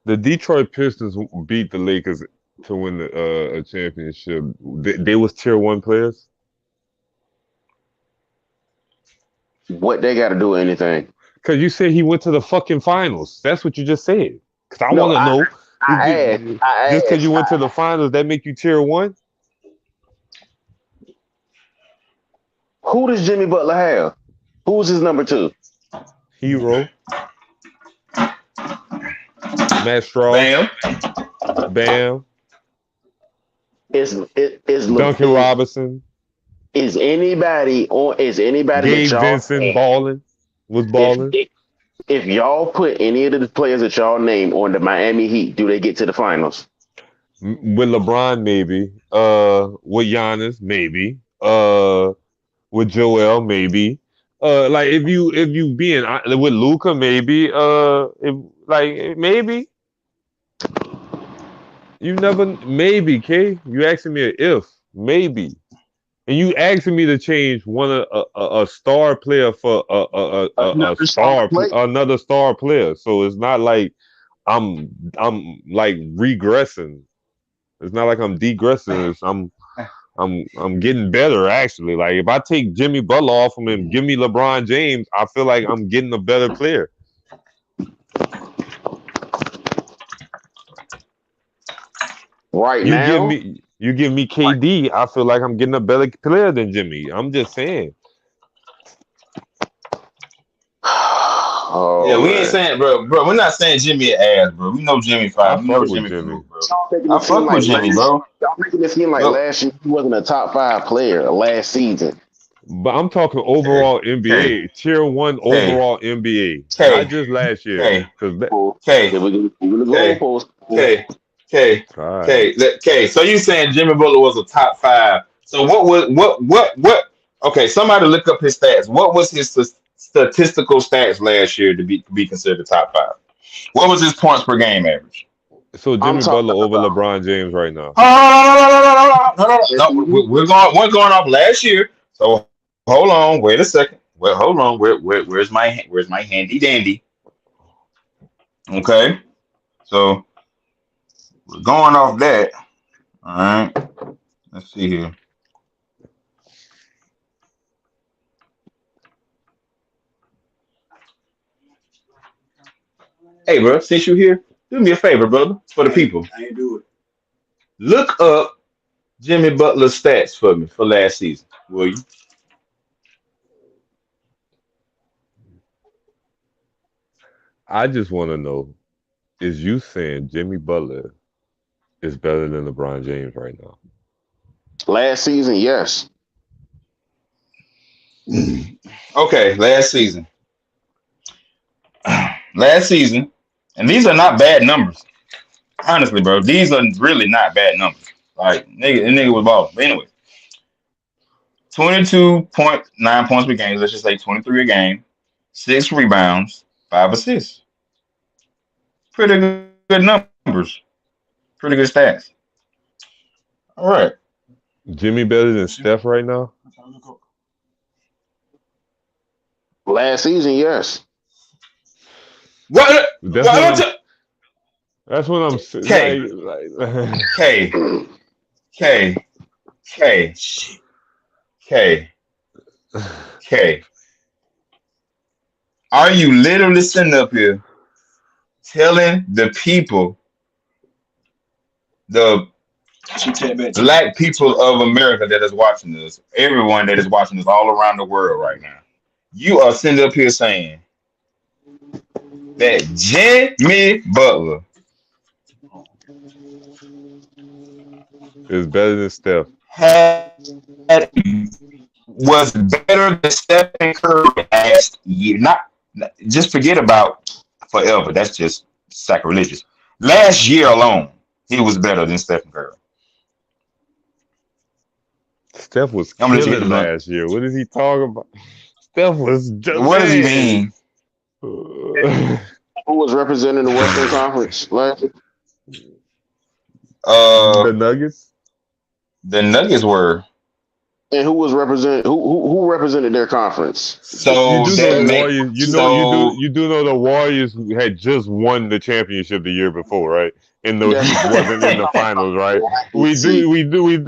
The Detroit Pistons beat the Lakers to win a championship. They was tier one players. What they got to do with anything? Cause you said he went to the fucking finals. That's what you just said. Cause I No, want to know. I asked. Just I cause you asked. went to the finals, that make you tier one? Who does Jimmy Butler have? Who's his number two? Hero, Matt Strauss, bam. Bam, Is Duncan Robinson, is anybody on? Is anybody that Gabe y'all Vincent was if balling. if y'all put any of the players that y'all name on the Miami Heat, do they get to the finals? With LeBron, maybe. With Giannis, maybe. With Joel, maybe. Like if you being with Luca, maybe. If like maybe you never maybe K. You asking me a if maybe, and you asking me to change a star player for a Another star player. another star player. So it's not like I'm like regressing. It's not like I'm degressing. I'm getting better actually. Like if I take Jimmy Butler off him and give me LeBron James, I feel like I'm getting a better player. Right You give now, me KD, I feel like I'm getting a better player than Jimmy. I'm just saying. oh Yeah, we ain't man, saying, bro. We're not saying Jimmy ass, bro. We know Jimmy I fine. We know fuck with Jimmy can Jimmy. hoop, bro. y'all making I it seem fuck with like Jimmy, last. bro. Y'all making it seem like Look, last year he wasn't a top 5 player last season. But I'm talking K, overall K, NBA, tier one K, overall NBA, not K, just last year. K, Cause that, K, Here we go K, goalpost. K, K, all right. K. So you saying Jimmy Butler was a top five? So what was what? Okay, somebody look up his stats. What was his statistical stats last year to be considered a top five? What was his points per game average? So I'm Jimmy Butler talking over about. LeBron James right now. No, we're going off last year. So hold on, wait a second. Well, hold on. Where's my handy dandy? Okay, so we're going off that. All right. Let's see here. Hey, bro, since you here, do me a favor, brother, for the people. I ain't do it. Look up Jimmy Butler's stats for me for last season, will you? I just want to know: is you saying Jimmy Butler is better than LeBron James right now? Last season, yes. Okay, last season. Last season, and these are not bad numbers. Honestly, bro, these are really not bad numbers. Like, nigga was balling. But anyway, 22.9 points per game. Let's just say 23 a game. 6 rebounds, 5 assists. Pretty good numbers. Pretty good stats. All right. Jimmy better than Steph right now? Last season, yes. What? That's what I'm saying. K. K. K. K. K. K. Are you literally sitting up here telling the people, the black people of America that is watching this, everyone that is watching this all around the world right now, you are sitting up here saying that Jimmy Butler is better than Steph? Was better than Stephen Curry last year. Not just forget about forever. That's just sacrilegious. Last year alone, he was better than Stephen Curry. Steph was killing last year. What is he talking about? Steph was just. What does he mean? Who was representing the Western Conference last year? The Nuggets. The Nuggets were. And who was represent? Who represented their conference? So you do know the Warriors. You do know the Warriors had just won the championship the year before, right? And the Heat wasn't in the finals, right? We do.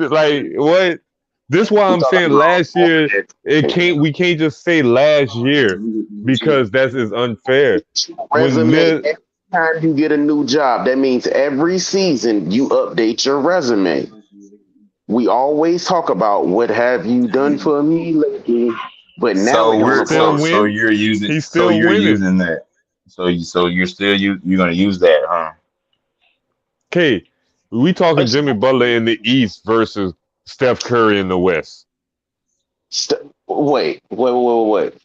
Like what? This is why I'm saying last year. We can't just say last year because that is unfair. Resume. Every time you get a new job, that means every season you update your resume. We always talk about what have you done for me lately, but now so you're using that. So you're gonna use that, huh? Okay, we talking Jimmy Butler in the East versus Steph Curry in the West. Wait.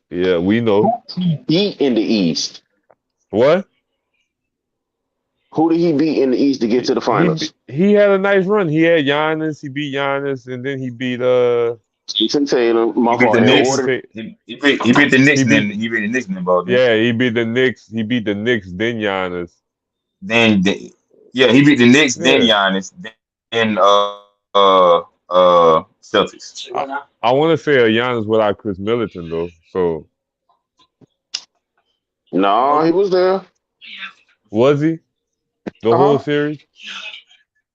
Yeah, we know. Who did he beat in the East? What? Who did he beat in the East to get to the finals? He had a nice run. He had Giannis. He beat Giannis, and then he beat Jason Tatum. He beat the Knicks. He beat the Knicks in the ball. Yeah, he beat the Knicks. He beat the Knicks, then Giannis. He beat the Knicks, then Giannis, then Celtics. I want to say a Giannis without Chris Middleton though. So no, he was there. Was he? The whole series?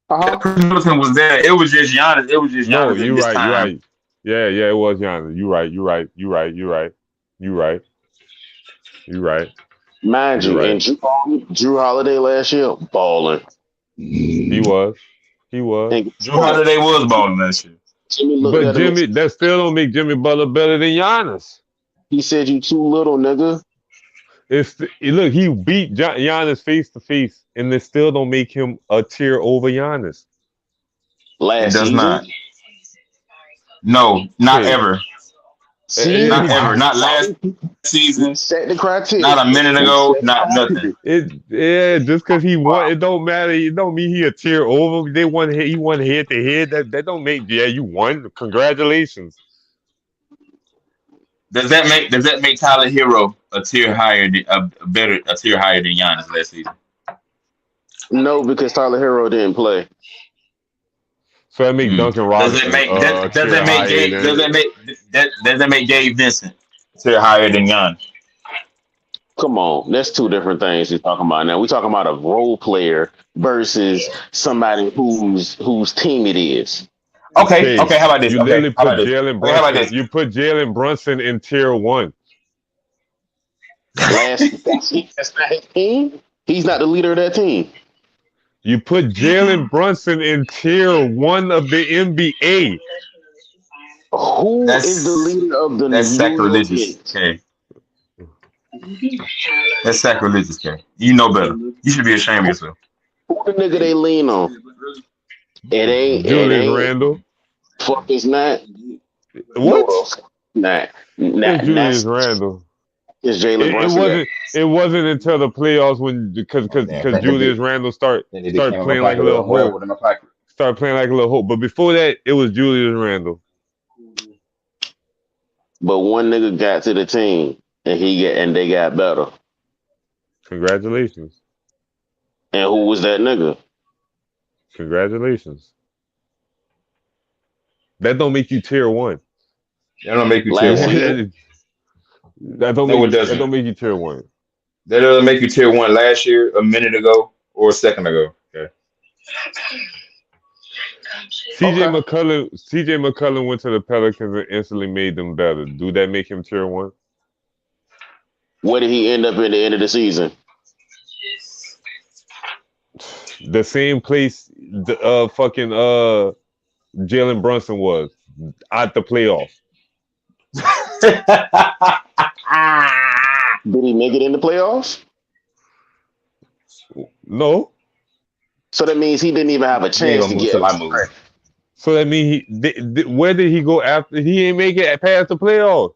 Chris Middleton was there. It was just Giannis. No, you're right. Yeah, it was Giannis. You're right. Mind you, and Drew Holiday last year, balling. He was. And Drew Holiday was balling last year. But Jimmy, that still don't make Jimmy Butler better than Giannis. He said you too little, nigga. Look, he beat Giannis face to face, and it still don't make him a tier over Giannis. Last season? Not. No, not ever. Not ever. Not last season. Set the criteria. Not a minute ago. Not nothing. Just because he won, it don't matter. It don't mean he a tier over. He won head to head. That don't make. Yeah, you won. Congratulations. Does that make Tyler Hero a tier higher than Giannis last season? No, because Tyler Hero didn't play. So that makes Duncan Robinson. Does that make Gabe Vincent a tier higher than Giannis? Come on, that's two different things we're talking about now. We're talking about a role player versus somebody whose team it is. Okay. How about this? You literally put Jalen Brunson. You put Jalen Brunson in tier 1. That's not his team. He's not the leader of that team. You put Jalen Brunson in tier 1 of the NBA. Who is the leader of the That's New York sacrilegious, Knicks? okay. That's sacrilegious, okay. You know better. You should be ashamed of yourself. Who the nigga they lean on? It Julius ain't. Randle. Fuck, it's not. What? No, not. It's Julius That's Randle. it's Jalen It Brunson. wasn't until the playoffs when because Julius Randle start playing like a little hope. Start playing like a little hope. But before that, it was Julius Randle. But one nigga got to the team and they got better. Congratulations. And who was that nigga? Congratulations. That don't make you tier 1. That don't make you tier Last 1. season? That don't make you tier 1. That doesn't make you tier 1 last year, a minute ago, or a second ago. Okay. CJ McCollum went to the Pelicans and instantly made them better. Do that make him tier 1? Where did he end up at the end of the season? The same place Jalen Brunson was at the playoffs. Did he make it in the playoffs? No. So that means he didn't even have a chance to get. So that means where did he go after? He ain't make it past the playoffs.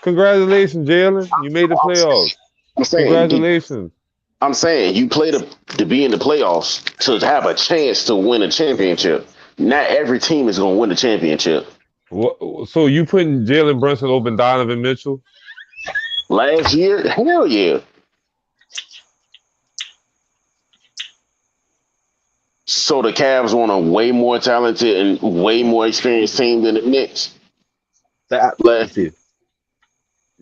Congratulations, Jalen. You made the playoffs. Congratulations. I'm saying you play to be in the playoffs to have a chance to win a championship. Not every team is going to win a championship. So you putting Jalen Brunson over Donovan Mitchell? Last year? Hell yeah. So the Cavs want a way more talented and way more experienced team than the Knicks. That last year.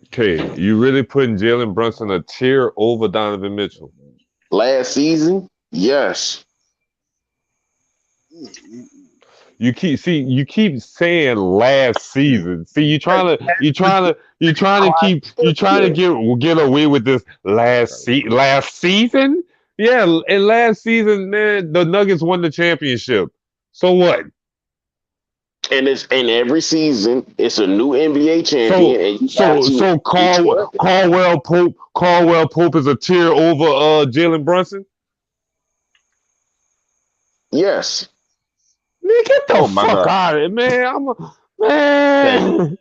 Okay, you really putting Jalen Brunson a tier over Donovan Mitchell? Last season? Yes. You keep saying last season. See, you trying to get away with this last season. Yeah, and last season, man, the Nuggets won the championship. So what? And every season, it's a new NBA champion. So Caldwell Pope is a tier over Jalen Brunson. Yes. Man, get the fuck out of it, man. Man.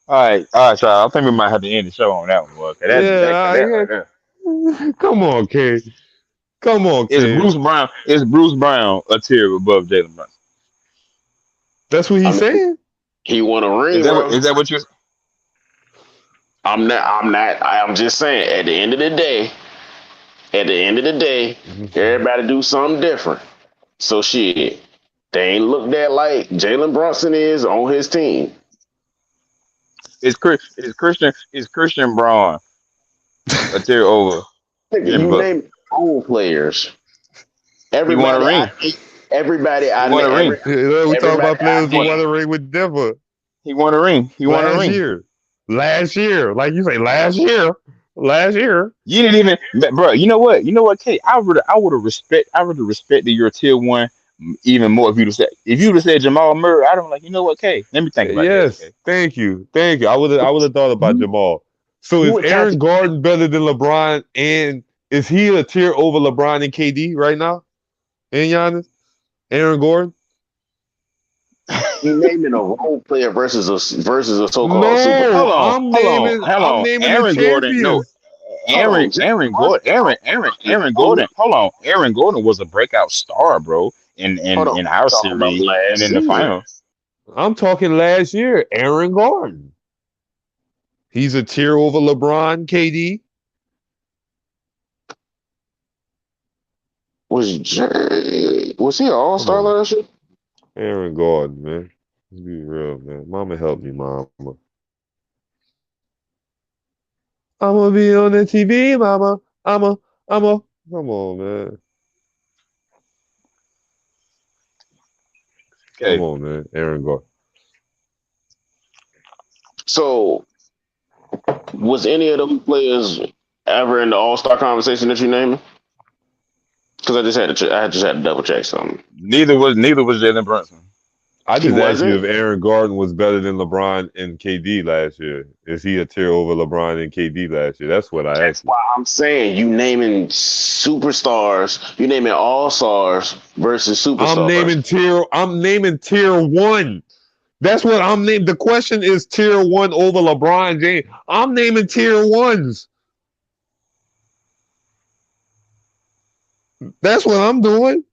All right, so I think we might have to end the show on that one. Okay? Come on, K. Come on, K. Is Bruce Brown a tier above Jalen Brunson? That's what he's saying. He won a ring. Is that what you're? I'm not. I'm just saying. At the end of the day, everybody do something different. So shit, they ain't looked at like Jalen Brunson is on his team. Is Christian Braun a tier over? You name old players. Everybody won a ring. Everybody I won a ring. We talk about players who won a ring with Denver. He won a ring. Last year. Like you say, last year. You didn't even, bro. You know what, Kate? I would have respected your tier 1 even more if you'd have said Jamal Murray. I'd have been like, you know what, Kate? Let me think about this. Yes, thank you. I would have thought about Jamal. So is Aaron Gordon better than LeBron? And is he a tier over LeBron and KD right now? And Giannis? Aaron Gordon? He naming a role player versus a so-called super. Hold on. Aaron Gordon. No. Aaron Gordon. Hold on. Aaron Gordon was a breakout star, bro, in our series and in the finals. I'm talking last year. Aaron Gordon. He's a tier over LeBron, KD. Was he an all-star last year? Aaron Gordon, man. Let's be real, man. Mama help me, mama. I'ma be on the TV, mama. Come on, man. Okay. Come on, man. Aaron Gordon. So, was any of those players ever in the all-star conversation that you naming? Because I just had to double check something. Neither was Jalen Brunson. I He just asked you wasn't? if Aaron Gordon was better than LeBron and KD last year. Is he a tier over LeBron and KD last year? That's what I asked you. Why I'm saying you naming superstars, you naming all stars versus superstars. I'm naming tier one. That's what I'm naming. The question is tier one over LeBron James. I'm naming tier ones. That's what I'm doing.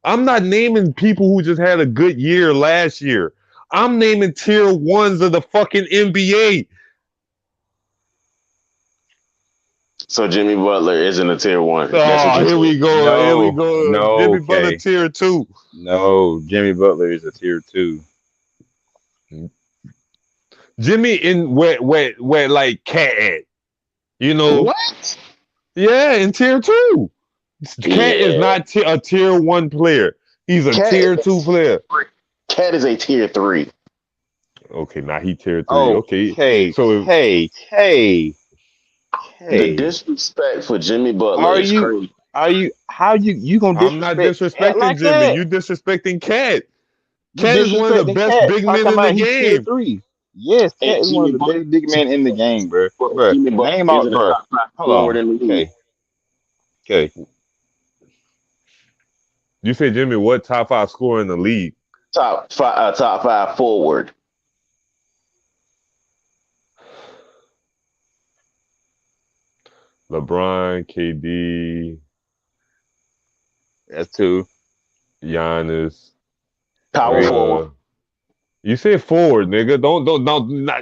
I'm not naming people who just had a good year last year. I'm naming tier ones of the fucking NBA. So Jimmy Butler isn't a tier one. Oh, here we go. No, Here we go. no, Jimmy Butler okay. tier two. No, Jimmy Butler is a tier 2. Jimmy in where like Cat at. You know? What? Yeah, in tier two. Cat is not a tier one player. He's a tier two player. Cat is a tier 3. Okay, now he tier 3. Oh, okay. So The disrespect for Jimmy Butler is crazy. How you gonna disrespect? I'm not disrespecting like Jimmy. that? You disrespecting Cat. You Cat is one of the disrespecting best Cat. big Talking men in about the he tier game. 3. Yes, Cat is one of the best big men in the game, bro. Jimmy Butler Name out, isn't bro. a top 5 Hold forward on. in the league. Okay. You say Jimmy, what top 5 scorer in the league? Top 5 forward. LeBron, KD, That's 2. Giannis. Power forward. You said forward, nigga. Don't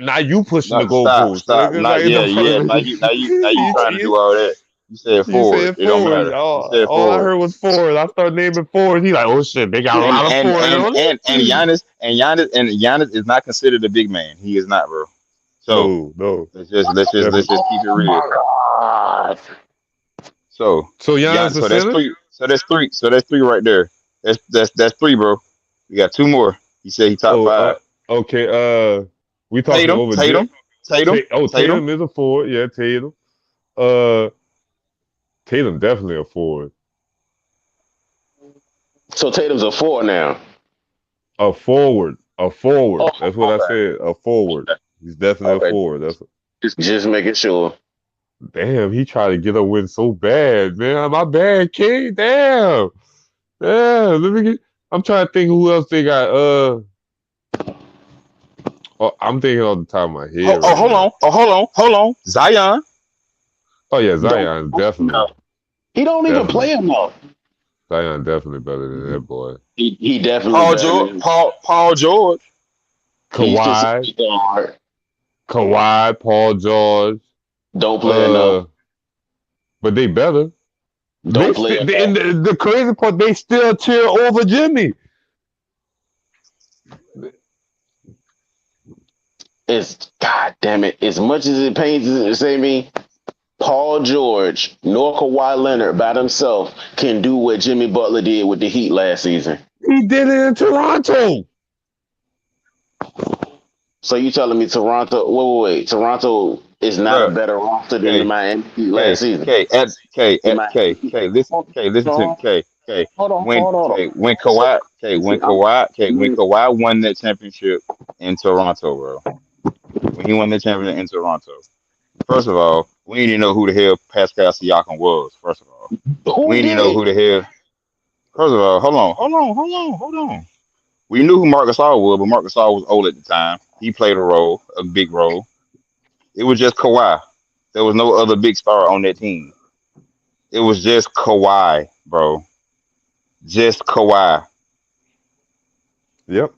now you pushing the goalposts. Stop. Nigga. Not, Like, yeah. Now you trying to do all that. You said forward. You said It don't forward. matter. All, You said all I forward. heard was forward. I started naming forward. He like, oh shit, they got a lot of forward. And Giannis is not considered a big man. He is not, bro. So No. let's just keep it real. God. So Giannis so that's 3. So that's 3 right there. That's 3, bro. We got 2 more. He said he top 5. Okay. We talking over Tatum. Tatum is a forward. Yeah, Tatum. Tatum definitely a forward. So Tatum's a 4 now. A forward. Oh, That's what I said. A forward. He's definitely a forward. That's just making sure. damn. He tried to get a win so bad, man. My bad, King. Damn. Let me get. I'm trying to think who else they got. I'm thinking off the top of my head. Hold on. Zion. Oh yeah, Zion definitely. No. He don't even play enough. Zion definitely better than that boy. He definitely Paul George. Kawhi, Paul George. Don't play enough. But they better. Don't play enough. And the crazy part, they still tier over Jimmy. It's God damn it. As much as it pains to say me, Paul George nor Kawhi Leonard by themselves can do what Jimmy Butler did with the Heat last season. He did it in Toronto. So you telling me Toronto? Wait. Toronto is not a better roster than the Miami Heat last season. Listen to me. Hold on. When Kawhi won that championship in Toronto, bro. When he won the championship in Toronto, first of all, we didn't even know who the hell Pascal Siakam was. First of all, we didn't know who the hell. First of all, hold on. We knew who Marc Gasol was, but Marc Gasol was old at the time. He played a big role. It was just Kawhi. There was no other big star on that team. It was just Kawhi, bro. Just Kawhi. Yep.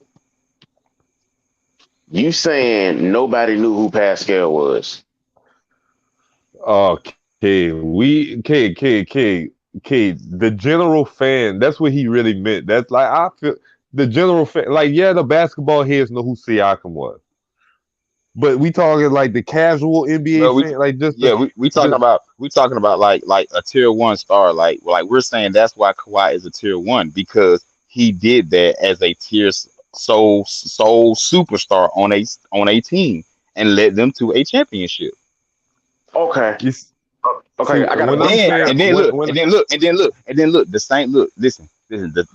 You saying nobody knew who Pascal was? Okay, the general fan, that's what he really meant. That's like, I feel the general fan, like, yeah, the basketball heads know who Siakam was, but we talking like the casual NBA fan, like just we talking about like a tier 1 star, like we're saying that's why Kawhi is a tier 1 because he did that as a tier sole superstar on a team and led them to a championship. Okay. Okay, See, I got a when I'm question. I got saying a And then question. when look, when and then look, and then look, and then look. The same look. Listen. The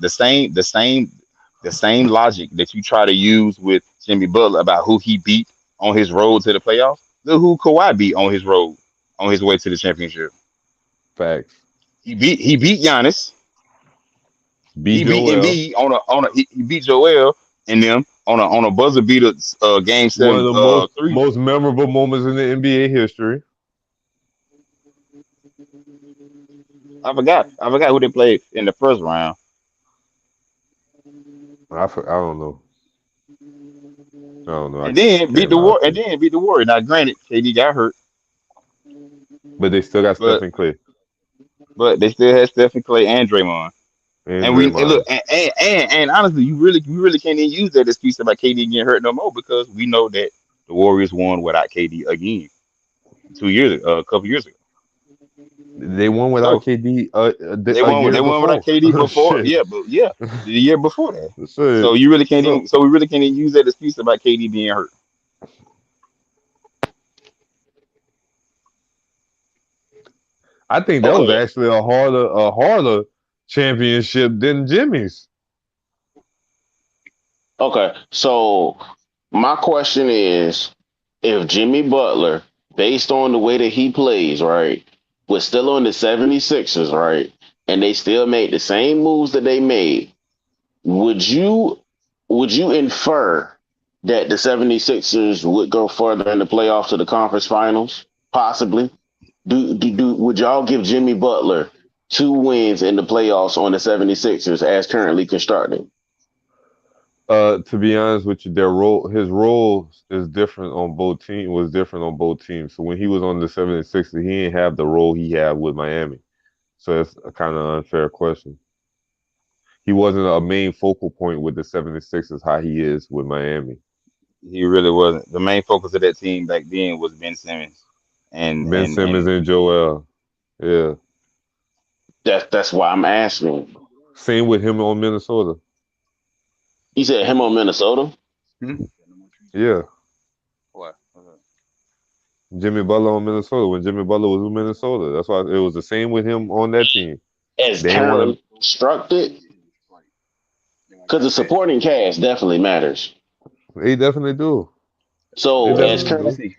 same logic that you try to use with Jimmy Butler about who he beat on his road to the playoffs. Look who Kawhi beat on his road on his way to the championship. facts, He beat Giannis. B He beat Joel, Embiid he beat Joel and them on a buzzer beater game one of seven the most three. most memorable moments in the NBA history. I forgot who they played in the first round. I don't know. I don't know. I And then beat can't the lie War to and you. then beat the Warriors. Now granted, KD got hurt, But they still got but Stephen Clay they still had Stephen Clay and Draymond. and And look Draymond. and honestly, you really can't even use that excuse about KD getting hurt no more because we know that the Warriors won without KD again 2 years a couple years ago. They won without So KD they a won year they won without before. KD before, Shit, yeah, but yeah, the year before that. shit. So So we really can't even use that excuse about KD being hurt. I think that was Okay, actually a harder championship than Jimmy's. okay. So my question is, if Jimmy Butler, based on the way that he plays, right, was still on the 76ers, right, and they still made the same moves that they made, would you infer that the 76ers would go further in the playoffs to the conference finals? Possibly. Would y'all give Jimmy Butler 2 wins in the playoffs on the 76ers as currently constructed? To be honest with you, his role is different on both teams. Was different on both teams. So when he was on the 76ers, he didn't have the role he had with Miami. So it's a kind of unfair question. He wasn't a main focal point with the 76ers how he is with Miami. He really wasn't. The main focus of that team back then was Ben Simmons and Ben and Simmons and and Joel. Yeah. That's why I'm asking. Same with him on Minnesota. He said him on Minnesota. Hmm? Yeah. What? Jimmy Butler on Minnesota when Jimmy Butler was in Minnesota. That's why it was the same with him on that team. As They didn't want currently constructed, because the supporting cast definitely matters. to. They definitely do. They So as definitely current, do. you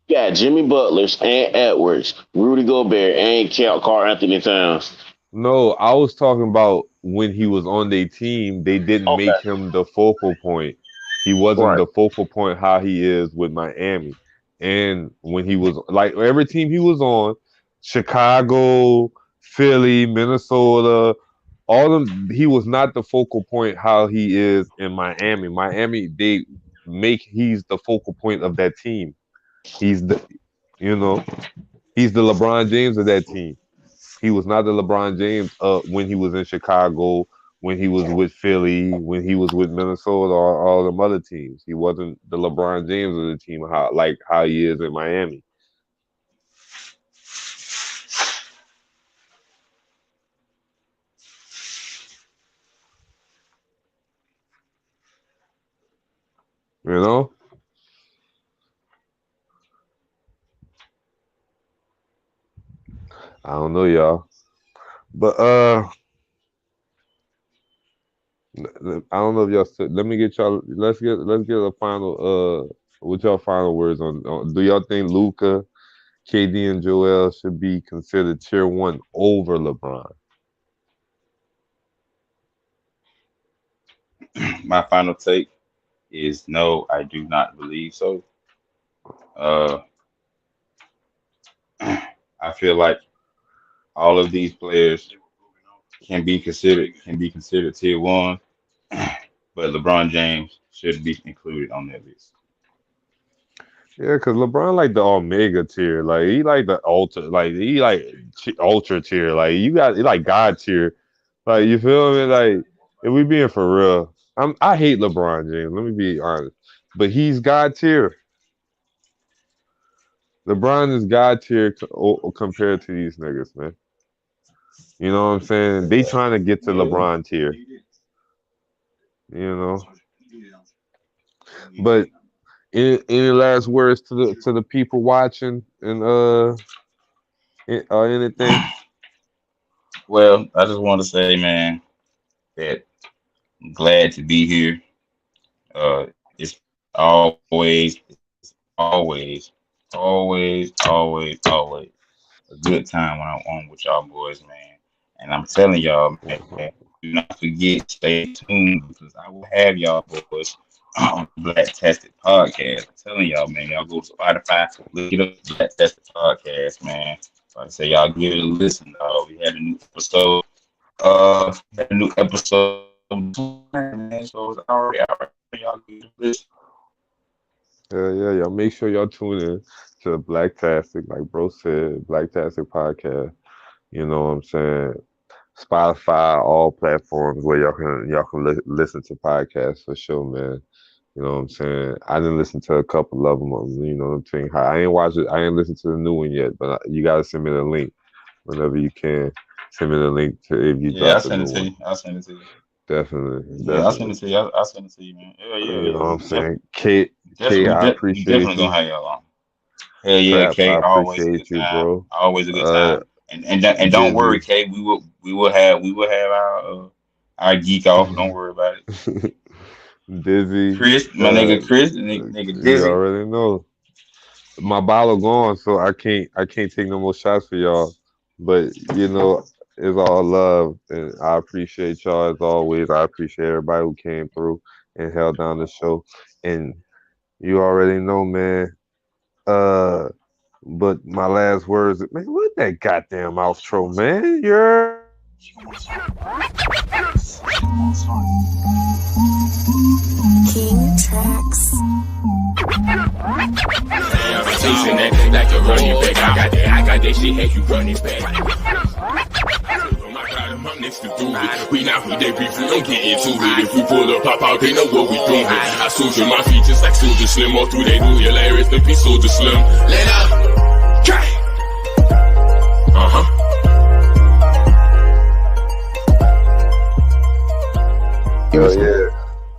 got Jimmy Butler's and Edwards, Rudy Gobert, and Carl Anthony Towns. No, I was talking about when he was on their team. They didn't Okay, make him the focal point. He wasn't right. the focal point how he is with Miami. And when he was like every team he was on, Chicago, Philly, Minnesota, all of them, he was not the focal point how he is in Miami. Miami, he's the focal point of that team. He's the you know, he's the LeBron James of that team. He was not the LeBron James when he was in Chicago, when he was with Philly, when he was with Minnesota or all them other teams. He wasn't the LeBron James of the team how he is in Miami. You know? I don't know, y'all. But I don't know if y'all let me get y'all let's get a final what y'all final words on do y'all think Luca, KD and Joel should be considered tier one over LeBron? My final take is no, I do not believe so. Uh, I feel like all of these players can be considered tier one, but LeBron James should be included on that list. Yeah, cause LeBron like the Omega tier, like he like the ultra, like he like ultra tier, like you got he like God tier, like you feel me? Like if we being for real, I hate LeBron James. Let me be honest, but he's God tier. LeBron is God tier compared to these niggas, man. You know what I'm saying? They trying to get to LeBron tier, you know. But any last words to the people watching and or anything? Well, I just want to say, man, that I'm glad to be here. It's always, always, always a good time when I'm on with y'all boys, man. And I'm telling y'all, man, do not forget, stay tuned because I will have y'all boys on Blacktastic Podcast. I'm telling y'all, man, y'all go to Spotify, look it up, Blacktastic Podcast, man. So I say y'all give it a listen, dog. We had a new episode. Man, so it's already out. Y'all give it a listen. Yeah, y'all make sure y'all tune in to the Blacktastic, like bro said, Blacktastic Podcast. You know what I'm saying? Spotify, all platforms where y'all can listen to podcasts for sure, man. You know what I'm saying? I didn't listen to a couple of them. You know what I'm saying? I ain't watched it. I ain't listened to the new one yet, but you gotta send me the link whenever you can. Send me the link to if you drop the new one. I'll send it to you. Definitely. Yeah, I'll send it to you. I'll send it to you, man. Yeah. You know what I'm saying? K, We I appreciate definitely you. gonna have y'all on. Hell yeah, Trap, K. I Always a appreciate good you, time. bro. Always a good time. And don't worry, K. We will have our geek off. Don't worry about it. Dizzy. Chris, my nigga Chris, nigga Dizzy. You already know. My bottle gone, so I can't take no more shots for y'all. But you know, it's all love, and I appreciate y'all as always. I appreciate everybody who came through and held down the show. And you already know, man. But my last words, man, what that goddamn outro, man? You're King Tracks. Chasing that like a running back. I got that shit, had you running back. Oh my God, I'm next to do it. We not with that beef, we don't get into it. If we pull up, pop out, they know what we doing. I soldier my features like Soldier Slim. All through they do hilarious, the piece Soldier Slim. Let up. yeah.